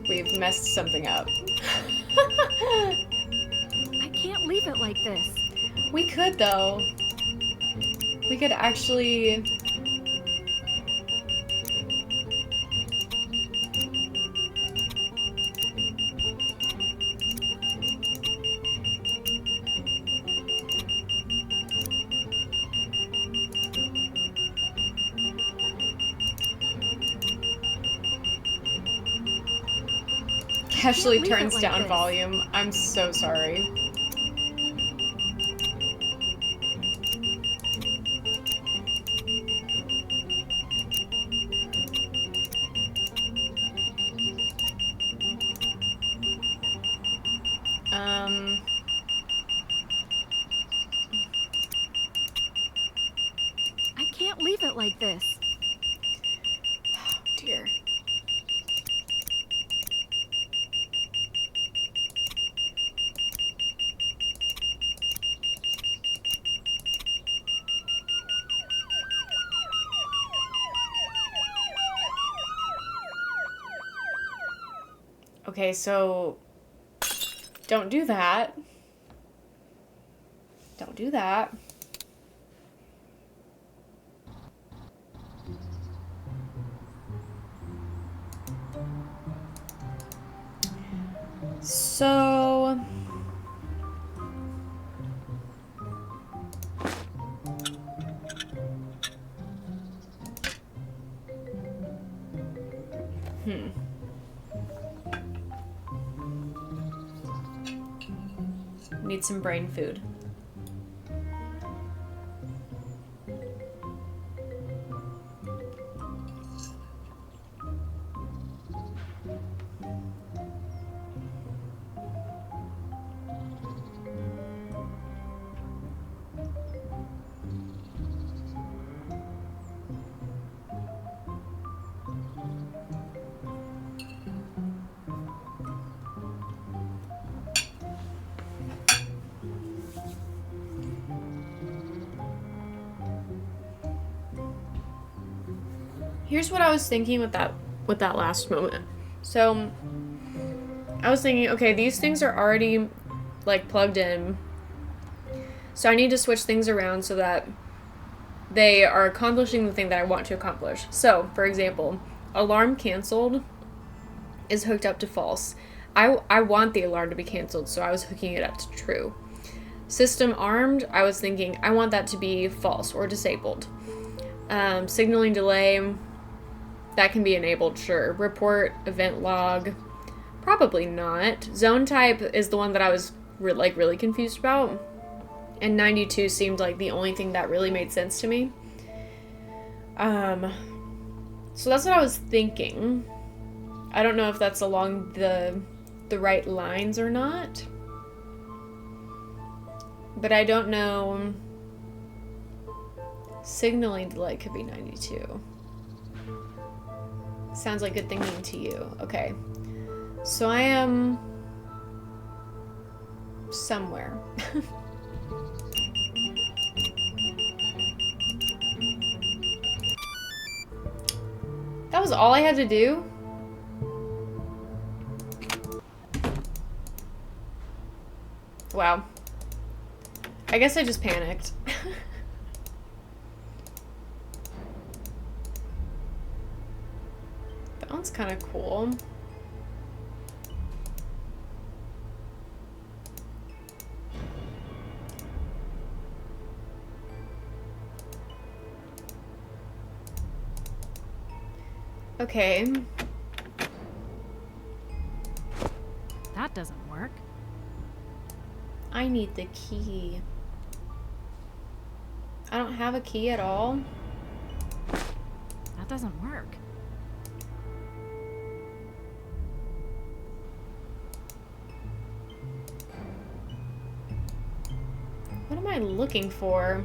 we've messed something up.
I can't leave it like this.
We could, though. We could actually... Ashley turns down volume. I'm so sorry.
I can't leave it like this.
Oh, dear. Okay, so don't do that. Don't do that. So need some brain food. Here's what I was thinking with that last moment. So I was thinking, okay, these things are already like plugged in. So I need to switch things around so that they are accomplishing the thing that I want to accomplish. So, for example, alarm canceled is hooked up to false. I want the alarm to be canceled, so I was hooking it up to true. System armed, I was thinking I want that to be false or disabled. Signaling delay, that can be enabled, sure. Report, event log, probably not. Zone type is the one that I was really confused about. And 92 seemed like the only thing that really made sense to me. So that's what I was thinking. I don't know if that's along the right lines or not. But I don't know. Signaling delay could be 92. Sounds like good thinking to you. Okay. So I am somewhere. That was all I had to do? Wow. I guess I just panicked. That one's kind of cool. Okay.
That doesn't work. I
need the key. I don't have a key at all.
That doesn't work.
What am I looking for?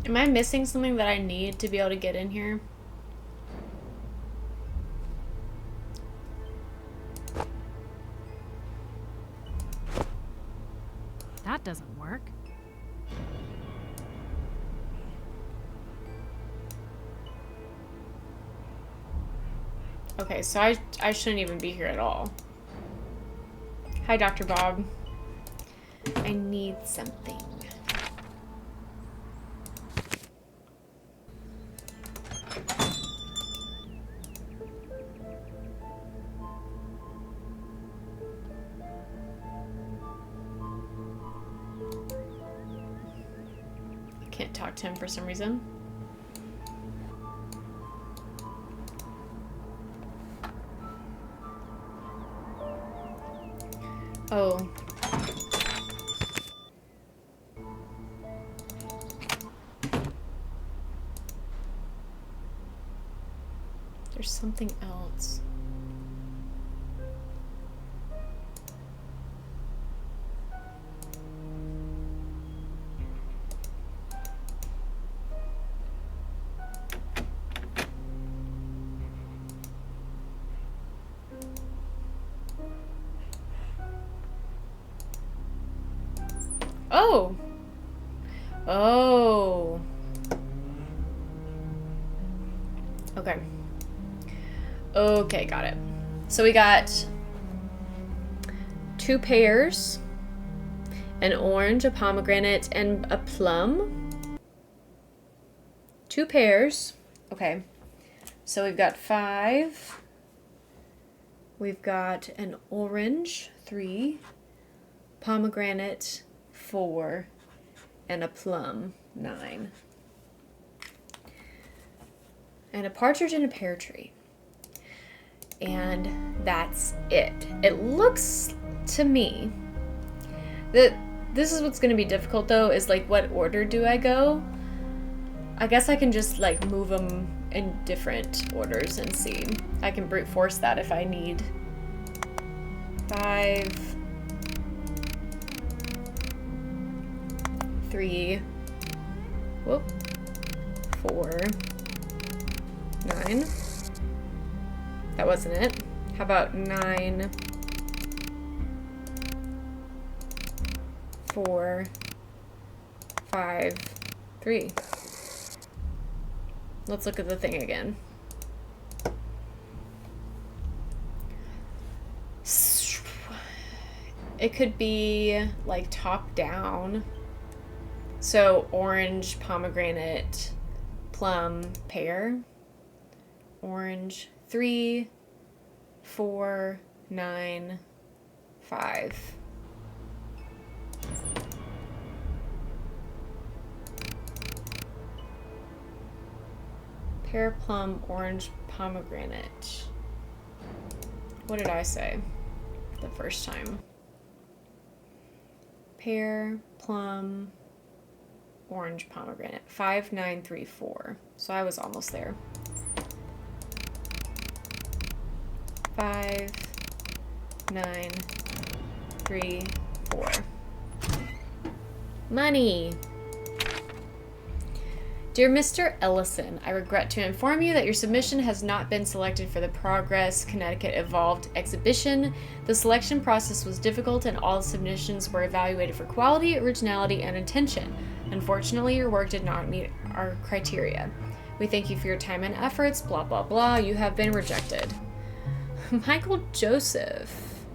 Am I missing something that I need to be able to get in here?
That doesn't work.
Okay, so I shouldn't even be here at all. Hi, Dr. Bob. I need something. Can't talk to him for some reason. Oh. There's something else. Oh! Oh. Okay. Okay, got it. So we got 2 pears, an orange, a pomegranate, and a plum. 2 pears. Okay. So we've got 5. We've got an orange, 3, pomegranate, 4, and a plum, 9. And a partridge in a pear tree. And that's it. It looks to me that this is what's going to be difficult though, is like what order do I go? I guess I can just like move them in different orders and see. I can brute force that if I need. 5, 3, whoop, 4, 9. That wasn't it. How about 9, 4, 5, 3. Let's look at the thing again. It could be like top down. So orange, pomegranate, plum, pear. Orange, 3, 4, 9, 5. Pear, plum, orange, pomegranate. What did I say the first time? Pear, plum, orange, pomegranate. 5, 9, 3, 4. So I was almost there. 5, 9, 3, 4. Money! Dear Mr. Ellison, I regret to inform you that your submission has not been selected for the Progress Connecticut Evolved exhibition. The selection process was difficult and all submissions were evaluated for quality, originality, and intention. Unfortunately, your work did not meet our criteria. We thank you for your time and efforts, blah blah blah, you have been rejected. Michael Joseph.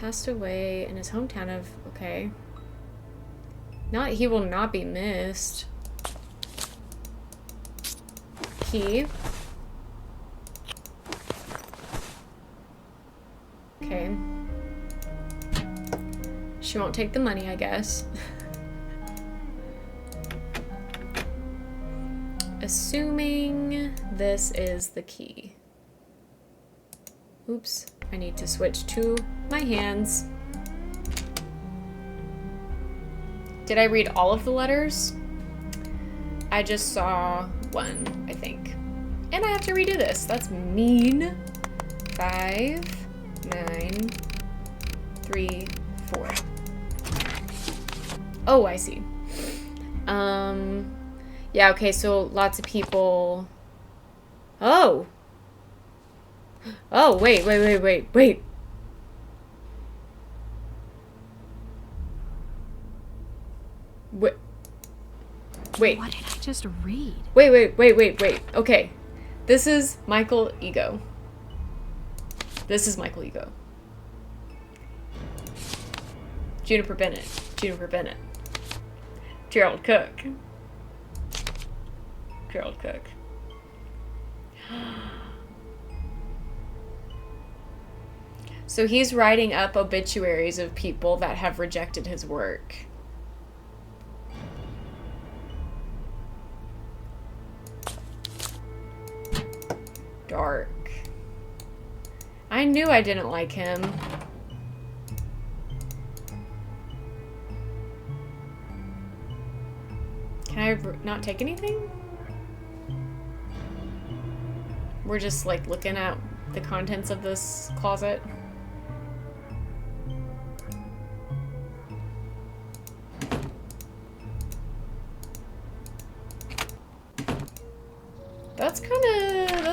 Passed away in his hometown of... Okay. He will not be missed. Key. Okay. She won't take the money, I guess. Assuming this is the key. Oops. I need to switch to my hands. Did I read all of the letters? I just saw one, I think. And I have to redo this. That's mean. 5, 9, 3, 4. Oh, I see. Yeah, okay, so lots of people... Oh! Oh, wait. Wait. Wait.
What did I just read?
Wait. Okay. This is Michael Ego. Juniper Bennett. Gerald Cook. So he's writing up obituaries of people that have rejected his work. Dark. I knew I didn't like him. Can I not take anything? We're just like looking at the contents of this closet. That's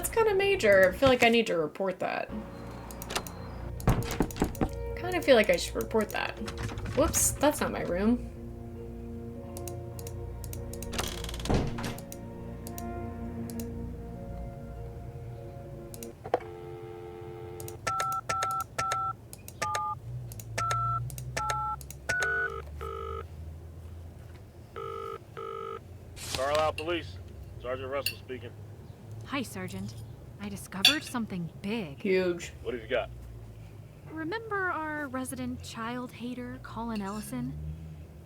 kind of major. I feel like I need to report that. Kind of feel like I should report that. Whoops, that's not my room.
Carlisle Police. Sergeant Russell speaking.
Hi, Sergeant. I discovered something big.
Huge.
What have you got?
Remember our resident child hater, Colin Ellison?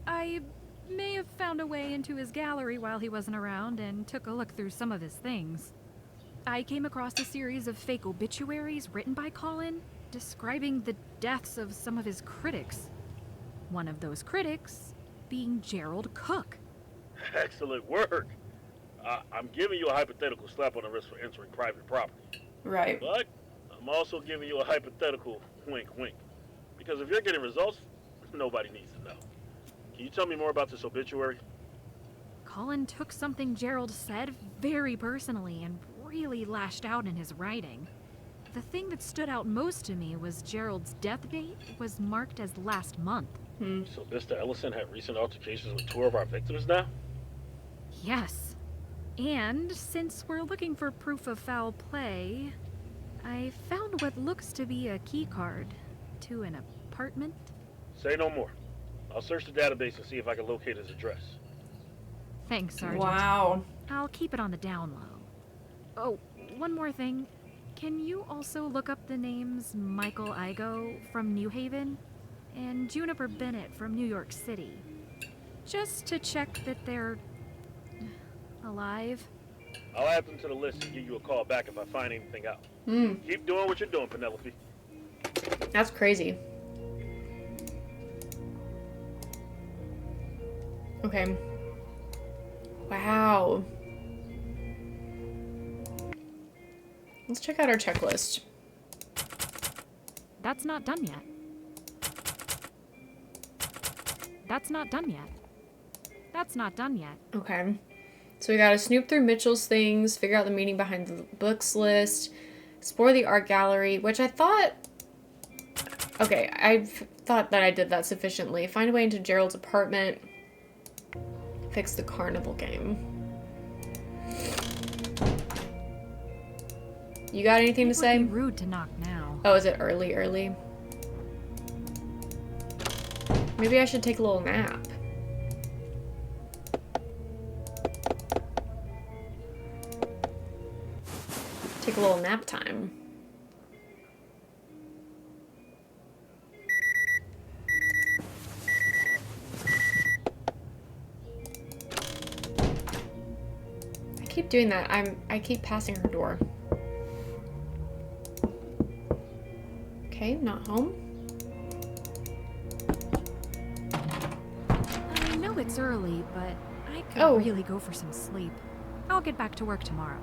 I may have found a way into his gallery while he wasn't around and took a look through some of his things. I came across a series of fake obituaries written by Colin, describing the deaths of some of his critics. One of those critics being Gerald Cook.
Excellent work. I'm giving you a hypothetical slap on the wrist for entering private property.
Right.
But I'm also giving you a hypothetical wink. Because if you're getting results, nobody needs to know. Can you tell me more about this obituary?
Colin took something Gerald said very personally and really lashed out in his writing. The thing that stood out most to me was Gerald's death date was marked as last month.
So Mr. Ellison had recent altercations with 2 of our victims now?
Yes. And since we're looking for proof of foul play, I found what looks to be a key card to an apartment.
Say no more. I'll search the database and see if I can locate his address.
Thanks, Sergeant.
Wow.
I'll keep it on the down low. Oh, one more thing. Can you also look up the names Michael Igo from New Haven and Juniper Bennett from New York City? Just to check that they're alive.
I'll add them to the list and give you a call back if I find anything out. Keep doing what you're doing, Penelope.
That's crazy. Okay. Wow. Let's check out our checklist.
That's not done yet. That's not done yet. That's not done yet.
Okay. So we gotta snoop through Mitchell's things, figure out the meaning behind the books list, explore the art gallery, which I thought... Okay, I thought that I did that sufficiently. Find a way into Gerald's apartment. Fix the carnival game. You got anything to say?
It would be rude to knock now.
Oh, is it early? Maybe I should take a little nap. Take a little nap time. I keep doing that. I keep passing her door. Okay, not home.
I know it's early, but I could really go for some sleep. I'll get back to work tomorrow.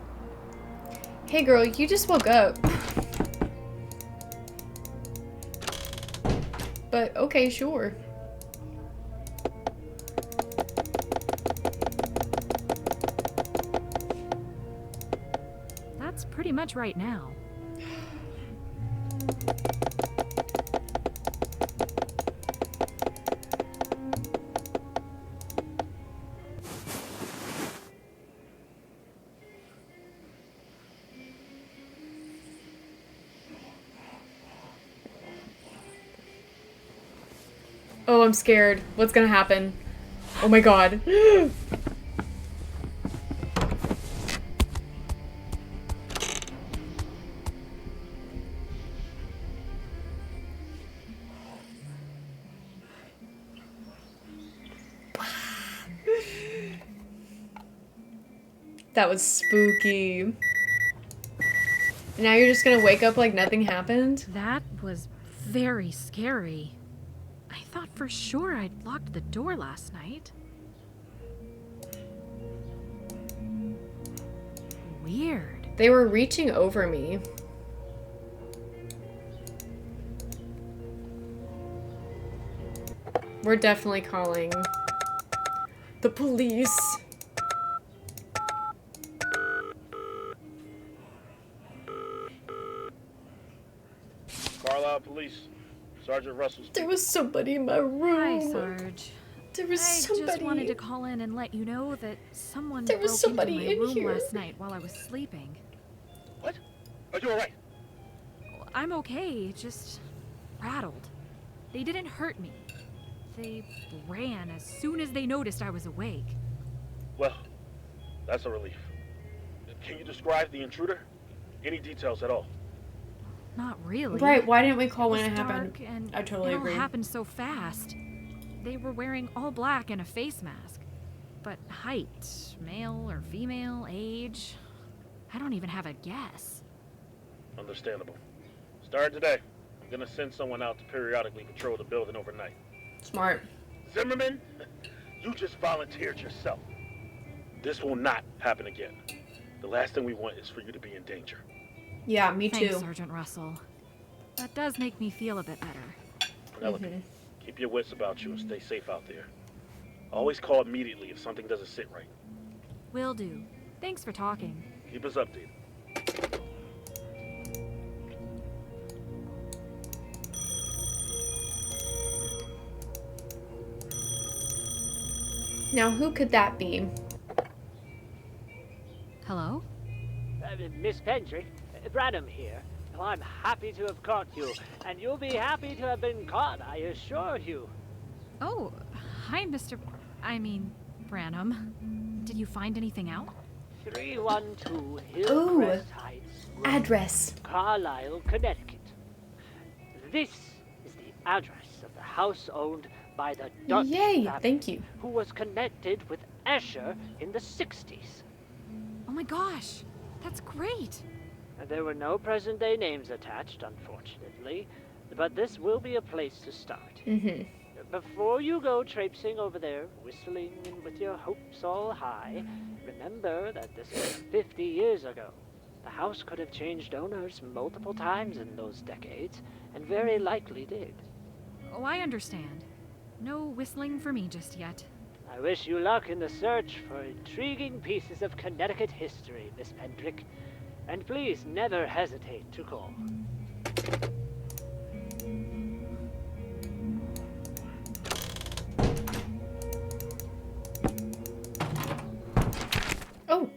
Hey girl, you just woke up. But okay, sure.
That's pretty much right now.
Oh, I'm scared. What's gonna happen? Oh my god. That was spooky. Now you're just gonna wake up like nothing happened?
That was very scary. I thought for sure I'd locked the door last night. Weird.
They were reaching over me. We're definitely calling the police.
Carlisle Police. Sergeant Russell speaking.
There was somebody in my room.
Hi, Sarge.
There was somebody.
I just wanted to call in and let you know that someone
There was
broke
somebody
into my
in
room
here.
last night while I was sleeping.
What? Are you alright?
I'm okay, just rattled. They didn't hurt me. They ran as soon as they noticed I was awake.
Well, that's a relief. Can you describe the intruder? Any details at all?
Not really.
Right, why didn't we call when
It
it
was
happened?
dark and
I totally
it all
agree.
happened so fast. They were wearing all black and a face mask. But height, male or female, age, I don't even have a guess.
Understandable. Starting today, I'm gonna send someone out to periodically patrol the building overnight.
Smart.
Zimmerman, you just volunteered yourself. This will not happen again. The last thing we want is for you to be in danger.
Yeah, me
Thanks,
too.
Sergeant Russell. That does make me feel a bit better.
Penelope, keep your wits about you and stay safe out there. Always call immediately if something doesn't sit right.
Will do. Thanks for talking.
Keep us updated.
Now, who could that be?
Hello?
Miss Pendrick, Branham here. Oh, I'm happy to have caught you, and you'll be happy to have been caught, I assure you.
Oh, hi, Branham. Did you find anything out?
312
Ooh,
Hillcrest Heights Road,
address.
Carlisle, Connecticut. This is the address of the house owned by the Dutch
Yay,
family,
thank you.
who was connected with Escher in the 60s.
Oh my gosh, that's great.
There were no present-day names attached, unfortunately, but this will be a place to start.
Mm-hmm.
Before you go traipsing over there, whistling and with your hopes all high, remember that this was 50 years ago. The house could have changed owners multiple times in those decades, and very likely did.
Oh, I understand. No whistling for me just yet.
I wish you luck in the search for intriguing pieces of Connecticut history, Miss Pendrick. And please never hesitate to call.
Oh,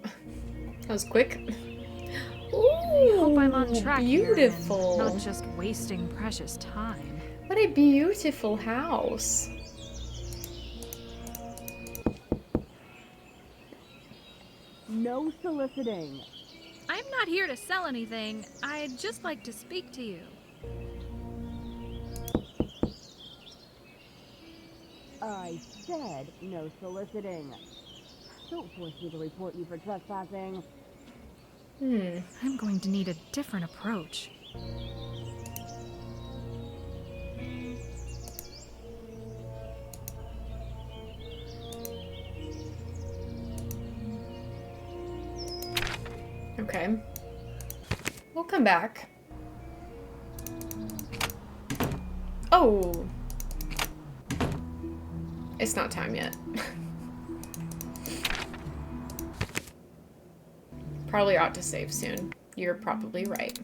that was quick.
I hope I'm on track here
beautiful.
and not just wasting precious time.
What a beautiful house.
no soliciting.
I'm not here to sell anything. I'd just like to speak to you.
I said no soliciting. Don't force me to report you for trespassing.
I'm going to need a different approach.
Okay. We'll come back. Oh! It's not time yet. Probably ought to save soon. You're probably right.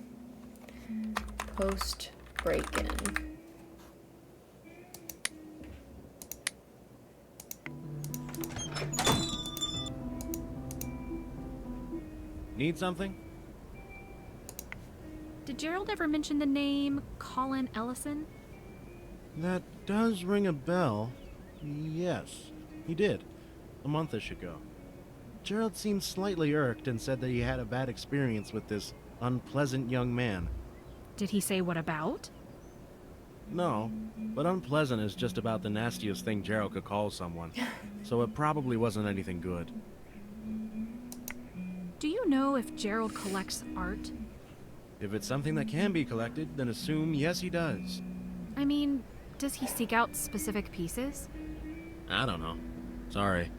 Post break-in.
Need something?
Did Gerald ever mention the name Colin Ellison?
That does ring a bell. Yes, he did. A month-ish ago. Gerald seemed slightly irked and said that he had a bad experience with this unpleasant young man.
Did he say what about?
No, but unpleasant is just about the nastiest thing Gerald could call someone, so it probably wasn't anything good.
Do you know if Gerald collects art?
If it's something that can be collected, then assume yes he does.
I mean, does he seek out specific pieces?
I don't know. Sorry.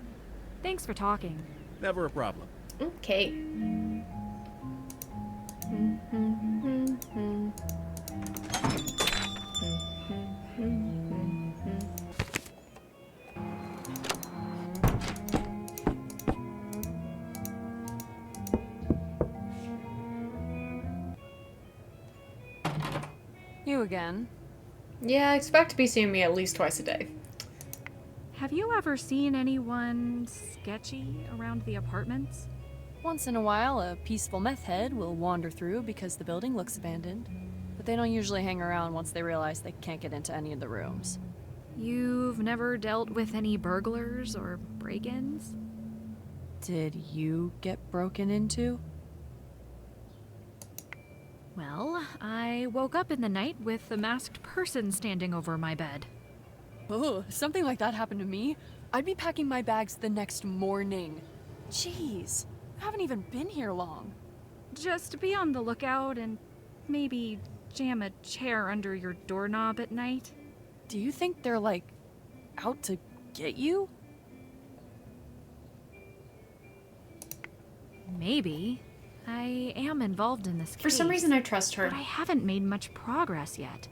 Thanks for talking.
Never a problem.
Okay.
You again.
Yeah, expect to be seeing me at least twice a day.
Have you ever seen anyone sketchy around the apartments?
Once in a while, a peaceful meth head will wander through because the building looks abandoned. But they don't usually hang around once they realize they can't get into any of the rooms.
You've never dealt with any burglars or break-ins?
Did you get broken into?
Well, I woke up in the night with a masked person standing over my bed.
Oh, if something like that happened to me, I'd be packing my bags the next morning. Jeez, I haven't even been here long.
Just be on the lookout and maybe jam a chair under your doorknob at night.
Do you think they're, like, out to get you?
Maybe. I am involved in this case.
For some reason, I trust her.
But I haven't made much progress yet.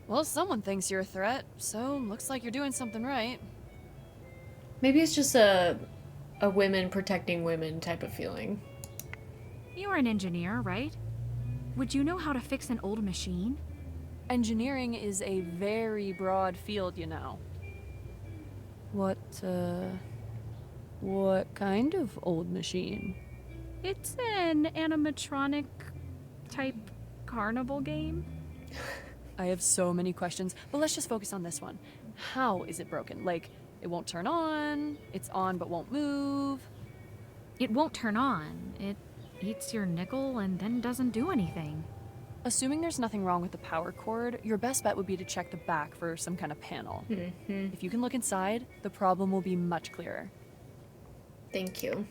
Well, someone thinks you're a threat, so looks like you're doing something right.
Maybe it's just a women protecting women type of feeling.
You're an engineer, right? Would you know how to fix an old machine?
Engineering is a very broad field, you know. What kind of old machine?
It's an animatronic type carnival game.
I have so many questions, but let's just focus on this one. How is it broken? Like, it won't turn on, it's on but won't move.
It won't turn on. It eats your nickel and then doesn't do anything.
Assuming there's nothing wrong with the power cord, your best bet would be to check the back for some kind of panel.
Mm-hmm.
If you can look inside, the problem will be much clearer.
Thank you.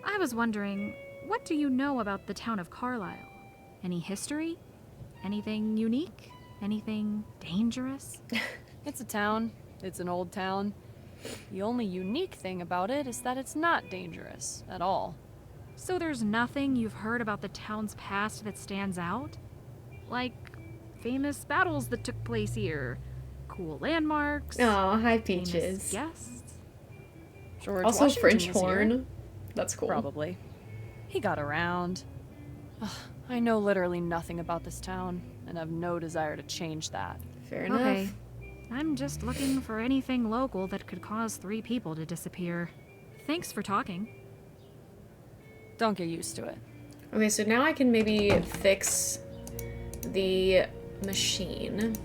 I was wondering, what do you know about the town of Carlisle? Any history? Anything unique? Anything dangerous?
It's a town. It's an old town. The only unique thing about it is that it's not dangerous at all.
So there's nothing you've heard about the town's past that stands out? Like famous battles that took place here, cool landmarks.
Oh, hi
famous
Peaches.
guests.
George
Also
Washington
French
was here.
horn. That's cool.
Probably. He got around. Ugh, I know literally nothing about this town, and have no desire to change that.
Fair enough.
Okay. I'm just looking for anything local that could cause 3 people to disappear. Thanks for talking.
Don't get used to it.
Okay, so now I can maybe fix the machine.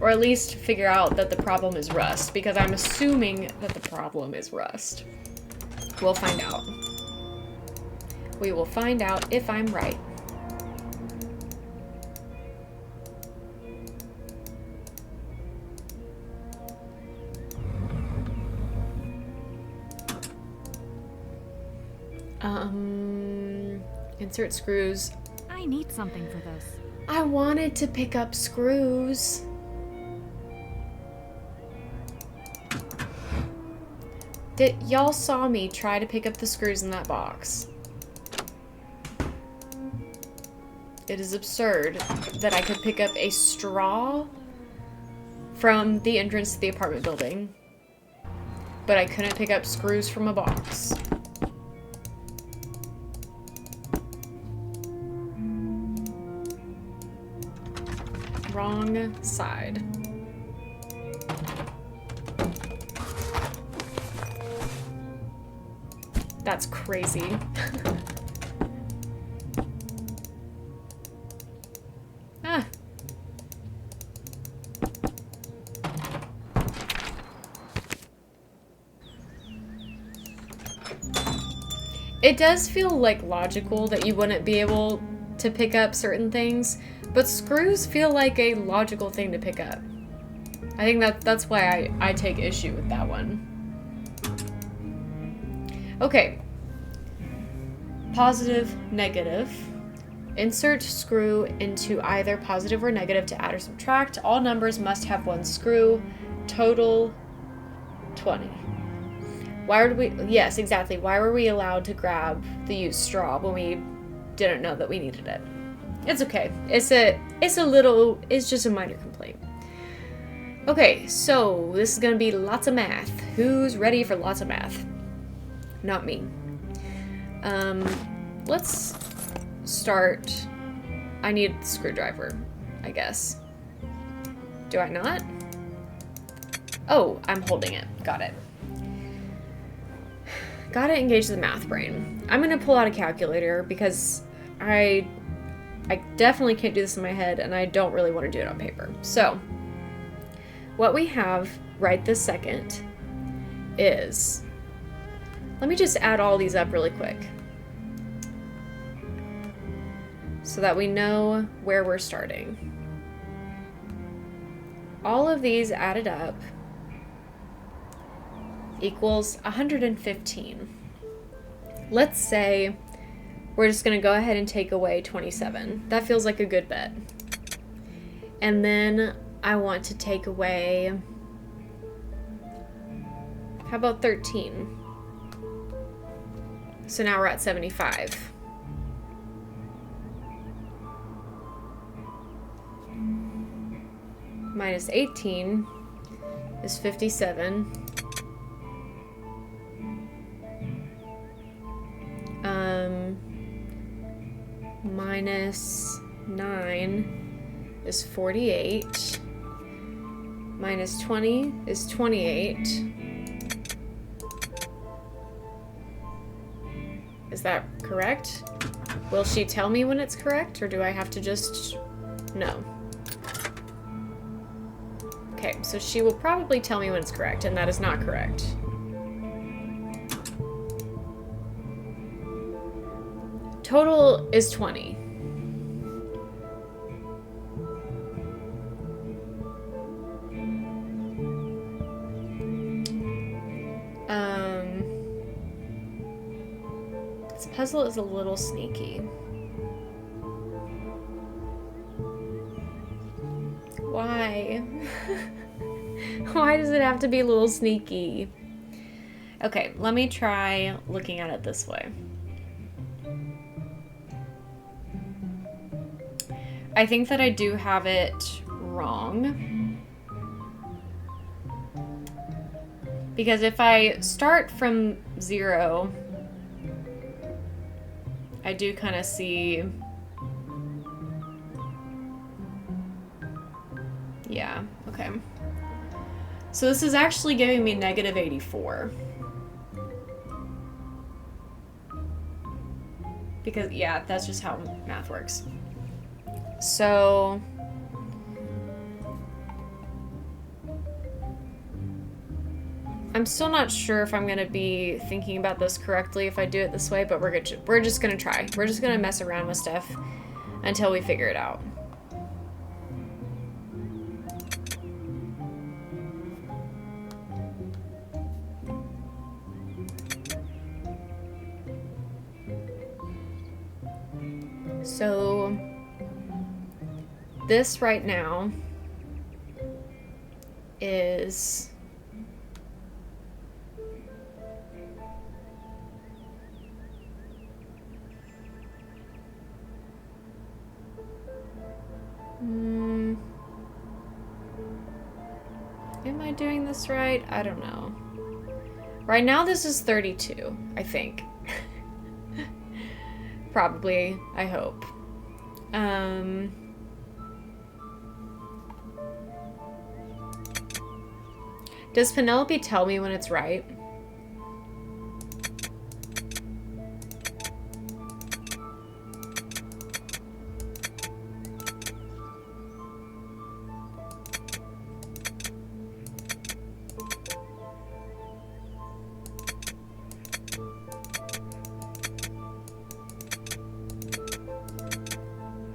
Or at least figure out that the problem is rust, because I'm assuming that the problem is rust. We'll find out. We will find out if I'm right. Insert screws.
I need something for this.
I wanted to pick up screws. Y'all saw me try to pick up the screws in that box. It is absurd that I could pick up a straw from the entrance to the apartment building, but I couldn't pick up screws from a box. Wrong side. That's crazy. Ah. It does feel like logical that you wouldn't be able to pick up certain things, but screws feel like a logical thing to pick up. I think that's why I take issue with that one. Okay. Positive, negative. Insert screw into either positive or negative to add or subtract. All numbers must have one screw. Total 20. Why would we... Yes, exactly. Why were we allowed to grab the used straw when we didn't know that we needed it? It's okay. It's just a minor complaint. Okay, so this is gonna be lots of math. Who's ready for lots of math? Not me. Let's start. I need a screwdriver, I guess. Do I not? Oh, I'm holding it. Got it. Gotta engage the math brain. I'm gonna pull out a calculator because I definitely can't do this in my head and I don't really want to do it on paper. So, what we have right this second is, let me just add all these up really quick so that we know where we're starting. All of these added up equals 115. Let's say we're just going to go ahead and take away 27. That feels like a good bet. And then I want to take away, how about 13? So now we're at 75. Minus 18 is 57. Minus 9 is 48. Minus 20 is 28. Is that correct? Will she tell me when it's correct, or do I have to just know? Okay, so she will probably tell me when it's correct, and that is not correct. Total is 20. This puzzle is a little sneaky. Why? Why does it have to be a little sneaky? Okay, let me try looking at it this way. I think that I do have it wrong. Because if I start from 0, I do kind of see... Yeah, okay. So this is actually giving me negative 84. Because, yeah, that's just how math works. So... I'm I'm still not sure if I'm gonna be thinking about this correctly if I do it this way, but we're just gonna try. We're just gonna mess around with stuff until we figure it out. So this right now is am I doing this right? I don't know. Right now this is 32, I think. Probably, I hope. Does Penelope tell me when it's right?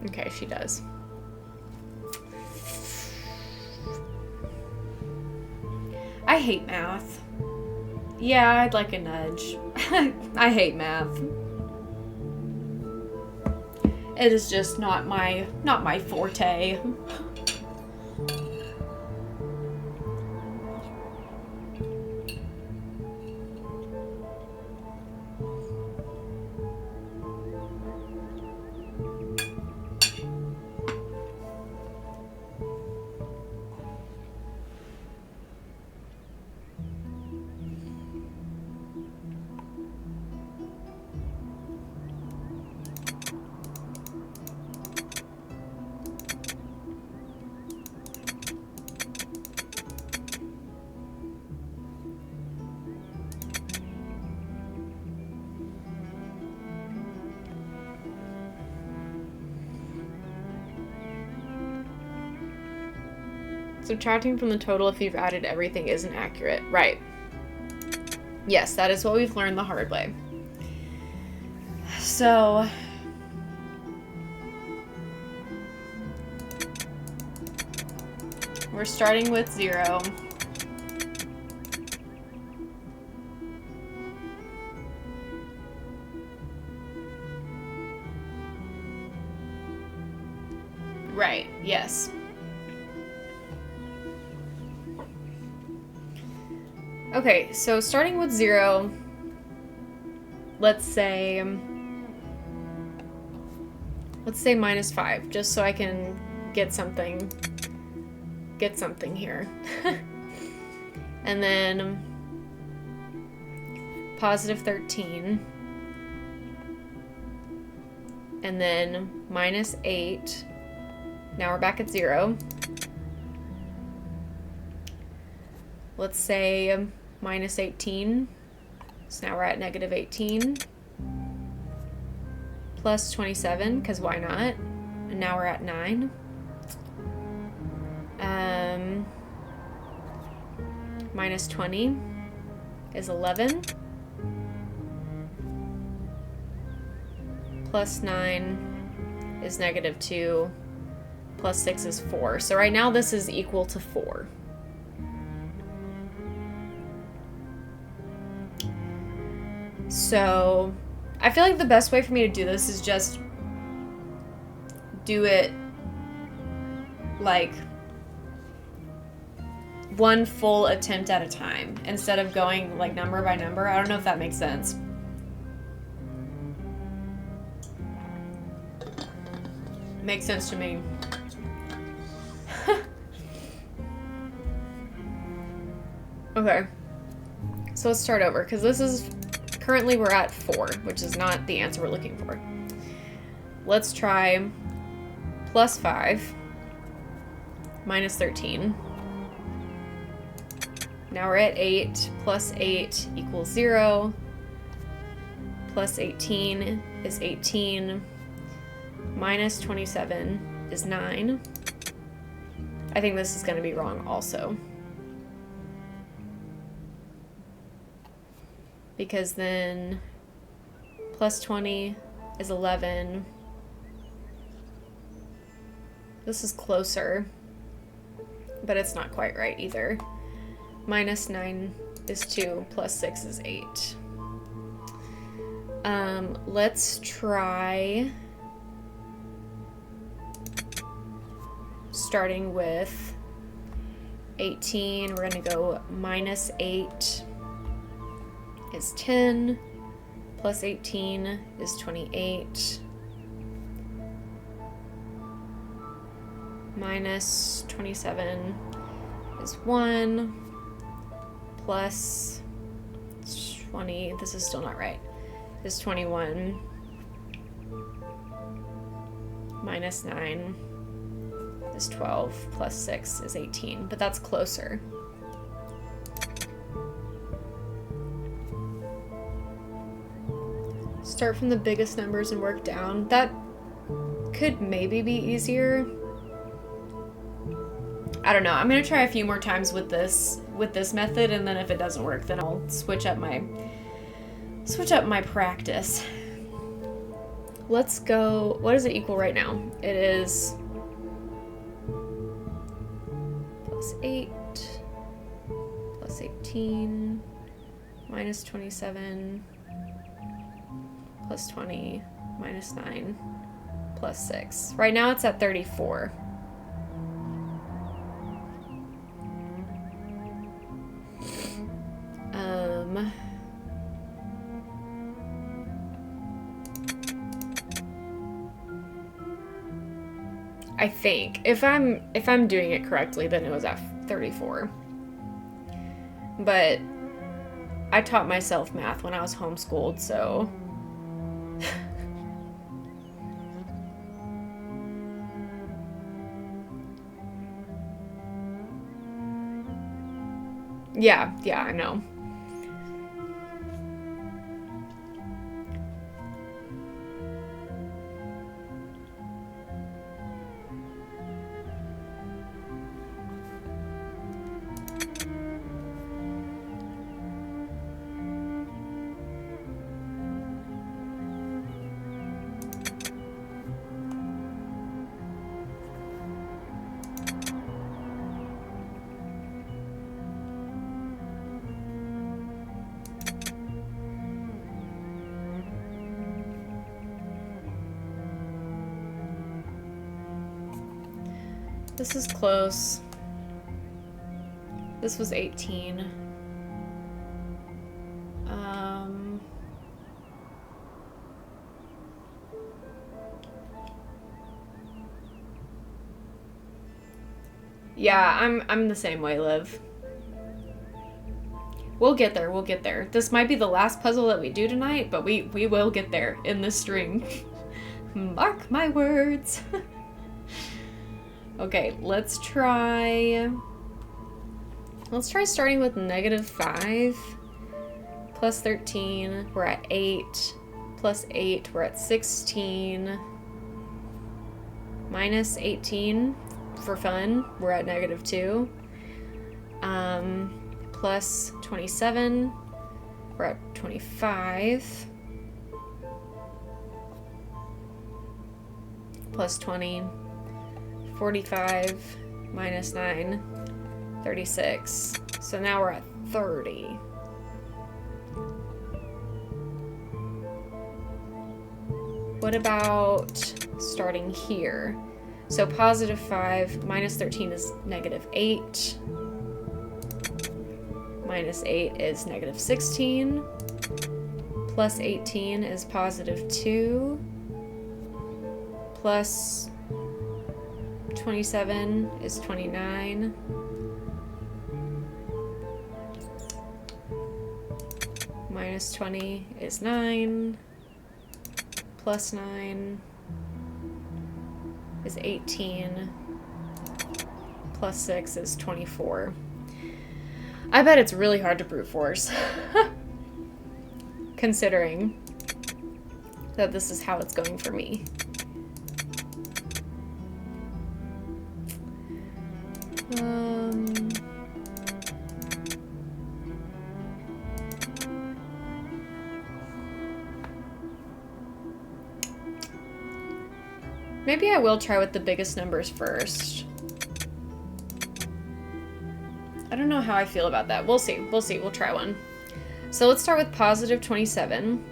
Okay, she does. I hate math. Yeah, I'd like a nudge. I hate math. It is just not my forte. Subtracting from the total if you've added everything isn't accurate. Right. Yes, that is what we've learned the hard way. So we're starting with 0. Right, yes. Okay, so starting with 0, let's say -5, just so I can get something here. And then +13, and then -8. Now we're back at 0. Let's say -18. So now we're at -18. +27, because why not? And now we're at 9. -20 is 11. +9 is -2. +6 is 4. So right now this is equal to 4. So I feel like the best way for me to do this is just do it like one full attempt at a time instead of going like number by number. I don't know if that makes sense. Makes sense to me. Okay. So let's start over, because this is currently we're at 4, which is not the answer we're looking for. Let's try +5 -13. Now we're at 8. +8 equals 0. +18 is 18. -27 is 9. I think this is going to be wrong also. because then plus 20 is 11. This is closer, but it's not quite right either. Minus 9 is 2, plus 6 is 8. Let's try starting with 18. We're gonna go minus 8 is 10, plus 18 is 28. Minus 27 is 1, plus 20, this is still not right, is 21. Minus 9 is 12, plus 6 is 18, but that's closer. Start from the biggest numbers and work down. That could maybe be easier. I don't know. I'm gonna try a few more times with this method, and then if it doesn't work, then I'll switch up my practice. Let's go. What does it equal right now? It is plus 8, plus 18, minus 27, plus 20, minus 9, plus 6. Right now it's at 34. I think if I'm doing it correctly, then it was at 34. But I taught myself math when I was homeschooled, so yeah, I know. This is close. This was 18. Yeah, I'm the same way, Liv. We'll get there, we'll get there. This might be the last puzzle that we do tonight, but we will get there in this string. Mark my words. Okay, let's try starting with -5 plus 13, we're at 8, plus 8, we're at 16, minus 18, for fun, we're at -2, plus 27, we're at 25, plus 20, 45, minus 9, 36. So now we're at 30. What about starting here? So +5 minus 13 is -8. Minus 8 is -16. Plus 18 is +2. Plus 27 is 29. Minus 20 is 9. Plus 9 is 18. Plus 6 is 24. I bet it's really hard to brute force. Considering that this is how it's going for me. Maybe I will try with the biggest numbers first. I don't know how I feel about that. We'll see. We'll see. We'll try one. So let's start with positive 27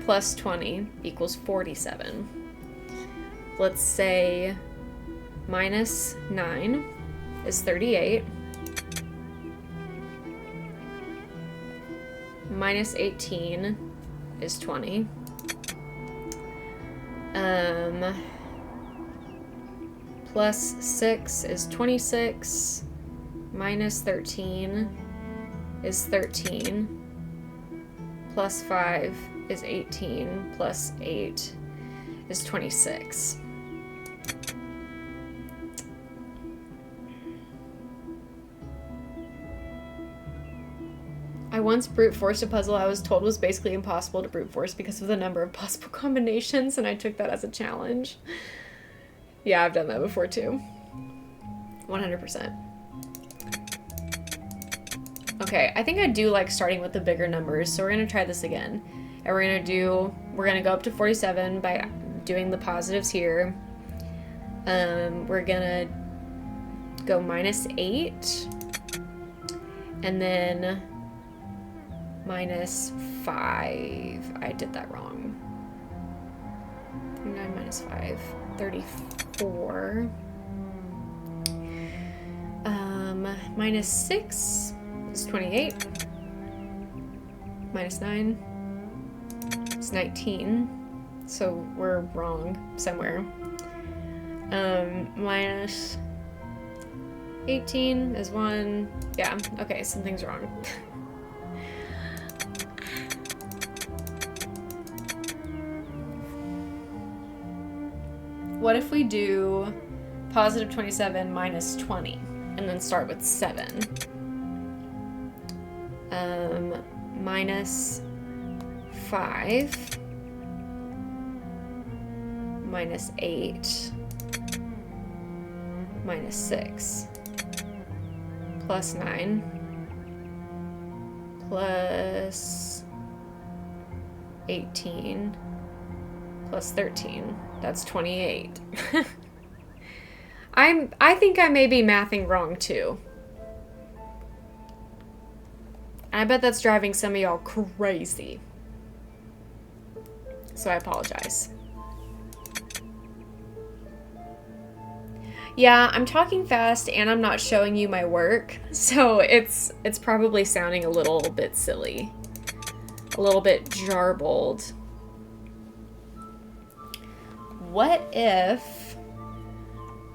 plus 20 equals 47. Let's say minus 9 is 38. Minus 18 is 20. Plus 6 is 26. Minus 13 is 13. Plus 5 is 18. Plus 8 is 26. I once brute forced a puzzle I was told was basically impossible to brute force because of the number of possible combinations, and I took that as a challenge. Yeah, I've done that before too. 100%. Okay, I think I do like starting with the bigger numbers, so we're gonna try this again. And we're gonna go up to 47 by doing the positives here. We're gonna go minus 8. And then minus 5. I did that wrong. 39 minus 5. 34. Minus 6 is 28. Minus 9 is 19. So we're wrong somewhere. Minus 18 is 1. Yeah, okay, something's wrong. What if we do positive 27 minus 20 and then start with 7? Minus 5 minus 8 minus 6 plus 9 plus 18 plus 13. That's 28. I think I may be mathing wrong too. I bet that's driving some of y'all crazy. So I apologize. Yeah, I'm talking fast and I'm not showing you my work, so it's probably sounding a little bit silly. A little bit jarbled. What if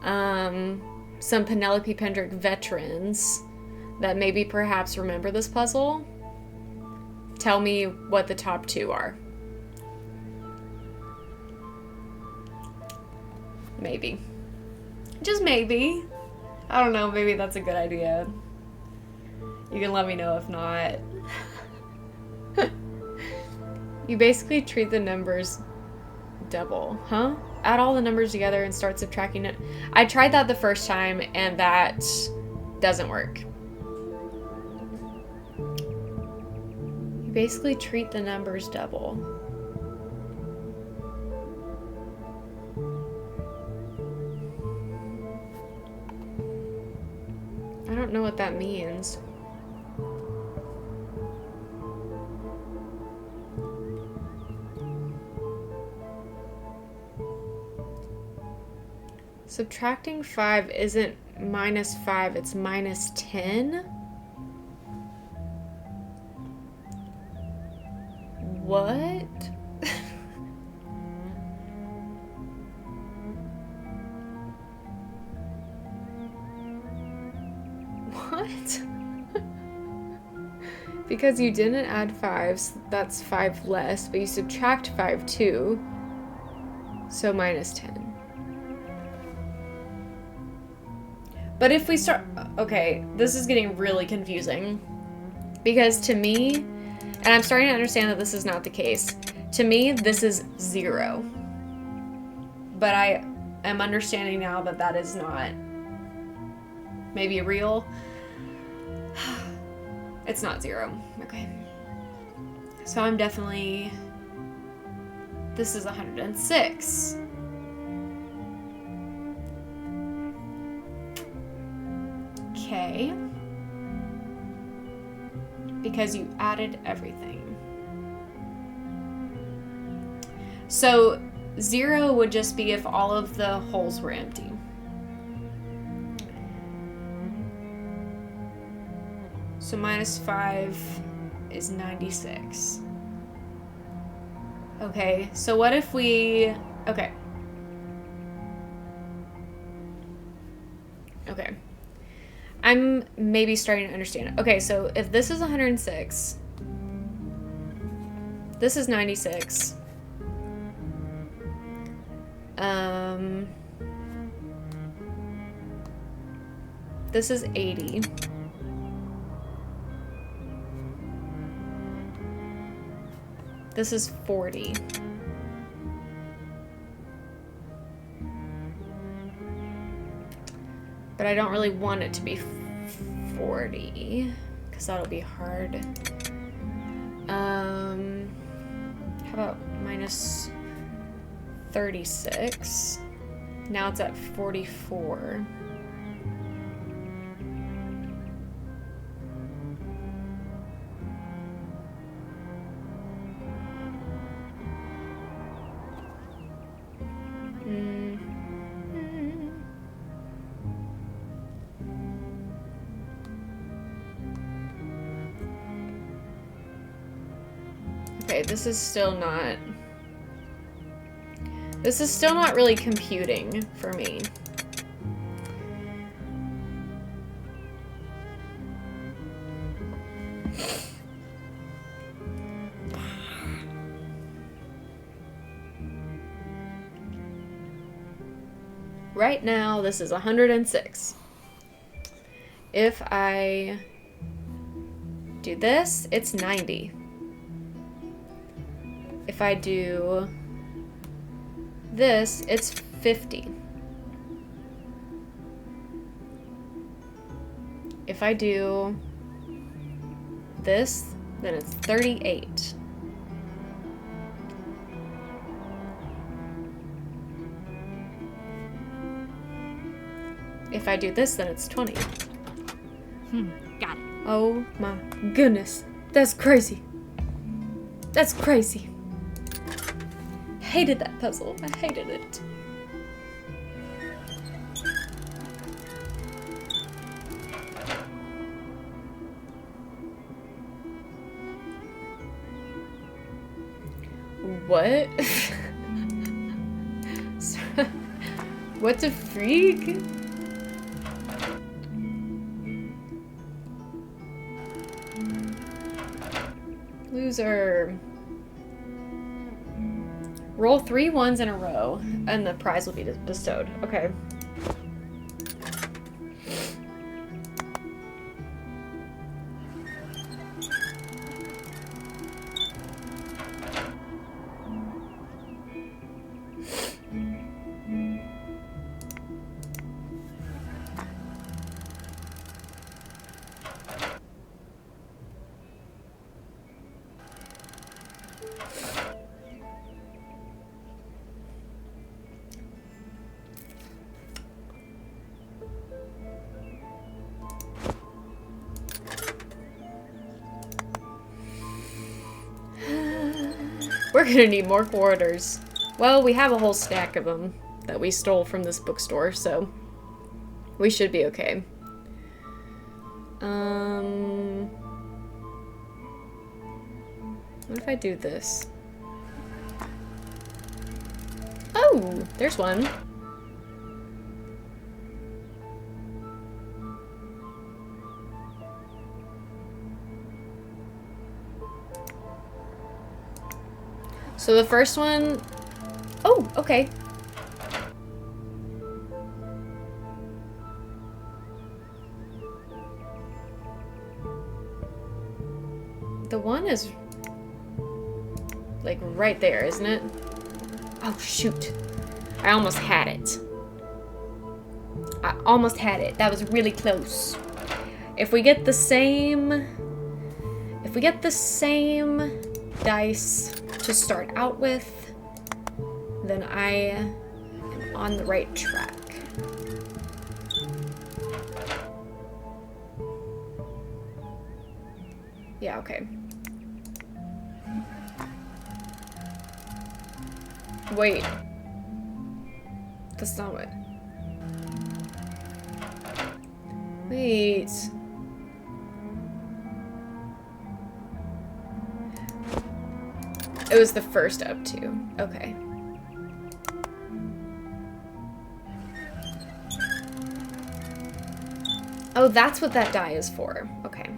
some Penelope Pendrick veterans that maybe perhaps remember this puzzle tell me what the top 2 are? Maybe. Just maybe. I don't know, maybe that's a good idea. You can let me know if not. You basically treat the numbers double, huh? Add all the numbers together and start subtracting it. I tried that the first time and that doesn't work. You basically treat the numbers double. I don't know what that means. Subtracting 5 isn't minus 5, it's minus 10? What? What? Because you didn't add 5s, that's 5 less, but you subtract 5 too, so minus 10. But if we start... Okay, this is getting really confusing. Because to me, and I'm starting to understand that this is not the case, to me, this is 0. But I am understanding now that that is not maybe real. It's not 0. Okay. So I'm definitely This is 106. Okay. Because you added everything. So 0 would just be if all of the holes were empty. So -5 is 96. Okay, so what if we... Okay. Okay. I'm maybe starting to understand it. Okay, so if this is 106, this is 96. This is 80. This is 40. But I don't really want it to be 40, because that'll be hard. How about -36? Now it's at 44. Okay, this is still not really computing for me. Right now, this is 106. If I do this, it's 90. If I do this, it's 50. If I do this, then it's 38. If I do this, then it's 20.
Got it.
Oh my goodness. That's crazy. That's crazy. Hated that puzzle. I hated it. What? What the freak? Loser. Roll 3 ones in a row, and the prize will be bestowed. Okay. We're gonna need more quarters. Well, we have a whole stack of them that we stole from this bookstore, so we should be okay. What if I do this? Oh, there's one. So the first one... Oh, okay. The one is... like right there, isn't it? Oh, shoot. I almost had it. I almost had it. That was really close. If we get the same... If we get the same dice to start out with, then I am on the right track. Yeah, okay. Wait. That's not what. Wait. It was the first up to. Okay. Oh, that's what that die is for. Okay.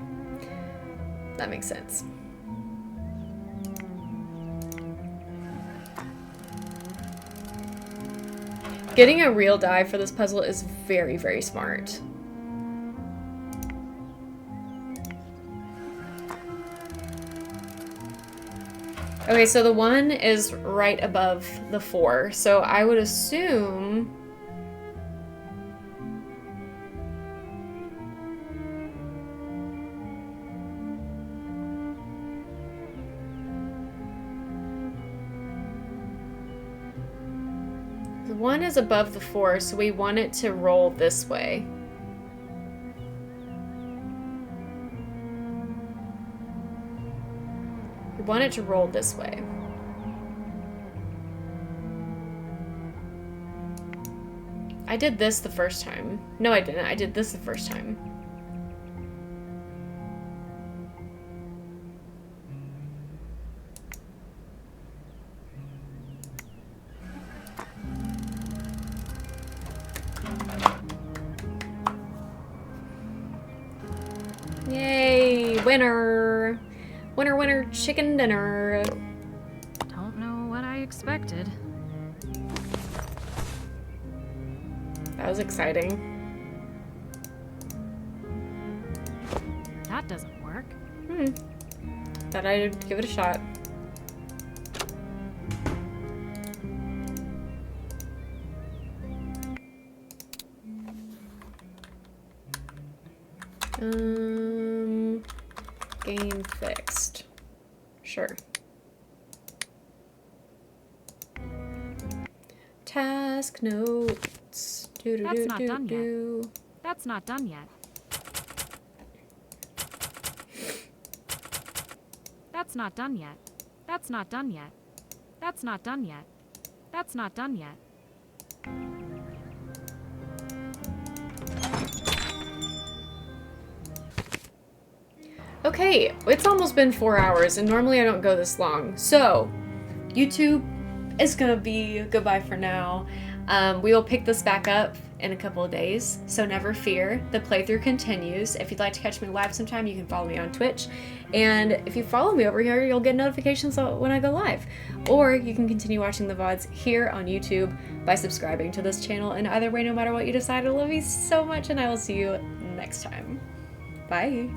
That makes sense. Getting a real die for this puzzle is very, very smart. Okay, so the 1 is right above the 4, so I would assume... The 1 is above the 4, so we want it to roll this way. We want it to roll this way. I did this the first time. No, I didn't. I did this the first time. Yay! Winner! Winner, winner, chicken dinner!
Don't know what I expected.
That was exciting.
That doesn't work.
Thought I'd give it a shot. Game fixed. Sure. Task notes.
That's not done yet. That's not done yet. That's not done yet. That's not done yet. That's not done yet. That's not done yet.
Okay, it's almost been 4 hours, and normally I don't go this long. So, YouTube is gonna be goodbye for now. We will pick this back up in a couple of days, so never fear. The playthrough continues. If you'd like to catch me live sometime, you can follow me on Twitch. And if you follow me over here, you'll get notifications when I go live. Or you can continue watching the VODs here on YouTube by subscribing to this channel. And either way, no matter what you decide, I love you so much, and I will see you next time. Bye.